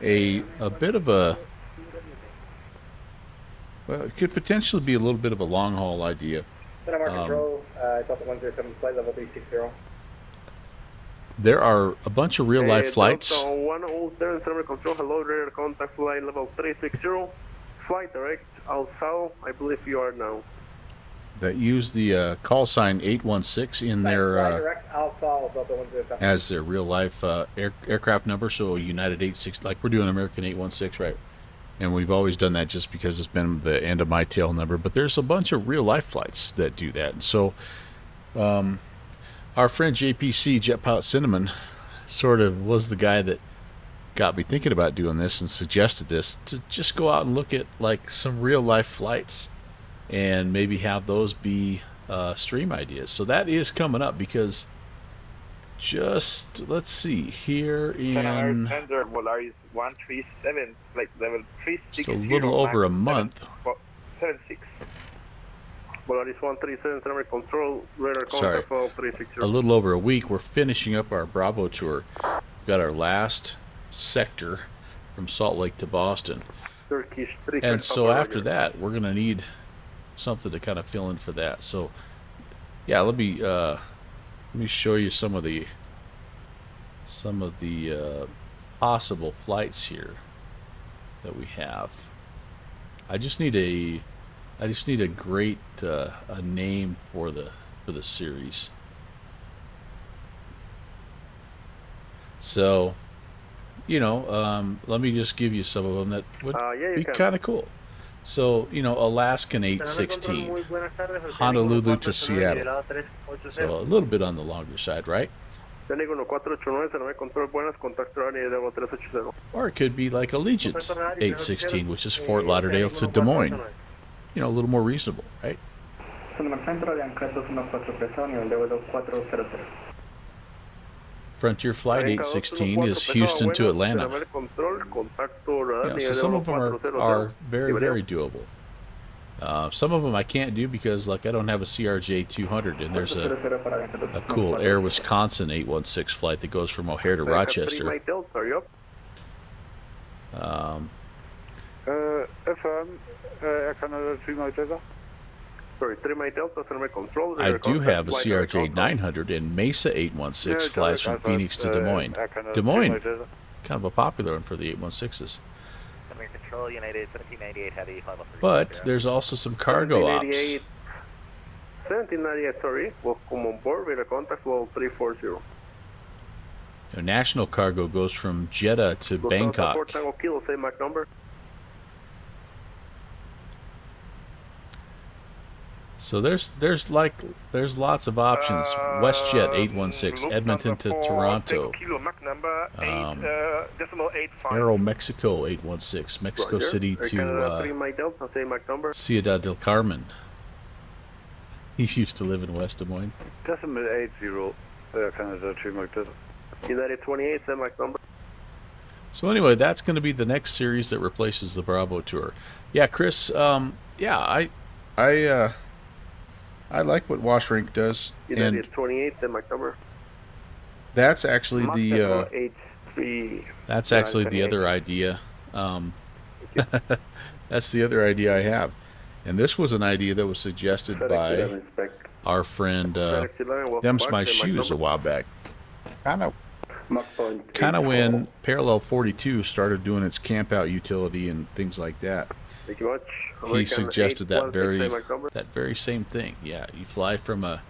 a bit of a, well, it could potentially be a little bit of a long haul idea. Center Control, Delta 107, flight level 360. There are a bunch of real life flights. Delta 107, Center Control, hello, radar contact flight level 360. Flight direct Al Sao, I believe you are now. That use the call sign 816 in their as their real life aircraft number. So United 86, like we're doing American 816, right? And we've always done that just because it's been the end of my tail number. But there's a bunch of real life flights that do that. And so our friend JPC, Jet Pilot Cinnamon, sort of was the guy that got me thinking about doing this and suggested this, to just go out and look at like some real life flights and maybe have those be stream ideas. So that is coming up, because just let's see here in Volaris 137, flight level 360, just a little over a month. 76. Volaris 137, center control, radar Sorry, contact level 360. a little over a week. We're finishing up our Bravo tour. We've got our last sector from Salt Lake to Boston, Turkish and so after that we're gonna need something to kind of fill in for that. So yeah, let me show you some of the possible flights here that we have. I just need a great a name for the series. So, you know, let me just give you some of them that would be kind of cool. So, you know, Alaskan 816, Honolulu to Seattle. So a little bit on the longer side, right? Or it could be like Allegiant 816, which is Fort Lauderdale to Des Moines. You know, a little more reasonable, right? Frontier Flight 816 is Houston to Atlanta. Yeah, so some of them are very, very doable. Some of them I can't do because, like, I don't have a CRJ 200, and there's a cool Air Wisconsin 816 flight that goes from O'Hare to Rochester. FM, Air Canada 3 Mike Delta. Sorry, 3 Mike Delta, center control. I do have a CRJ 900, and Mesa 816 flies from Phoenix to Des Moines. Des Moines, kind of a popular one for the 816s. Control, United 1798 Heavy, level 3. But there's also some cargo ops. 1798, sorry. Welcome on board with a contact level 340. National cargo goes from Jeddah to Bangkok. Kilo, same Mach number. So there's lots of options. WestJet 816, Edmonton to Toronto. Aero Mexico 816, Mexico City to Ciudad del Carmen. He used to live in West Des Moines. Decimal 80, Canada 3 Mike Delta. United 28, same Mach number. So anyway, that's going to be the next series that replaces the Bravo Tour. Yeah, Chris. I like what Washrink does, United and 28, the Mach number. that's actually the other idea. That's the other idea I have, and this was an idea that was suggested by our friend Them's My Shoes a while back. Kind of when Parallel 42 started doing its camp out utility and things like that. Thank you much. He suggested that very same thing. Yeah, you fly from a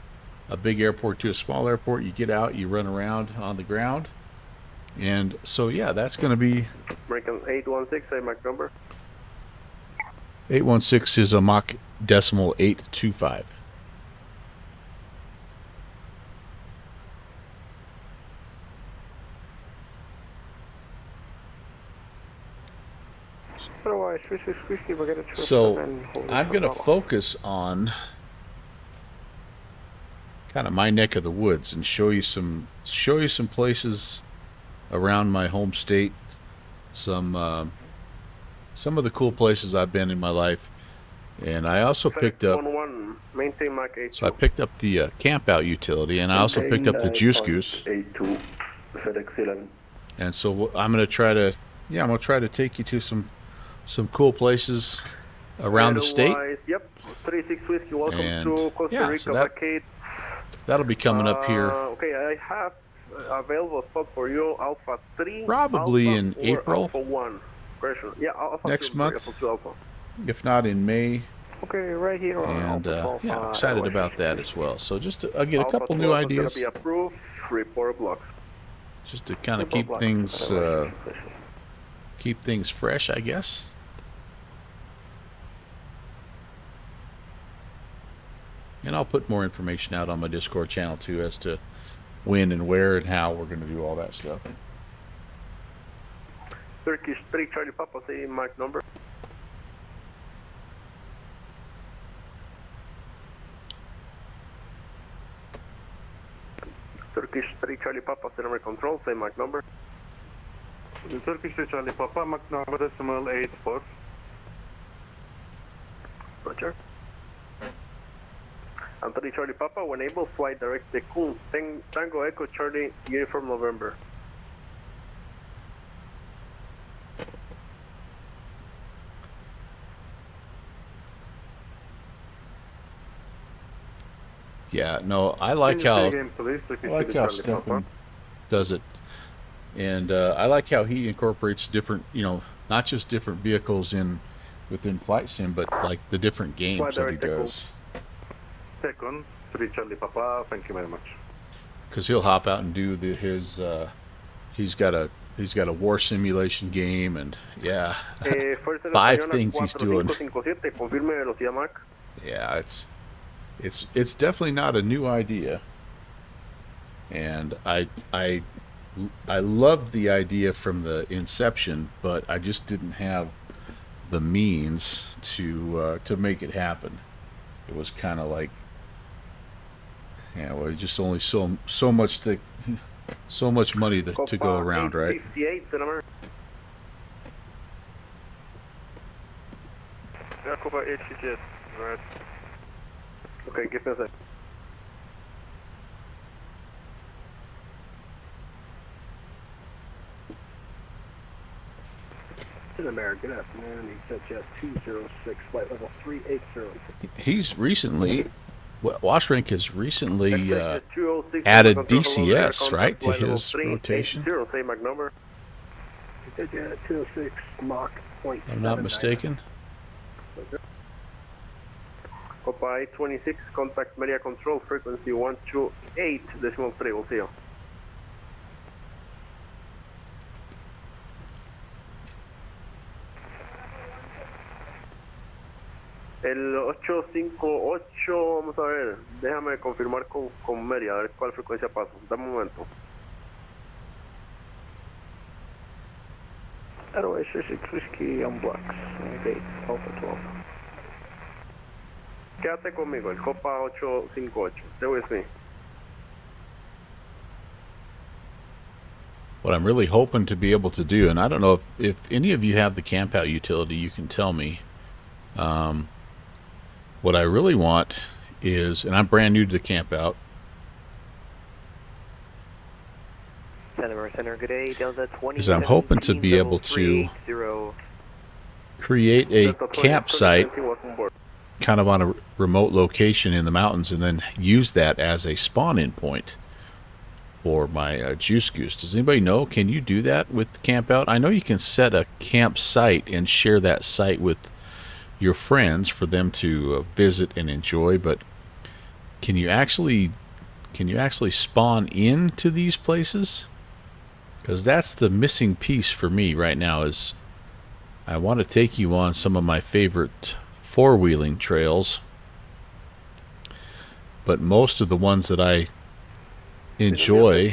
big airport to a small airport, you get out, you run around on the ground. And so, yeah, that's going to be... American 816, say Mach number. 816 is a Mach decimal 825. So I'm going to focus on kind of my neck of the woods and show you some places around my home state, some of the cool places I've been in my life, and I also picked up. So I picked up the camp out utility, and I also picked up the Juice Goose. And so I'm going to try to take you to some cool places around the state. Yep, 36 Whiskey, welcome to Costa Rica, so that'll be coming up here. Okay, I have available spot for you, Alpha 3. Probably Alpha in or April. Alpha 1. Question. Yeah, Alpha Next 2, month. Alpha 2, Alpha. If not in May. Okay, right here. And yeah, I'm excited about that as well. So just to, again, a couple new ideas. Be approved. Report blocks. Just to kind of keep things fresh, I guess. And I'll put more information out on my Discord channel too as to when and where and how we're going to do all that stuff. Turkish 3 Charlie Papa, say Mach number. Turkish 3 Charlie Papa, Cinema Control, say Mach number. Turkish 3 Charlie Papa, Mach number decimal 84. Roger. And 3 Charlie Papa, when able, fly direct to Kun, Tango Echo Charlie, Uniform November. Yeah, no, I like how Stefan does it, and I like how he incorporates different, not just different vehicles within Flight Sim, but like the different games that he does. Second, 3 Charlie Papa, thank you very much. Because he'll hop out and do his. He's got a war simulation game, and yeah, 5 things he's doing. Yeah, it's definitely not a new idea, and I loved the idea from the inception, but I just didn't have the means to make it happen. It was kind of like, just only so much money to go around, right? 58, the number. Copa 8 CTS, right. Okay, give me a sec. American, good afternoon. He said just 206, flight level 380. He's recently, Washrink has recently added DCS, right, to his rotation. Say Mach number. He said 206, Mach .79. I'm not mistaken. Copa 826, contact media control, frequency 128.3, we'll see you. El 858, vamos a ver, déjame confirmar con media, a ver cuál frecuencia paso, dame un momento. Airway 36 Whiskey on blocks, gate Alpha 12. Quédate conmigo, el Copa 858, stay with me. what I'm really hoping to be able to do, and I don't know if any of you have the camp out utility, you can tell me. What I really want is, and I'm brand new to the camp out. Center, good day, Delta 20. Is I'm hoping to be able to create a campsite kind of on a remote location in the mountains and then use that as a spawn-in point for my Juice Goose. Does anybody know? Can you do that with Camp Out? I know you can set a campsite and share that site with your friends for them to visit and enjoy, but can you actually spawn into these places? Because that's the missing piece for me right now. Is I want to take you on some of my favorite four-wheeling trails, but most of the ones that I enjoy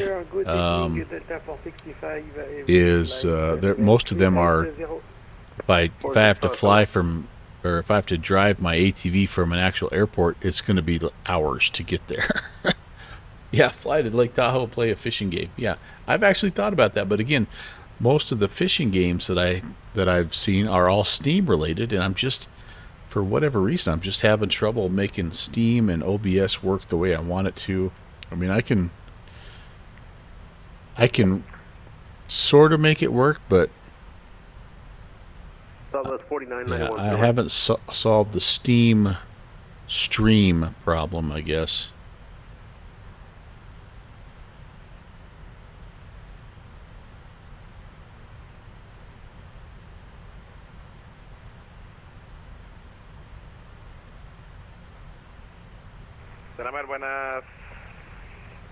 most of them are if I have to fly from, or if I have to drive my ATV from an actual airport, it's going to be hours to get there. Yeah, fly to Lake Tahoe, play a fishing game. Yeah, I've actually thought about that, but again, most of the fishing games that I've seen are all Steam related, and I'm just, for whatever reason, I'm just having trouble making Steam and OBS work the way I want it to. I mean, I can sort of make it work, but yeah, I haven't solved the Steam stream problem, I guess. Buenas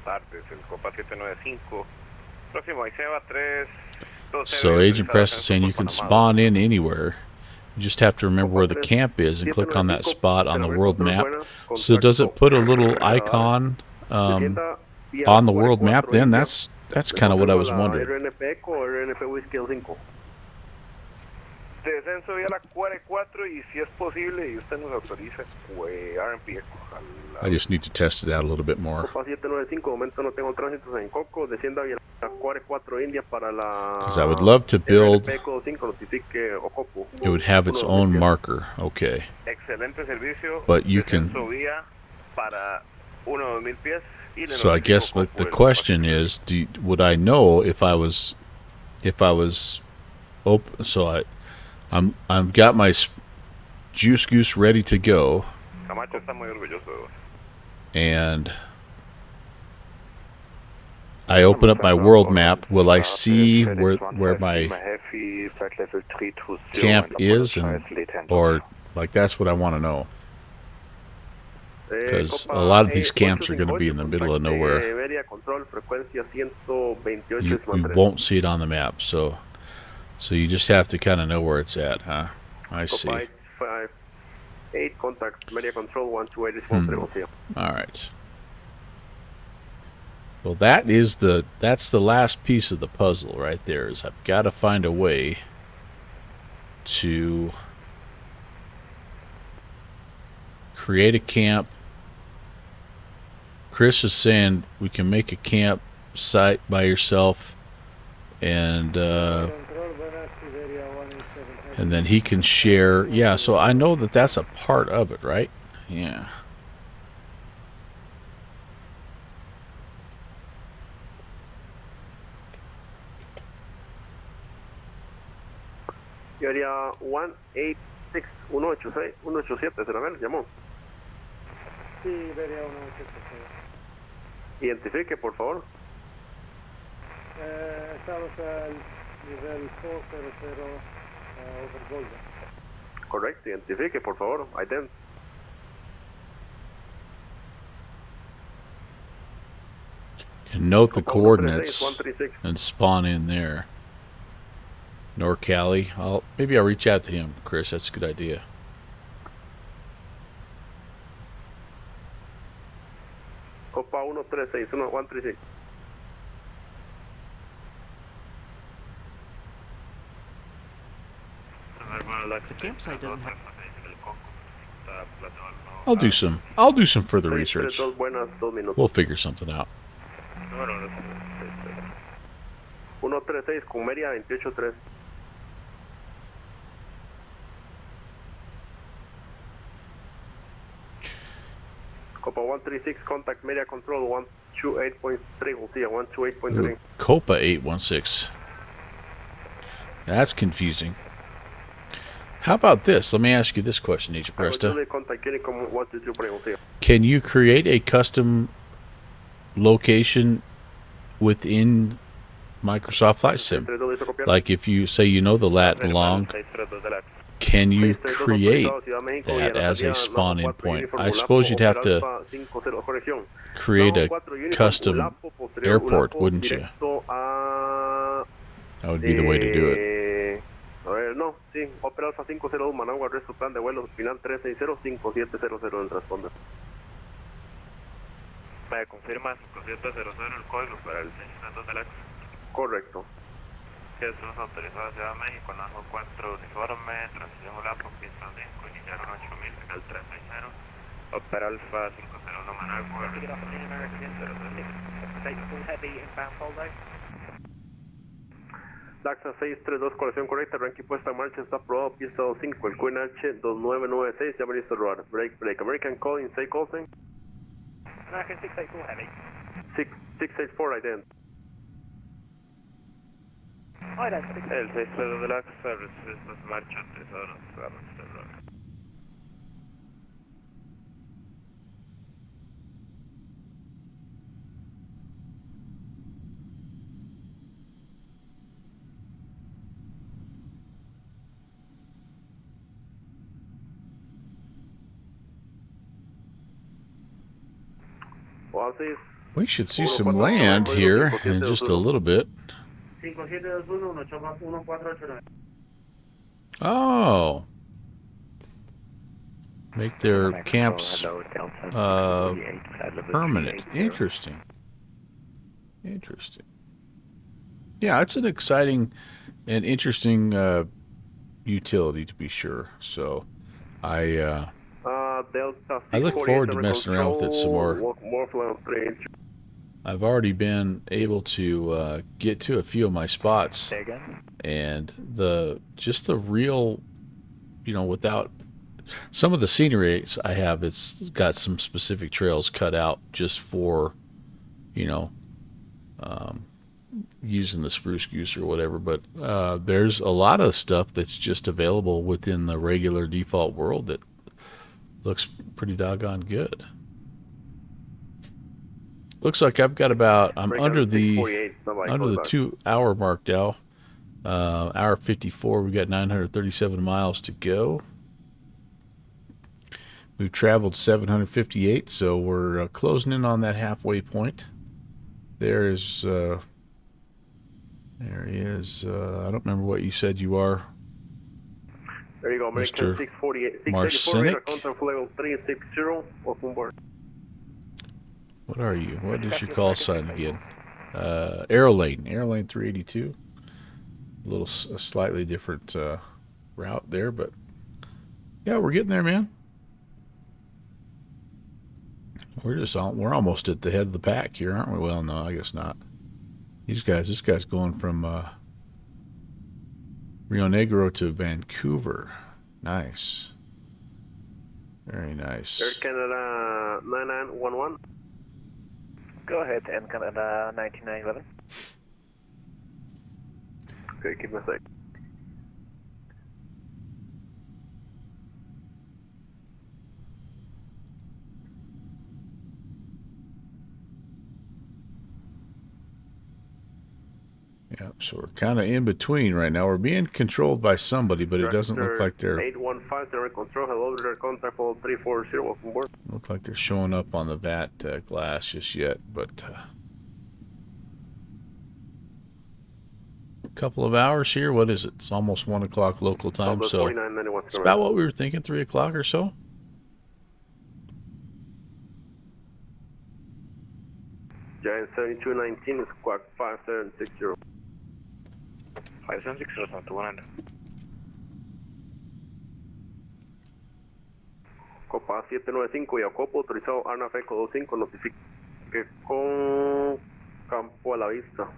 tardes, el Copa 795. Próximo, Iseba 3. So Agent Press is saying you can spawn in anywhere. You just have to remember where the camp is and click on that spot on the world map. So does it put a little icon on the world map then? That's kind of what I was wondering. Descenso vía la 44 y si es posible y usted nos autoriza, RMP. I just need to test it out a little bit more. Because I would love to build, it would have its own marker, okay. But you can, so I guess the question is, would I know if I was open? So I've got my Juice Goose ready to go, and I open up my world map. Will I see where my camp is, or like that's what I want to know? Because a lot of these camps are going to be in the middle of nowhere. You won't see it on the map, so you just have to kind of know where it's at, huh? I see. 8 contact, media control 1280. All right. Well, that's the last piece of the puzzle right there. Is I've got to find a way to create a camp. Chris is saying we can make a campsite by yourself, and then he can share. Yeah, so I know that that's a part of it, right? Yeah. Yo haría 186, 186, 187, ¿será menos? ¿Llamó? Sí, vería 187. Identifique, por favor. Estamos al nivel 400 over Golden. Correcto, identifique, por favor. Ident. And note the coordinates and spawn in there. NorCali. Maybe I'll reach out to him, Chris. That's a good idea. Copa 136, 136. The campsite doesn't have. I'll do some further research. We'll figure something out. 136 con media 283. Copa 136, contact media control 128.3, we'll see 128.3. Copa 816. That's confusing. How about this? Let me ask you this question, H. Presta. Can you create a custom location within Microsoft Flight Sim? Like if you say you know the lat and long, can you create that as a spawn-in point? I suppose you'd have to create a custom airport, wouldn't you? That would be the way to do it. No, sí, Opera Alpha 501 Managua, resto plan de vuelo, final 360-5700 en transponder. ¿Me confirma 5700 el código para el 600 del X? Correcto. Jesús autorizado a Ciudad de México, Najo 4 uniforme, transición Olapo, pista 5, iniciaron 8000, al 360. Opera Alpha 501 Managua, Good afternoon, American 006. Full heavy inbound follow. Daxa 632, colección correcta, ranking puesta en marcha, está aprobado, pista 25, el QNH 2996, ya me listo rodar. Break, American calling, say call sign. American 684 heavy. 684, ident. El 632 del X, service, marcha, autorizado, vamos a rodar. We should see some land here in just a little bit. Oh. Make their camps permanent. Interesting. Interesting. Yeah, it's an exciting and interesting utility to be sure. So I look forward to messing around with it some more. I've already been able to get to a few of my spots, and the real, without some of the scenery I have, it's got some specific trails cut out just for, using the spruce goose or whatever. But there's a lot of stuff that's just available within the regular default world that looks pretty doggone good. Looks like I've got I'm under the 2 hour mark now. Hour 54. We've got 937 miles to go. We've traveled 758, so we're closing in on that halfway point. There he is. I don't remember what you said you are. There you go, American 648. 684, contact level 360, welcome board. What are you? What is your call sign again? Airlane 382. A slightly different route there, but yeah, we're getting there, man. We're almost at the head of the pack here, aren't we? Well, no, I guess not. This guy's going from Rio Negro to Vancouver. Nice. Very nice. Air Canada 9911. Go ahead, Air Canada 9911. Okay, give me a sec. Yeah, so we're kind of in between right now. We're being controlled by somebody, but it doesn't look like they're 815 direct control. Hello, direct contact for 340. Welcome aboard. Look like they're showing up on the VAT glass just yet, but a couple of hours here. What is it? It's almost 1 o'clock local time, so it's about what we were thinking, 3 o'clock or so. Giant 7219 squawk 5760. 5760, not to 100. Copa 795 y Acopo, autorizado ARNAF Eco 25, notifique con campo a la vista.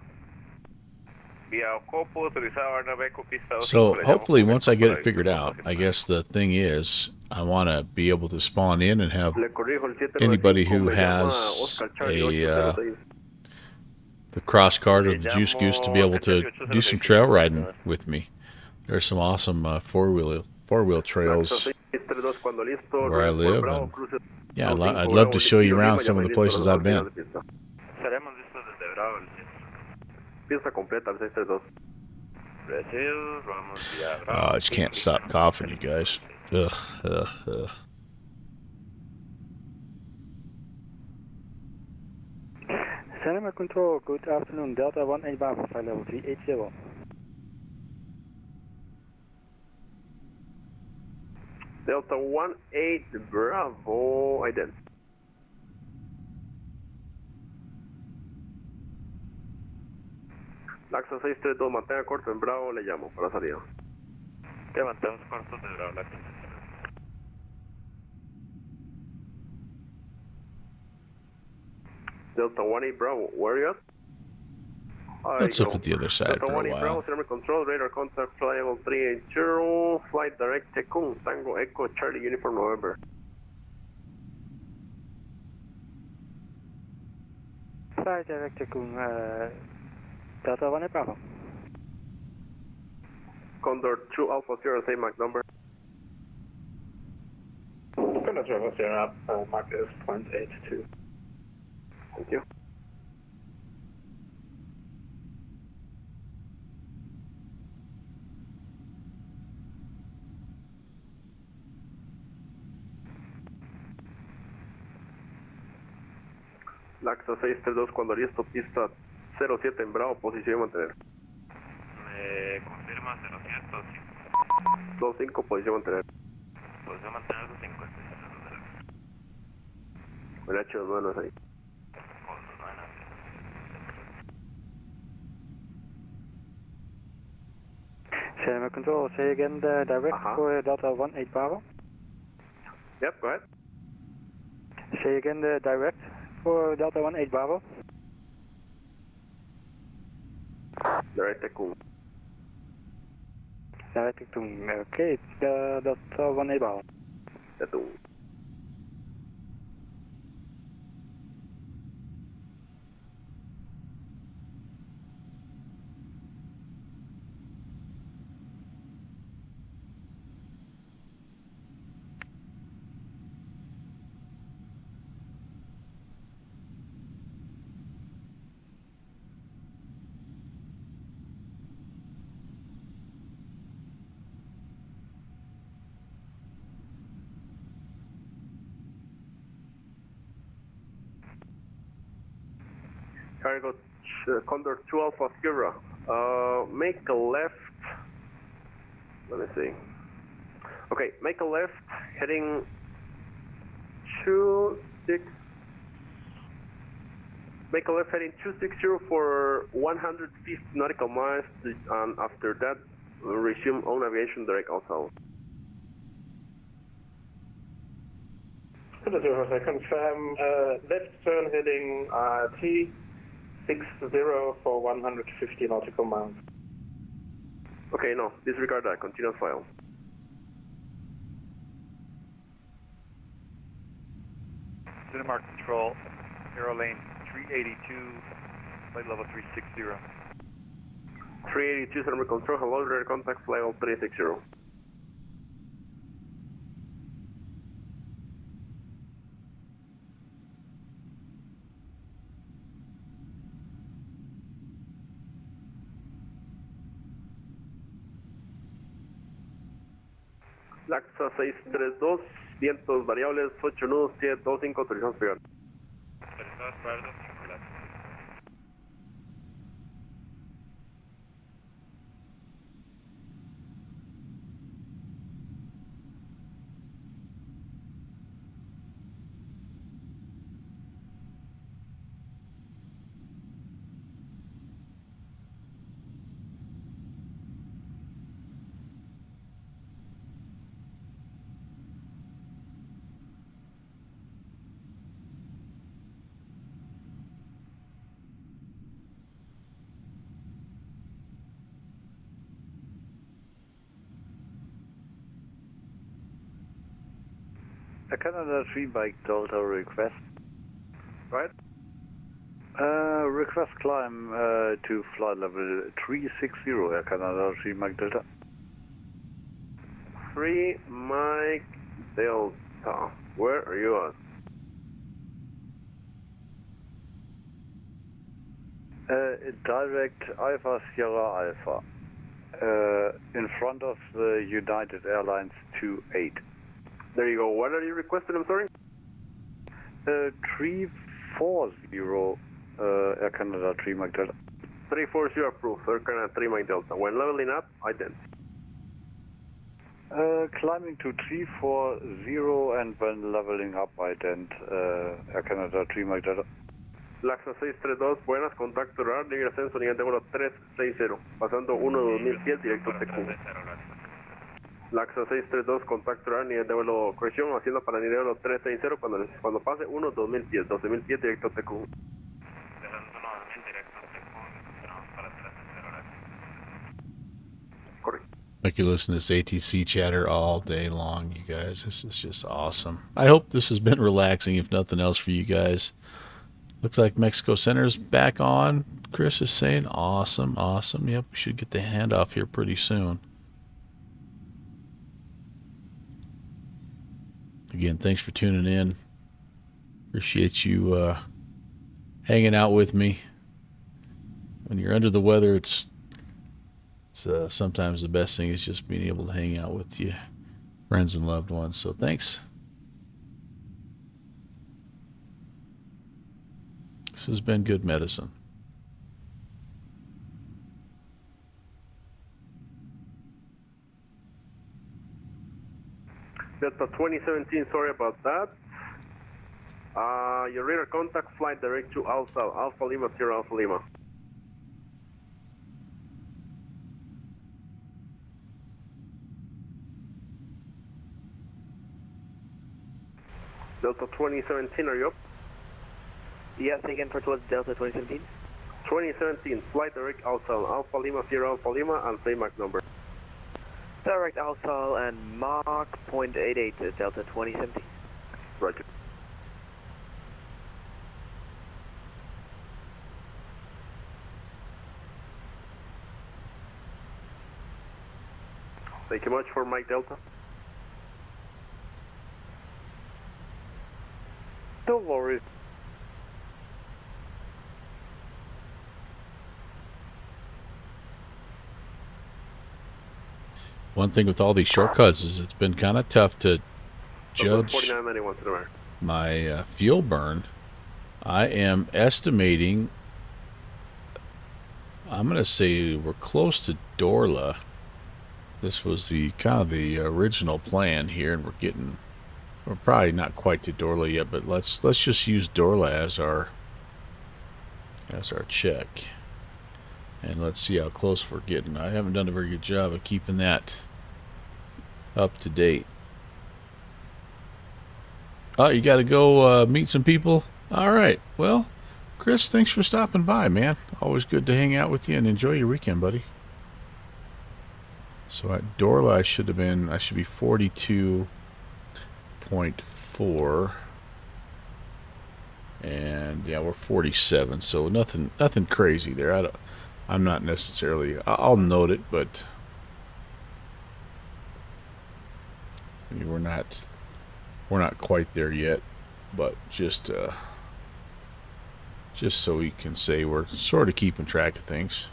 So hopefully once I get it figured out, I guess the thing is I want to be able to spawn in and have anybody who has the cross cart or the juice goose to be able to do some trail riding with me. There's some awesome four-wheel trails where I live, and yeah, I'd love to show you around some of the places I've been. I just can't stop coughing, you guys. Ugh. Cinema Control, good afternoon. Delta 18 Bravo, flight level 380. Delta 18 Bravo, ident. Laxa 632, mantenga corto en Bravo, le llamo para salida. Te mantemos cortos de Bravo, Laxa. Delta 18 Bravo, where are you at? Let's look at the other side for a Delta 18 Bravo, while. Cinema Control, radar contact, flight level 380, flight direct Tecum, Tango Echo, Charlie Uniform November. Flight direct Tecum, Delta 18 Bravo. Condor 2 Alpha 0, same Mach number. Condor 2 Alpha 0, Mach is 0.82. Thank you. Laxa 632, cuando listo, pista 07 en Bravo, posición mantener. Me confirma 07 o 25, posición mantener. Posición mantener 25. El H2 no es ahí. Cinema Control, say again the direct for Delta 18 Bravo. Yep, go ahead. Say again the direct for Delta 18 Bravo. Direct Tecum. Direct Tecum, okay, Delta 18 Bravo. Tecum. Cargo Condor 2 Alpha Sierra. Make a left. Let me see. Okay, make a left heading 26. Make a left heading 260 for 150 nautical miles, and after that, resume own aviation direct outside. I confirm left turn heading T60 for 150 nautical miles. Okay, no, disregard that. Continue file. Cinemark Control, Aero Lane 382, flight level 360. 382 Cinemark Control, hello, radar contact, flight level 360. Laxa 632, vientos variables, 8 nudos, 725, autorizamos pegar. Canada 3 Mike Delta request. Right. Request climb to flight level 360, Air Canada 3 Mike Delta. 3 Mike Delta. Where are you at? Direct Alpha Sierra Alpha. In front of the United Airlines 28. There you go. What are you requesting? I'm sorry? 340 Air Canada 3 Mike Delta. 340 approved. Air Canada 3 Mike Delta. When leveling up, ident. Climbing to 340 and when leveling up, ident. Air Canada 3 Mike Delta. Laxa 632, buenas, contacto orar, libre ascenso, nivel de vuelo 360, pasando 1-2000 pies, directo a TQ. Laxa 632, contacto orar, nivel de vuelo, corrección, haciendo para nivel de vuelo 360, cuando pase 1-2000 pies, 12.000 pies, directo a TQ. Correcto. I could listen to this ATC chatter all day long, you guys. This is just awesome. I hope this has been relaxing, if nothing else, for you guys. Looks like Mexico Center's back on. Chris is saying awesome, awesome. Yep, we should get the handoff here pretty soon. Again, thanks for tuning in. Appreciate you hanging out with me. When you're under the weather, it's sometimes the best thing is just being able to hang out with you, friends and loved ones. So thanks. This has been good medicine. Delta 2017, sorry about that. Your radar contact, flight direct to Alpha Lima, Sierra Alpha Lima. Delta 2017, are you up? Yes, again for towards Delta 2017. 2017, flight direct Alpha Lima, Sierra Alpha Lima, and say Mach number. Direct Alpha and Mach .88 to Delta 2017. Roger. Thank you much for Mike Delta. Don't worry. One thing with all these shortcuts is it's been kind of tough to judge 4991 to the right. my fuel burn. I am estimating, I'm going to say we're close to Dorla. This was the kind of the original plan here, and we're probably not quite to Dorla yet, but let's just use Dorla as our check. And let's see how close we're getting. I haven't done a very good job of keeping that up to date. Oh, you got to go meet some people? All right. Well, Chris, thanks for stopping by, man. Always good to hang out with you and enjoy your weekend, buddy. So at Dorla, I should be 42.4. And yeah, we're 47. So nothing crazy there. I'm not necessarily, I'll note it, but I mean, we're not quite there yet, but just so we can say we're sort of keeping track of things.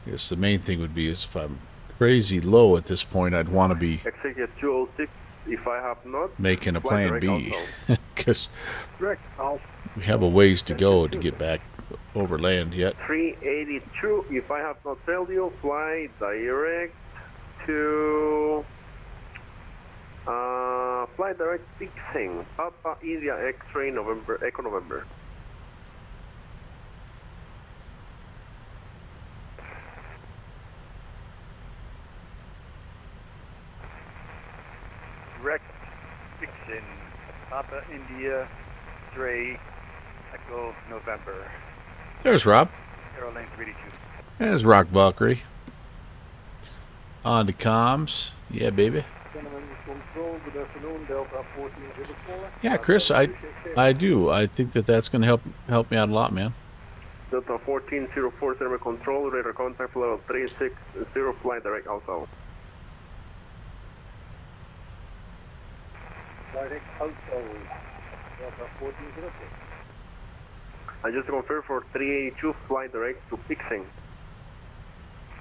I guess the main thing would be is if I'm crazy low at this point, I'd want to be Executive 206, if I have not, making a plan B, because we we have a ways to go to get back over land yet. 382, if I have not failed you, fly direct to fly direct fixing Papa India X-ray November, Echo November. Direct fixing Papa India Dre Echo November. There's Rob. Airlane 382. There's Rock Valkyrie. On to comms. Yeah, baby. Gentlemen, Control, good afternoon, Delta 1404. Yeah, Chris, I do. I think that's going to help me out a lot, man. Delta 1404, Center Control, radar contact level 360, flight direct outside. Direct outside, Delta 1406. I just confirmed for 382, flight direct to Pixing.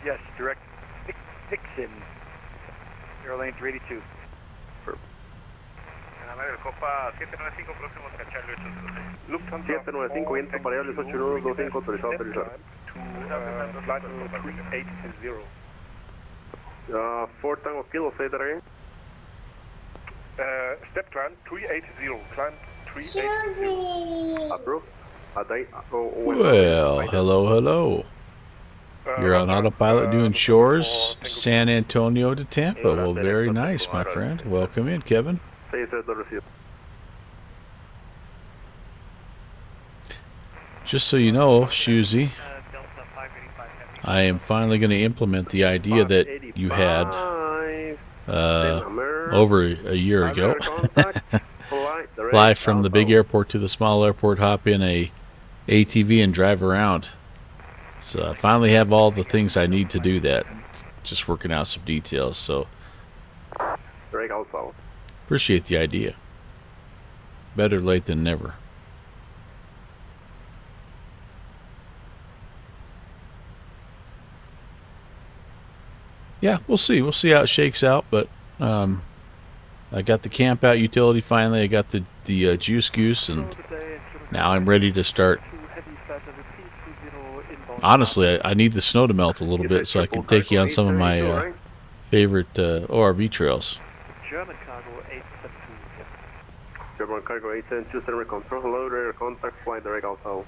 Yes, direct Pixin. Airlane 382. Copa 795, próximo a Charlie 806. Lufthansa 795, viento variables 8125, autorizado a aterrizar. Flight 380. 4 Tango Kilo, say that again. Step climb 380, climb 380. Approved. Well, hello. You're on autopilot doing shores, San Antonio to Tampa. Well, very nice, my friend. Welcome in, Kevin. Just so you know, Shusey, I am finally going to implement the idea that you had over a year ago. Fly from the big airport to the small airport, hop in a ATV and drive around. So I finally have all the things I need to do that. Just working out some details. So appreciate the idea. Better late than never. Yeah, we'll see. We'll see how it shakes out. But I got the camp out utility finally. I got the juice goose, and now I'm ready to start. Honestly, I need the snow to melt a little bit so I can take you on some of my favorite ORV trails. German cargo 872. German cargo 872, center control, hello, radar contact, flight direct outside.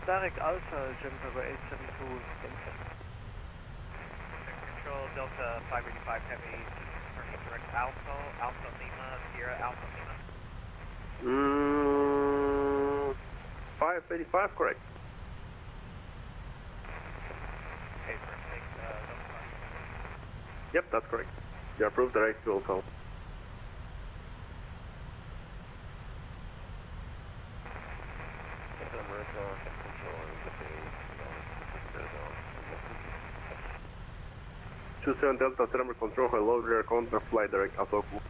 Direct outside, German cargo 872. Control Delta 585 Heavy, direct Alpha Lima, Sierra Alpha Lima. 585, correct. Yep, that's correct. You approved direct to also. Two-seven Delta, Center Control, hello, rear contact, flight direct, Asoku.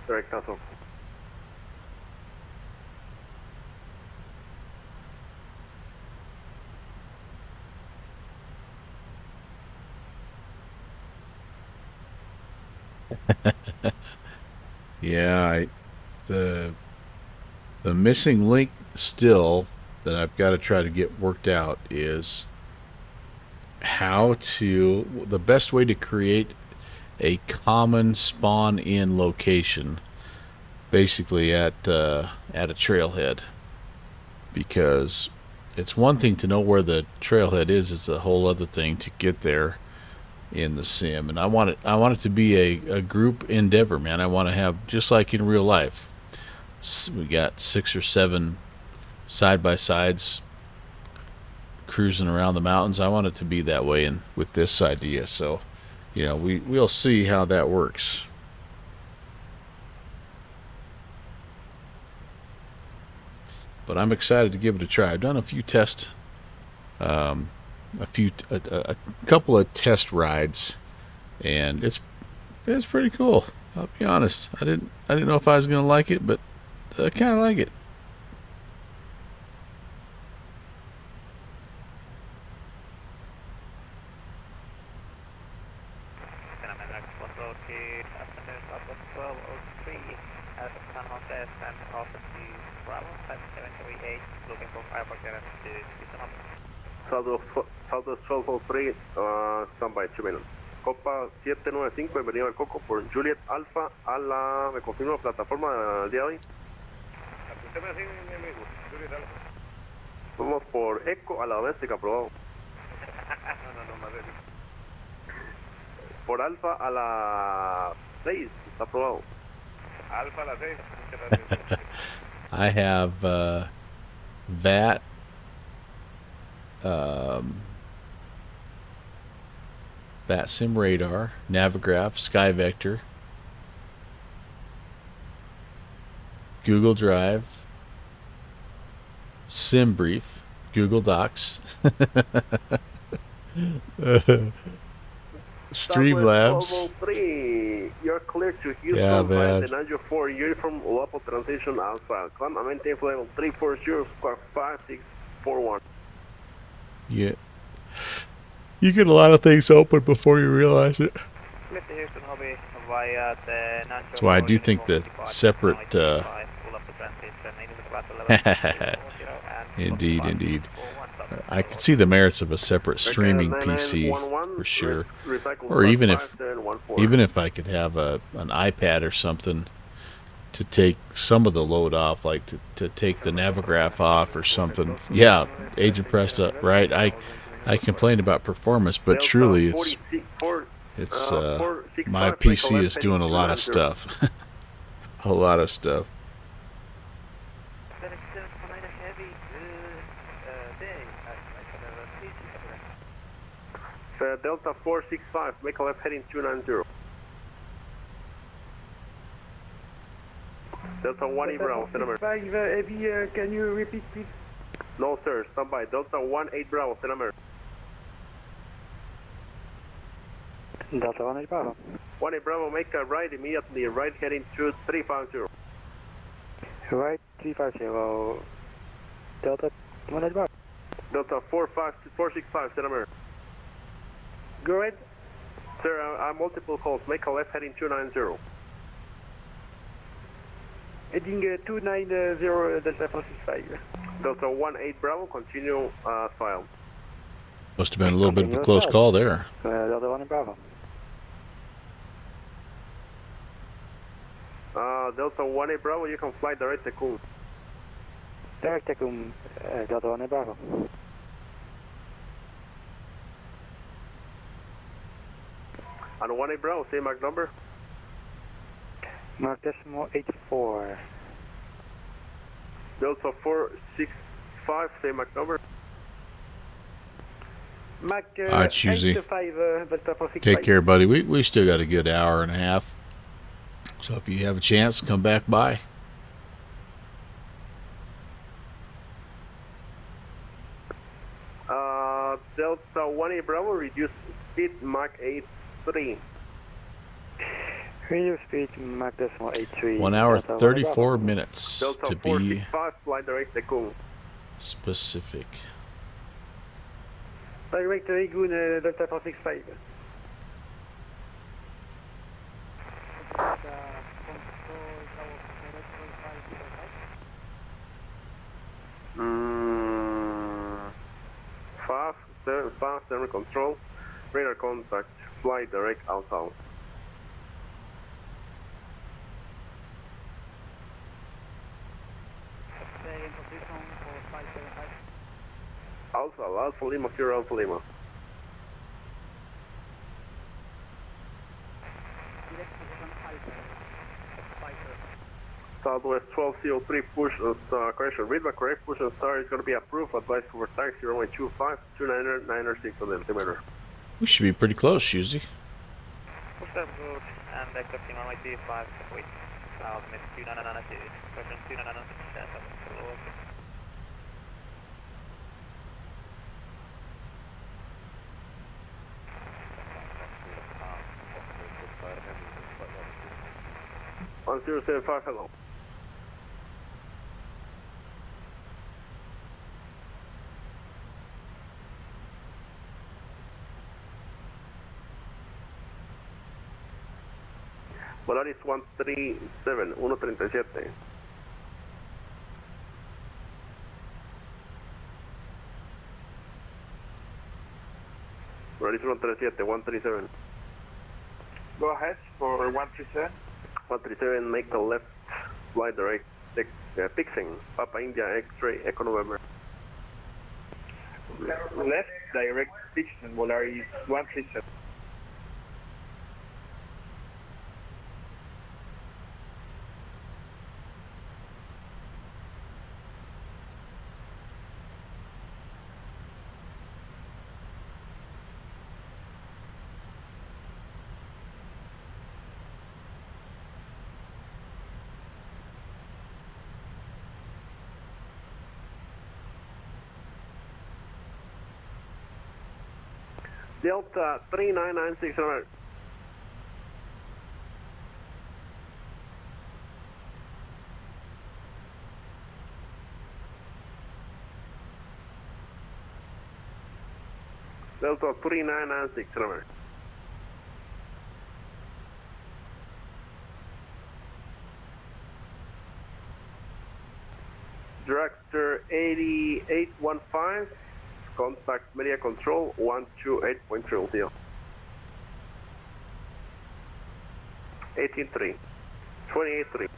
Direct Asoku. Yeah, the missing link still that I've got to try to get worked out is the best way to create a common spawn in location, basically at a trailhead, because it's one thing to know where the trailhead is; it's a whole other thing to get there in the sim. And I want it to be a group endeavor, man. I want to have, just like in real life, we got 6 or 7 side-by-sides cruising around the mountains. I want it to be that way with this idea. So, you know, we'll see how that works. But I'm excited to give it a try. I've done a few tests, a couple of test rides, and it's pretty cool. I'll be honest. I didn't know if I was gonna like it, but I kind of like it. Southwest 1203, standby 2 minutes. Copa 795, bienvenido al Coco por Juliet Alpha a la, me confirmo, plataforma del día de hoy. Vamos por Eco a la doméstica, aprobado. Por Alfa a la 6, está aprobado. Alfa a la 6, muchas gracias. I have VATSIM radar, Navigraph, SkyVector, Google Drive, SimBrief, Google Docs, Streamlabs. 3, you're clear to Houston Yeah, via man. the 904 uniform local transition Alpha. Climb and maintain flight level 340, squawk 5641. Yeah. You get a lot of things open before you realize it. Lift to Houston Hobby via the 904 That's why I do think that separate. Indeed. I could see the merits of a separate streaming PC for sure, or even if I could have an iPad or something to take some of the load off, like to take the Navigraph off or something. Yeah, Agent Presta, right? I complained about performance, but truly it's my PC is doing a lot of stuff. A lot of stuff. Delta 465, make a left heading 290. Delta 1 Bravo, send number. 5 heavy, can you repeat please? No sir, stand by. Delta 18 Bravo, send number. Delta 18 Bravo. 18 Bravo, make a right immediately, right heading 350. Right 350. Delta 18 Bravo. Delta 465, send number. Go ahead. Sir, I'm multiple calls. Make a left heading 290. Heading 290 Delta 465. Delta 18 Bravo, continue file. Must have been a little bit of a close call there. Delta 18 Bravo. Delta 18 Bravo, you can fly direct Tecum. Direct Tecum, Delta 18 Bravo. And 18 Bravo, same Mach number. Mach decimal 84. Delta 465, same Mach number. Mach Alright, Susie. 85 Delta 465. Take care, buddy. We still got a good hour and a half. So if you have a chance, come back by. Delta 18 Bravo, reduce speed Mach 83. Radio speed Mach decimal 83. 1 hour 34 minutes Delta to be 465, fly direct Tecum. specific. Direct Lagoon Delta 465. Fast, center control, radar contact, fly direct outbound. Stay in position for 575. Alpha Lima, Sierra Alpha Lima. Direct position Alpha. Southwest 1203, push, correction, readback correct, push and start is going to be approved, advice for taxi, runway 25, 29906 on the altimeter. We should be pretty close, Susie. Push that road and accepting runway 25, wait, south, mid 2992, correction 2996, On 075, hello. Volaris 137, 137. Volaris 137, 137. Go ahead for 137. 137, make the left, fly direct, fixing, Papa India X-ray, Echo November. Left, direct pitch and Volaris 137. Delta 3996 America. Delta 3996 America. Dragster 8815. Contact media control 128.0. 18.3. 28.3.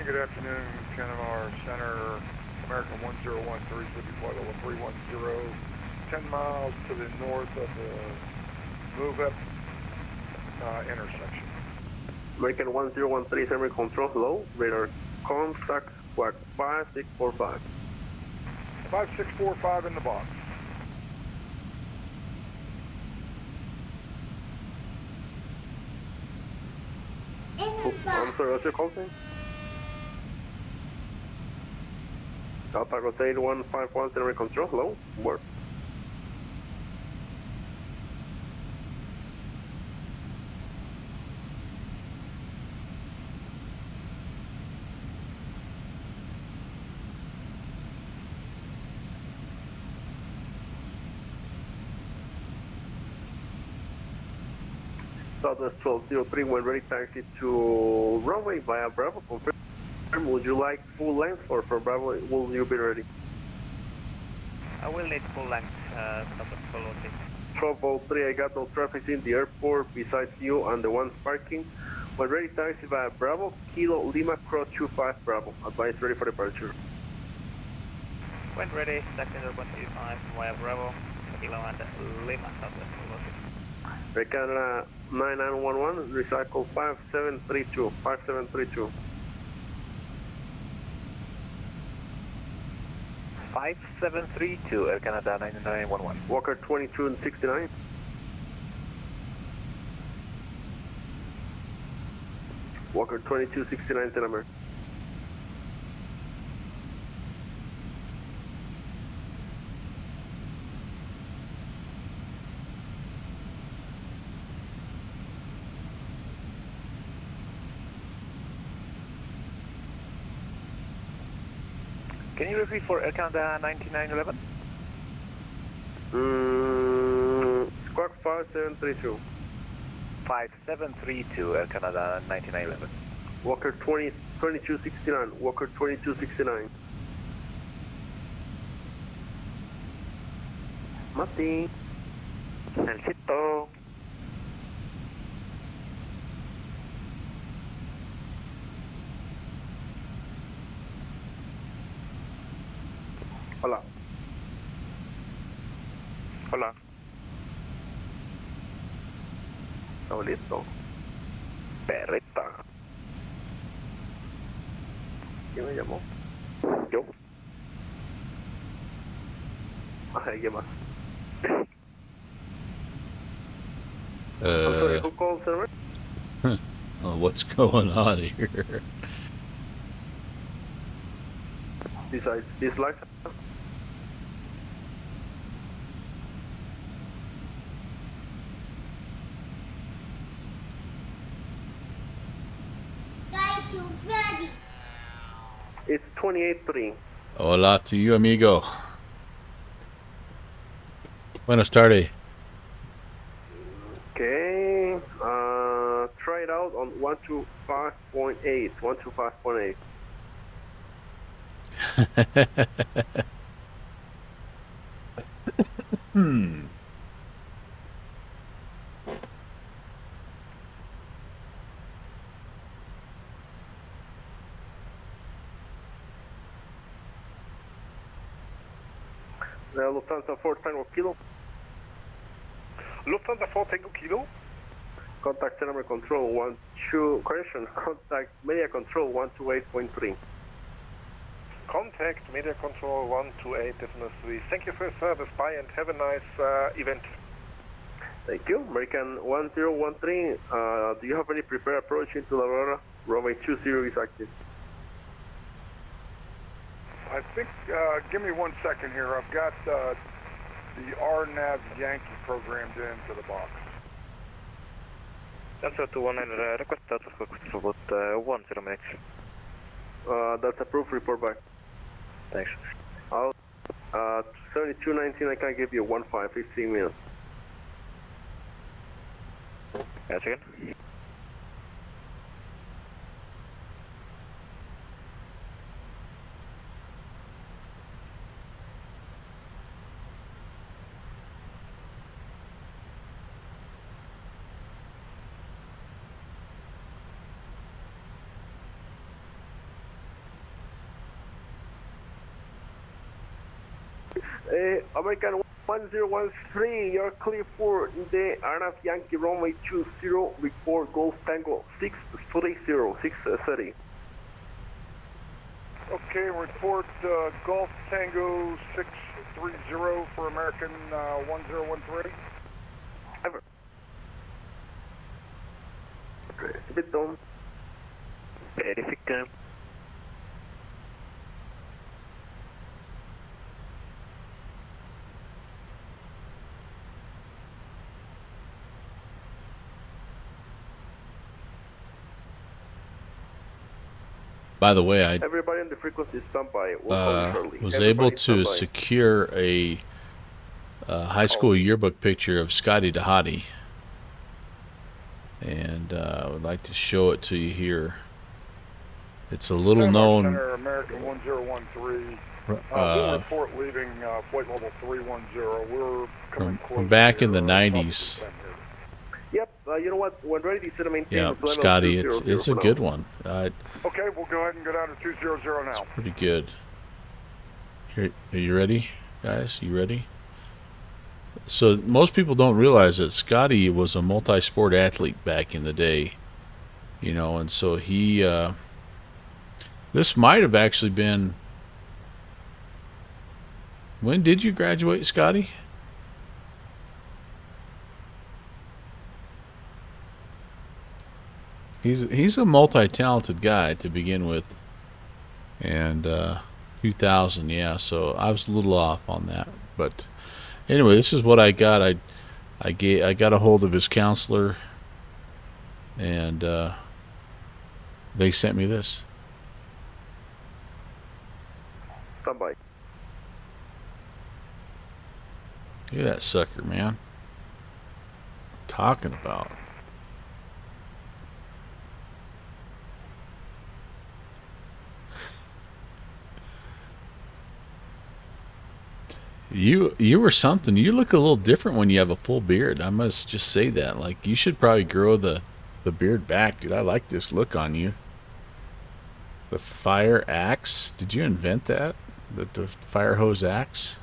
Good afternoon, Canada Center, American 1013, City Flight level 310, 10 miles to the north of the move-up intersection. American 1013, Center control, hello, radar contact squawk 5645. 5645 in the box. I'm sorry, what's your call sign? Alpha Rotate 8151, Center control, hello, work. Southwest 1203, when ready, taxi to runway via Bravo, confirm. Would you like full length or for Bravo, will you be ready? I will need full length, Southwest 1203. 1203, I got no traffic in the airport besides you and the ones parking. When ready, taxi via Bravo, Kilo Lima Cross 25 Bravo. Advise ready for departure. When ready, taxi 125 via Bravo, Kilo and Lima, Southwest 1203. Air Canada 9911, recycle 5732, 5732. 5732, Air Canada 9911. Walker 22 and 69. Walker 2269 number. Can you repeat for Air Canada 9911? Squawk 5732. 5732, Air Canada 9911. Walker 2269. Walker 2269. Mati. Nelsito. Hola. Hola. Estamos listo. Perrita. ¿Quién me llamó? Yo. ¿Alguien más? I'm sorry, who called server? Oh, what's going on here? Besides this life? It's 28-3. Hola to you, amigo. Buenas tardes. Okay. try it out on 125.8. 125.8. Lufthansa 4 Tango Kilo. Lufthansa 4 Tango Kilo. Contact Center Control 12, correction, contact Media Control 128.3. Contact Media Control 128.3. Thank you for your service. Bye and have a nice event. Thank you. American 1013, do you have any prepared approach into La Aurora? Runway 20 is active. I think, give me 1 second here. I've got the RNAV Yankee programmed into the box. Delta 219, request out of about 10 minutes. That's approved, report back. Thanks. 7219, I can give you 15 minutes. Yes, again. American 1013, you're clear for the RNAV Yankee runway 20, report Golf Tango 630. Okay, report Golf Tango 630 for American 1013. Ever. Okay, a bit down. Verifica. By the way, I Everybody on the frequency standby. We'll call you shortly. was Everybody able to standby. secure a high school yearbook picture of Scotty Dahati, and I would like to show it to you here. It's a little known. Center, American 1013. We'll report leaving flight level 310. We're coming close. From back in the 90s. Yep, you know what? When ready, set a maintain. Yeah, Scotty, it's a good one. Okay, we'll go ahead and go down to 200 now. It's pretty good. Here, are you ready, guys? You ready? So most people don't realize that Scotty was a multi-sport athlete back in the day, you know, and so he. This might have actually been. When did you graduate, Scotty? He's a multi-talented guy to begin with, and 2000, yeah. So I was a little off on that, but anyway, this is what I got. I got a hold of his counselor, and they sent me this. Standby. Look at that sucker, man. I'm talking about. You were something. You look a little different when you have a full beard. I must just say that. Like, you should probably grow the beard back, dude. I like this look on you. The fire axe. Did you invent that? The fire hose axe?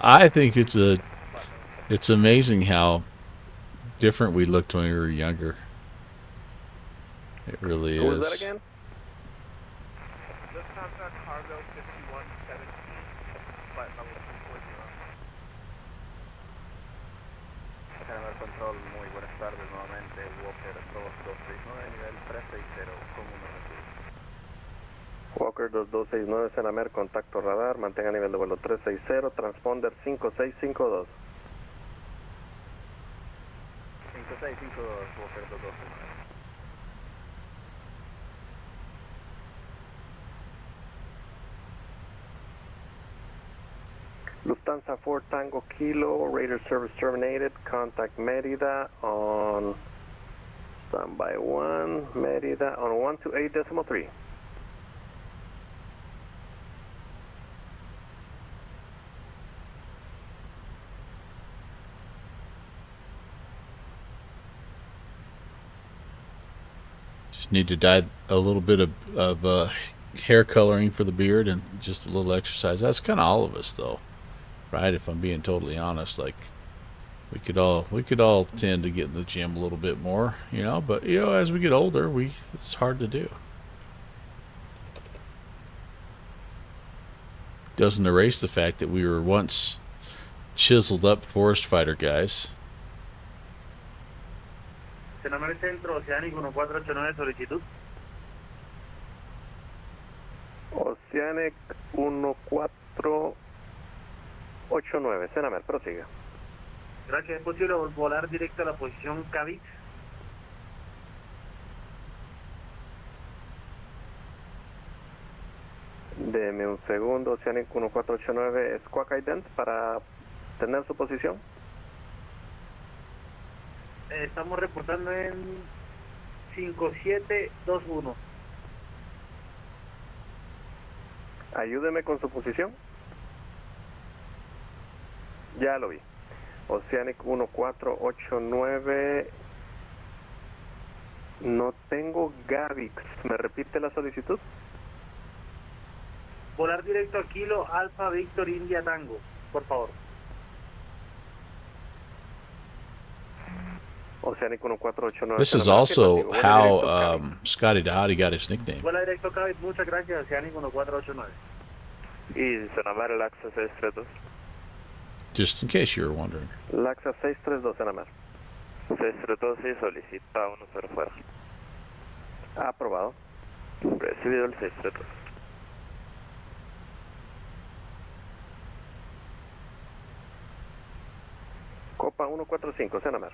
I think it's amazing how different we looked when we were younger. It really Who is. was that again? Lufthansa Cargo 5117, flight level 240. Canada Control, muy buenas tardes nuevamente, Walker 2269, nivel 360, con un Walker 2269, Senamer, contacto radar, mantenga nivel de vuelo 360, transponder 5652. 5652, Walker 2269. Lufthansa 4 Tango Kilo, radar service terminated, contact Mérida on standby 1, Mérida on 128.3. Just need to dye a little bit of hair coloring for the beard and just a little exercise. That's kind of all of us, though, right? If I'm being totally honest, like we could all tend to get in the gym a little bit more, you know. But you know, as we get older, it's hard to do. Doesn't erase the fact that we were once chiseled up forest fighter guys. Senamer Centro, Oceanic 1489, solicitud. Oceanic 1489, Senamer, prosiga. Gracias, ¿es posible volar directo a la posición Cavix? Deme un segundo, Oceanic 1489, Squawk Ident para tener su posición. Estamos reportando en 5721. Ayúdeme con su posición. Ya lo vi. Oceanic 1489. No tengo Gavix. ¿Me repite la solicitud? Volar directo a Kilo Alfa Victor India Tango, por favor. Oceanic 1489. This is also how Scotty Dottie got his nickname. Vuela directo a Cavix, muchas gracias, Oceanic 1489. Y Senamer, el Access 632. Just in case you were wondering. Laxa 632, Senamer. 632 y solicita 10 fuera. Aprobado. Recibido el 632. Copa 145, Senamer.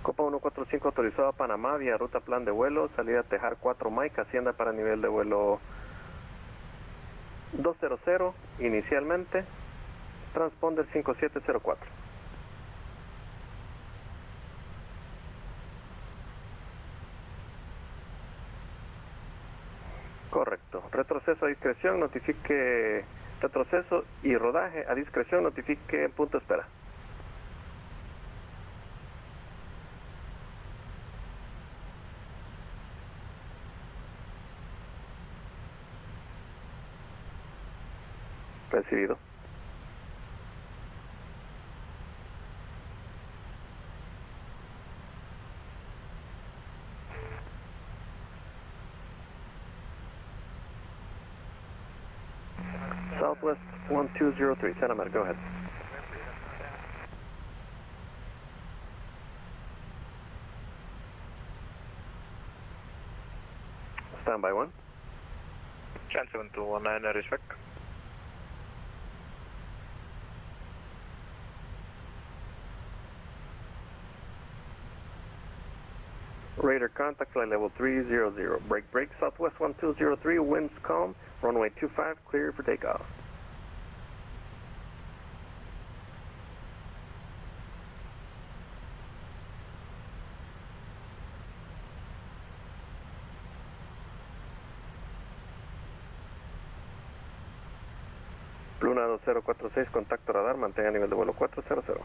Copa 145 autorizado a Panamá vía ruta plan de vuelo, salida Tejar 4 Mike, Hacienda para nivel de vuelo 200 inicialmente, transponder 5704. Correcto. Retroceso a discreción, notifique retroceso y rodaje a discreción, notifique punto de espera. Recibido. Southwest 1203, Senamer, go ahead. Standby 1. Chance 7219, respect. Radar contact, flight level 300. Break, Southwest 1203, winds calm, runway 25, clear for takeoff. Luna 2046, contacto radar, mantenga nivel de vuelo 400.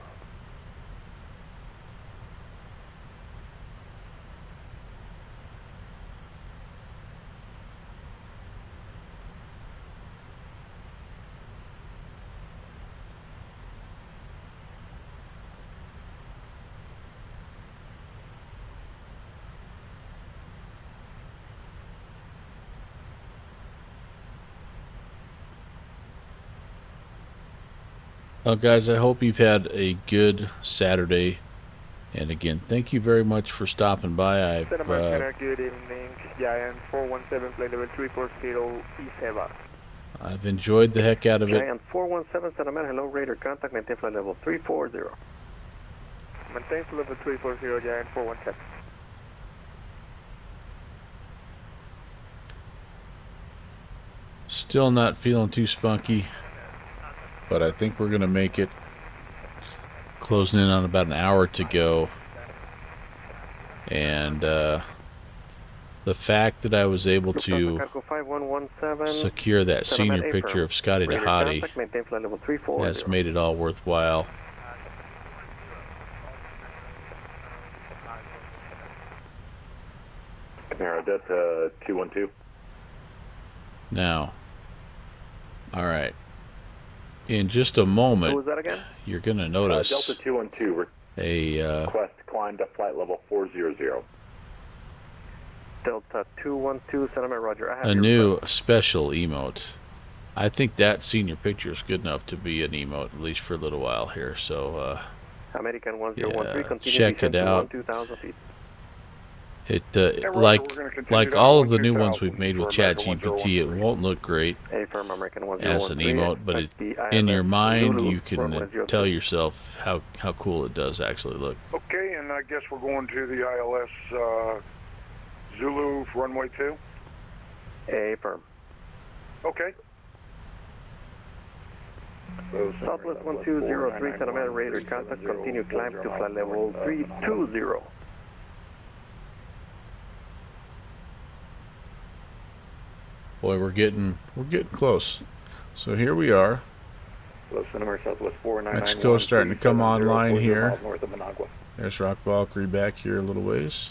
Well, guys, I hope you've had a good Saturday. And again, thank you very much for stopping by. I've good evening. Giant 417, flight level 340, E7. I've enjoyed the heck out of it. Giant 417, Center, hello, radar contact, maintain flight level 340. Maintain flight level 340, Giant 417. Still not feeling too spunky, but I think we're going to make it. Closing in on about an hour to go. And the fact that I was able to secure that senior picture of Scotty Dahati has made it all worthwhile. Narrow that 212. Now, all right. In just a moment, Who was that again? you're going to notice Delta 212 request climb to flight level 400. Delta 212, Center, roger. I have a new special emote. I think that senior picture is good enough to be an emote, at least for a little while here. So, American 1013, continue check it descent to out. 2,000 feet. It like all of the new ones we've made with ChatGPT, it won't look great as an emote, but in your mind you can tell yourself how cool it does actually look. Okay, and I guess we're going to the ILS Zulu for runway 2. Affirm. Okay. Southwest 1203, Center, radar contact, continue climb to flight level 320. Boy, we're getting close. So here we are. Mexico's starting to come online here. There's Rock Valkyrie back here a little ways.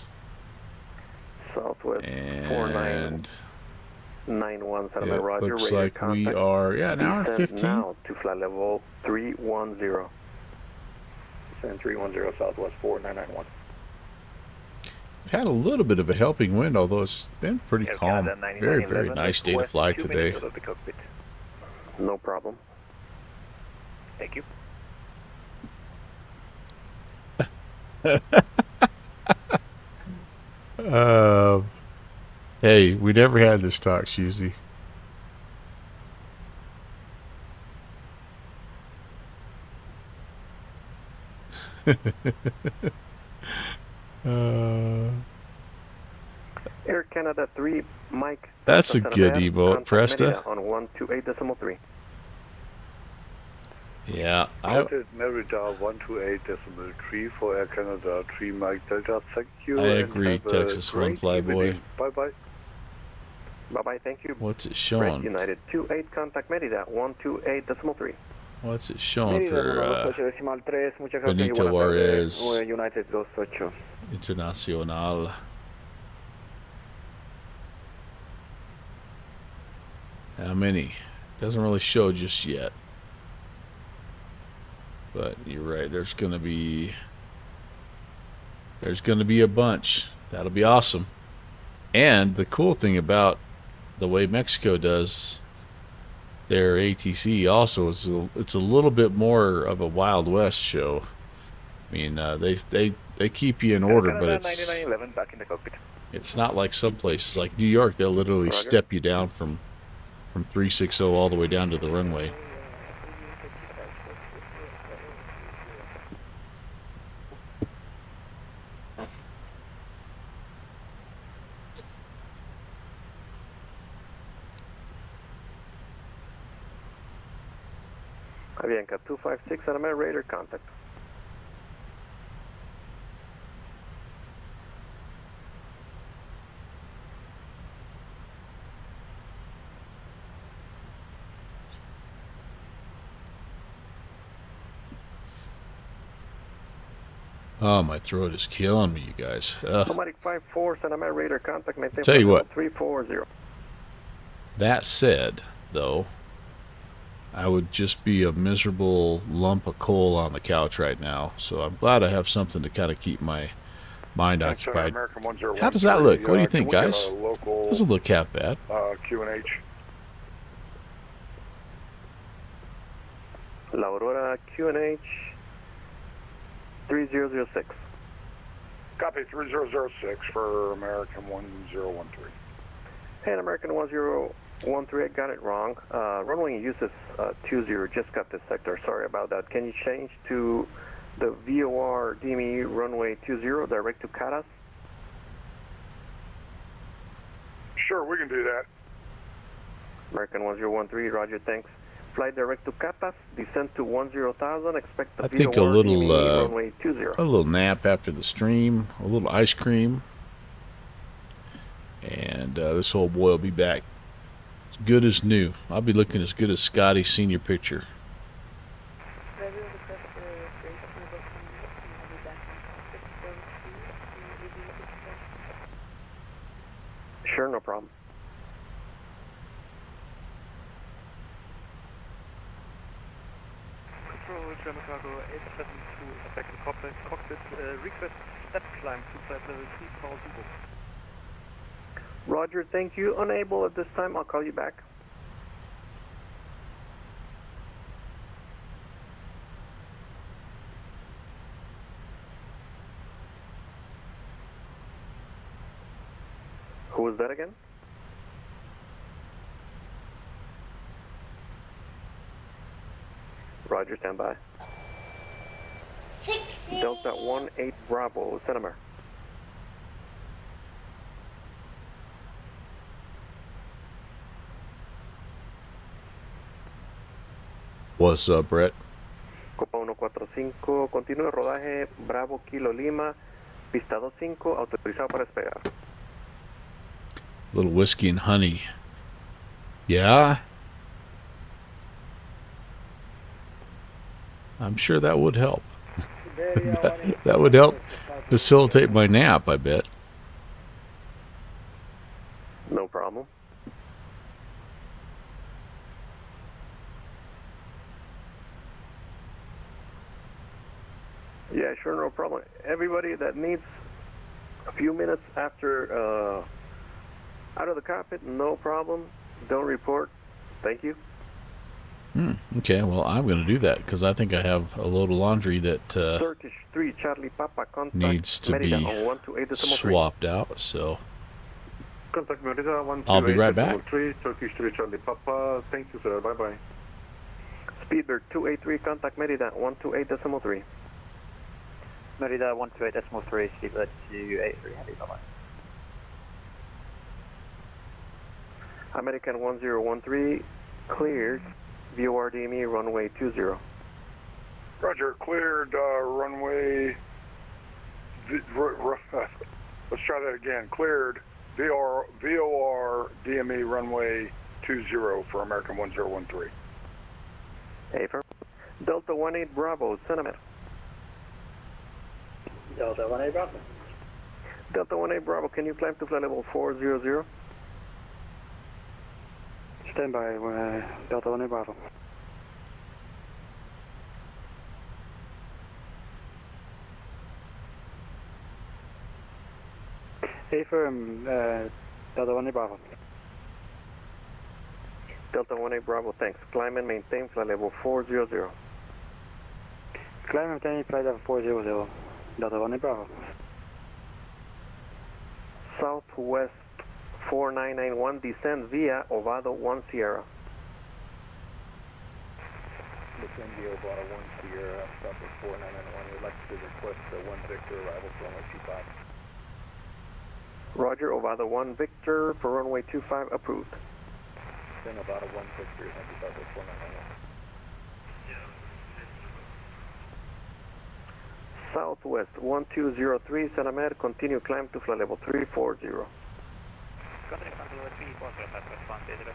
Southwest and 491, it roger. looks radar like we contact. are an hour Descend 15. now to flight level 310. Descend 310 Southwest 4991. We've had a little bit of a helping wind, although it's been pretty calm. Very, very nice day to fly today. No problem. Thank you. Hey, we never had this talk, Shuzy. Air Canada 3, Mike. That's a good emote, Presta. On 128.3. Yeah, United Merida 128.3 for Air Canada 3 Mike Delta. Thank you. I agree, Texas One Flyboy. Bye bye. Bye bye, thank you. What's it showing? United 28, contact Merida 128.3. What's it showing for Benito Juarez United 28. Internacional? How many? Doesn't really show just yet. But you're right, there's gonna be a bunch. That'll be awesome. And the cool thing about the way Mexico does their ATC also is it's a little bit more of a Wild West show. I mean, they keep you in order, but it's not like some places like New York. They'll literally step you down from 360 all the way down to the runway. Avianca 256 on American radar contact. Oh, my throat is killing me, you guys. Automatic 54, San American radar contact. Maintain Tell you what. 340. That said, though, I would just be a miserable lump of coal on the couch right now. So I'm glad I have something to kind of keep my mind occupied. How does that look? What do you think, guys? Doesn't look half bad. QNH. La Aurora QNH 3006. Copy 3006 for American 1013. Hey, American 1013, I got it wrong. Runway uses 20, just got this sector. Sorry about that. Can you change to the VOR DME runway 20 direct to Caras? Sure, we can do that. American 1013, roger, thanks. Fly direct to Capas, descend to 10,000, expect the I think VOR a little DME runway 20. a little nap after the stream, a little ice cream, and this old boy will be back as good as new. I'll be looking as good as Scotty's senior picture. Sure, no problem. Control German Cargo 872, affecting cockpit, request step climb to flight level 3000. Roger, thank you. Unable at this time, I'll call you back. Who was that again? Roger, stand by. Delta 18 Bravo, Centimeter. What's up, Brett? Copa 145, continúe rodaje Bravo Kilo Lima, pista 25, autorizado para despegar. Little whiskey and honey. Yeah? I'm sure that would help. that would help facilitate my nap, I bet. No problem. Yeah, sure, no problem. Everybody that needs a few minutes after out of the cockpit, no problem. Don't report. Thank you. Okay, well, I'm going to do that because I think I have a load of laundry that Turkish 3 Charlie Papa, contact needs to Merida be on 128.3. swapped out. So Contact Merida 128.3, I'll be right back. Turkish 3 Charlie Papa. Thank you, sir. Bye-bye. Speedbird 283, contact Merida 128.3. Merida 128.3, Speedbird 283, heavy, bye-bye. American 1013, cleared. VOR DME runway 20. Roger, cleared runway. Let's try that again. Cleared VOR DME runway 20 for American 1013. Affirm. Delta 18 Bravo, Centimeter. Delta 18 Bravo. Delta 18 Bravo, can you climb to flight level 400? Stand by, Delta 18 Bravo. Affirm, Delta 18 Bravo. Delta 18 Bravo, thanks. Climb and maintain flight level 400. Climb and maintain flight level 400. Delta 18 Bravo. Southwest 4991, descend via Ovado 1 Sierra. Descend via Ovado 1 Sierra, Southwest 4991. We'd like to request 1 Victor arrival for runway 25. Roger, Ovado 1 Victor for runway 25, approved. Then Ovado 1 Victor, thank you, Southwest 4991. Southwest 1203, Centimeter, continue climb to flight level 340. Continue climb to level 340, Southwest 1203.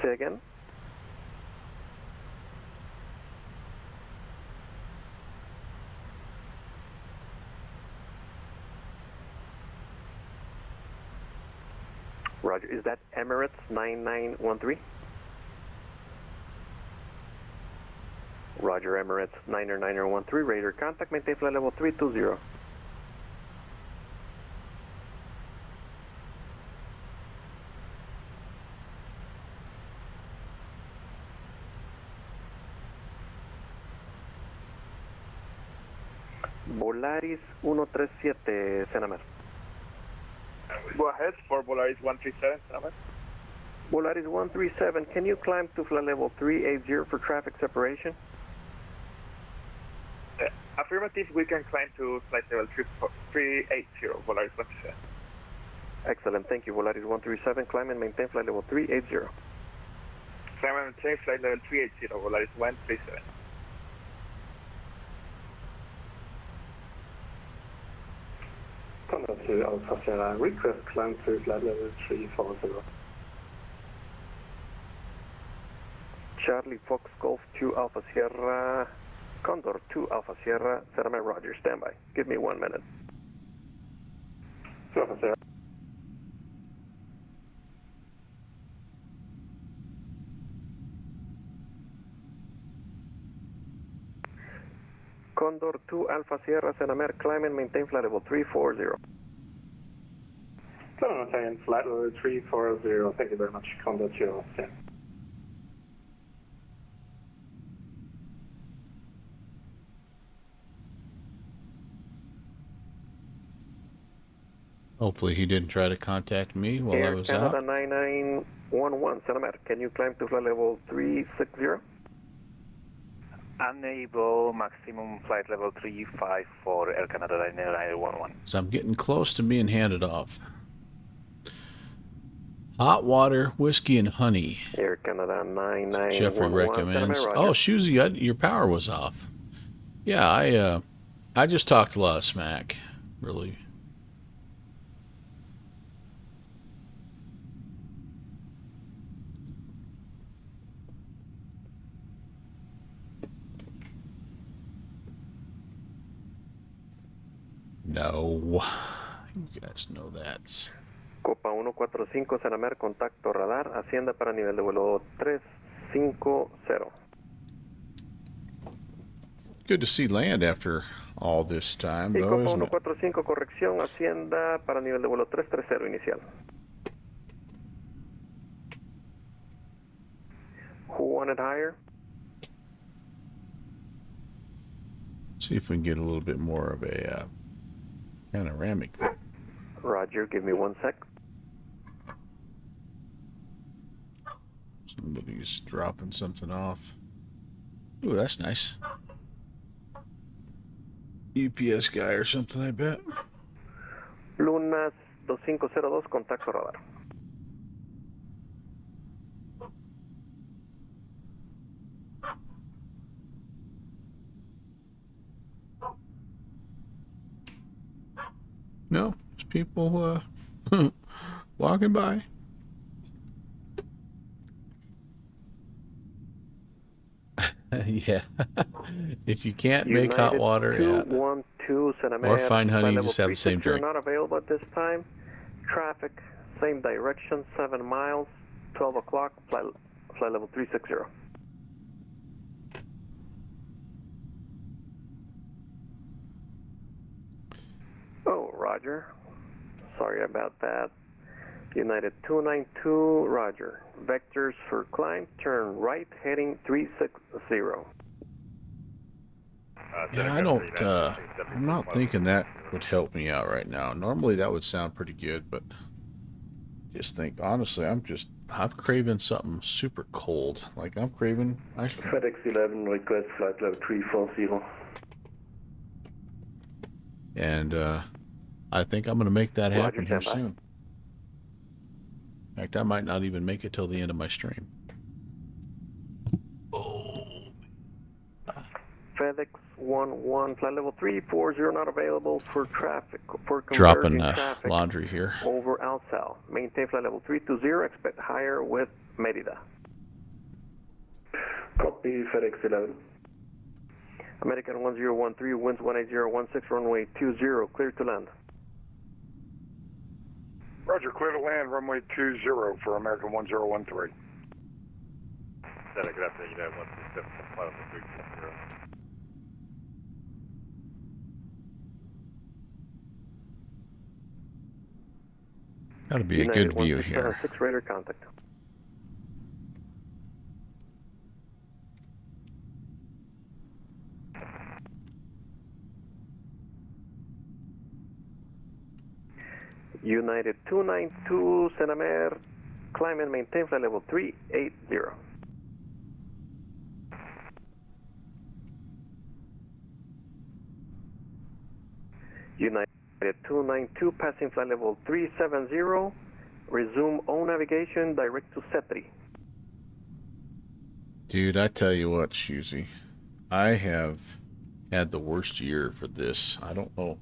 Say again? Roger, is that Emirates 9913? Roger, Emirates 9er 9er 13, radar contact, maintain flight level 320. Volaris 137, Senamer. Go ahead for Volaris 137, Senamer. Volaris 137, can you climb to flight level 380 for traffic separation? Affirmative, we can climb to flight level 380, Volaris 137. Excellent, thank you. Volaris 137, climb and maintain flight level 380. Climb and maintain flight level 380, Volaris 137. Condor to Alpha Sierra, request climb to flight level 340. Charlie Fox Golf 2 Alpha Sierra, Condor 2 Alpha Sierra, Senamer, Roger, standby. Give me 1 minute. Alpha Sierra. Condor 2 Alpha Sierra, Senamer, climb and maintain flight level 340. Maintain flight level 340, thank you very much. Condor 2 Alpha Sierra. Hopefully he didn't try to contact me while Air I was Canada out. 9911, Senamer, can you climb to flight level 360? Unable, maximum flight level 354, Air Canada 9911. So I'm getting close to being handed off. Hot water, whiskey, and honey. Air Canada 9911. Jeffrey recommends. Senamer, Oh, Shuzi, your power was off. Yeah, I just talked a lot of smack, really. No, you guys know that. Copa 145, Senamer, contacto radar, ascienda para nivel de vuelo 350. Good to see land after all this time, Y though, Copa isn't it? 145, corrección, ascienda para nivel de vuelo 330 inicial. Who wanted higher? See if we can get a little bit more of a panoramic. Roger, give me 1 sec. Somebody's dropping something off. Ooh, that's nice. UPS guy or something, I bet. Lunas 2502, contacto radar. No, there's people walking by. Yeah. If you can't make hot water, yeah. 212, Senamer, Or find honey, flight just level have the same 360 drink. not available at this time. Traffic, same direction, 7 miles, 12 o'clock, flight level 360. Oh, Roger. Sorry about that. United 292, Roger. Vectors for climb, turn right, heading 360. Yeah, I don't, I'm not thinking that would help me out right now. Normally that would sound pretty good, but just think, honestly, I'm craving something super cold. Like, I'm craving ice cream. FedEx 11, request flight level 340. And, I think I'm going to make that happen here standby. soon. In fact, I might not even make it till the end of my stream. FedEx 11, flight level 340 not available for traffic, for Dropping converging traffic laundry here. over Alsal. Maintain flight level 320, expect higher with Merida. Copy, FedEx 11. American 1013, winds 18016, runway 20, clear to land. Roger, clear to land, runway 20 for American 1013. Center, good afternoon, United 137, flight level 340. Gotta be a good view here. 6 radar contact. United 292 Senamer, climb and maintain flight level 380. United 292 passing flight level 370, resume own navigation direct to SETRI. Dude, I tell you what, Shuzy, I have had the worst year for this. I don't know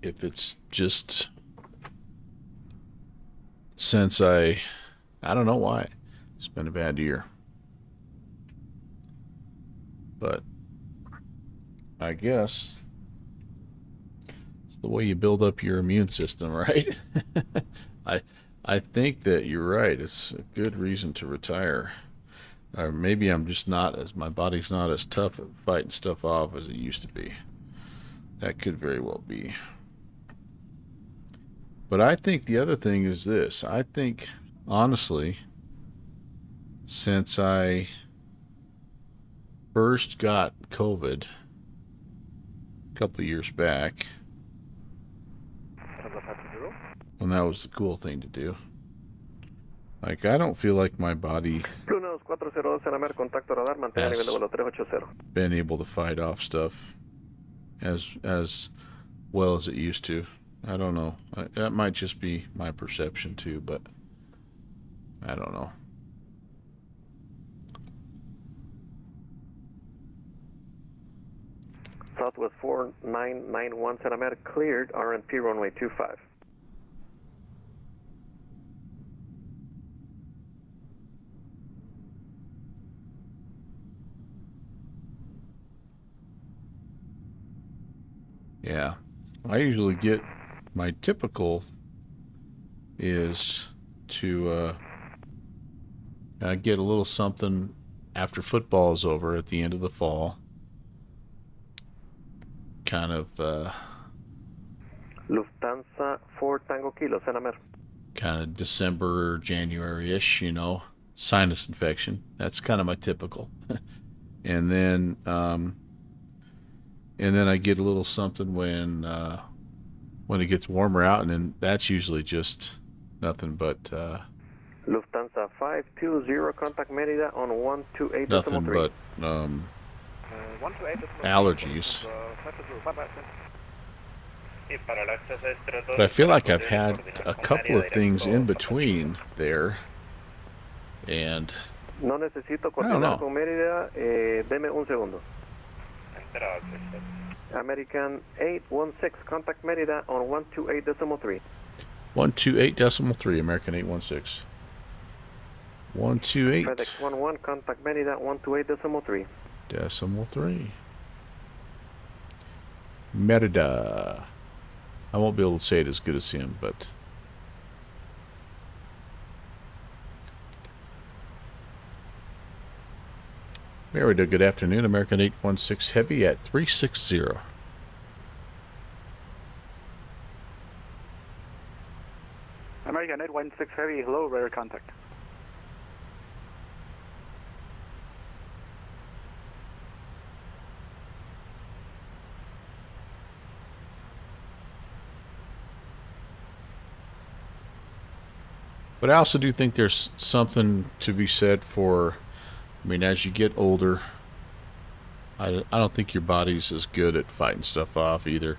if it's just since I don't know why. It's been a bad year. But I guess it's the way you build up your immune system, right? I think that you're right. It's a good reason to retire. Or maybe I'm just not as, my body's not as tough at fighting stuff off as it used to be. That could very well be. But I think the other thing is this. I think, honestly, since I first got COVID a couple of years back, when that was the cool thing to do, like, I don't feel like my body has been able to fight off stuff as well as it used to. I don't know. That might just be my perception too, but I don't know. Southwest 4991 Senamer, cleared RNP runway 25. Yeah, I usually get, my typical is to get a little something after football is over at the end of the fall. Kind of Lufthansa 4 Tango Kilo, Senamer. Kind of December, January-ish, you know, sinus infection. That's kind of my typical. And then I get a little something when it gets warmer out, and then that's usually just nothing but Lufthansa 520, contact Merida on 128.3. nothing but allergies. But I feel like I've had a couple of things in between there, and No necesito I don't know. coordinar con Mérida, deme un segundo. American 816, contact Merida on 128.3. 128.3, American 816. 128. FedEx 11, contact Merida 128.3. Decimal 3. Merida. I won't be able to say it as good as him, but Merida, good afternoon. American 816 Heavy at 360. American 816 Heavy, hello, radar contact. But I also do think there's something to be said for, I mean, as you get older, I don't think your body's as good at fighting stuff off either.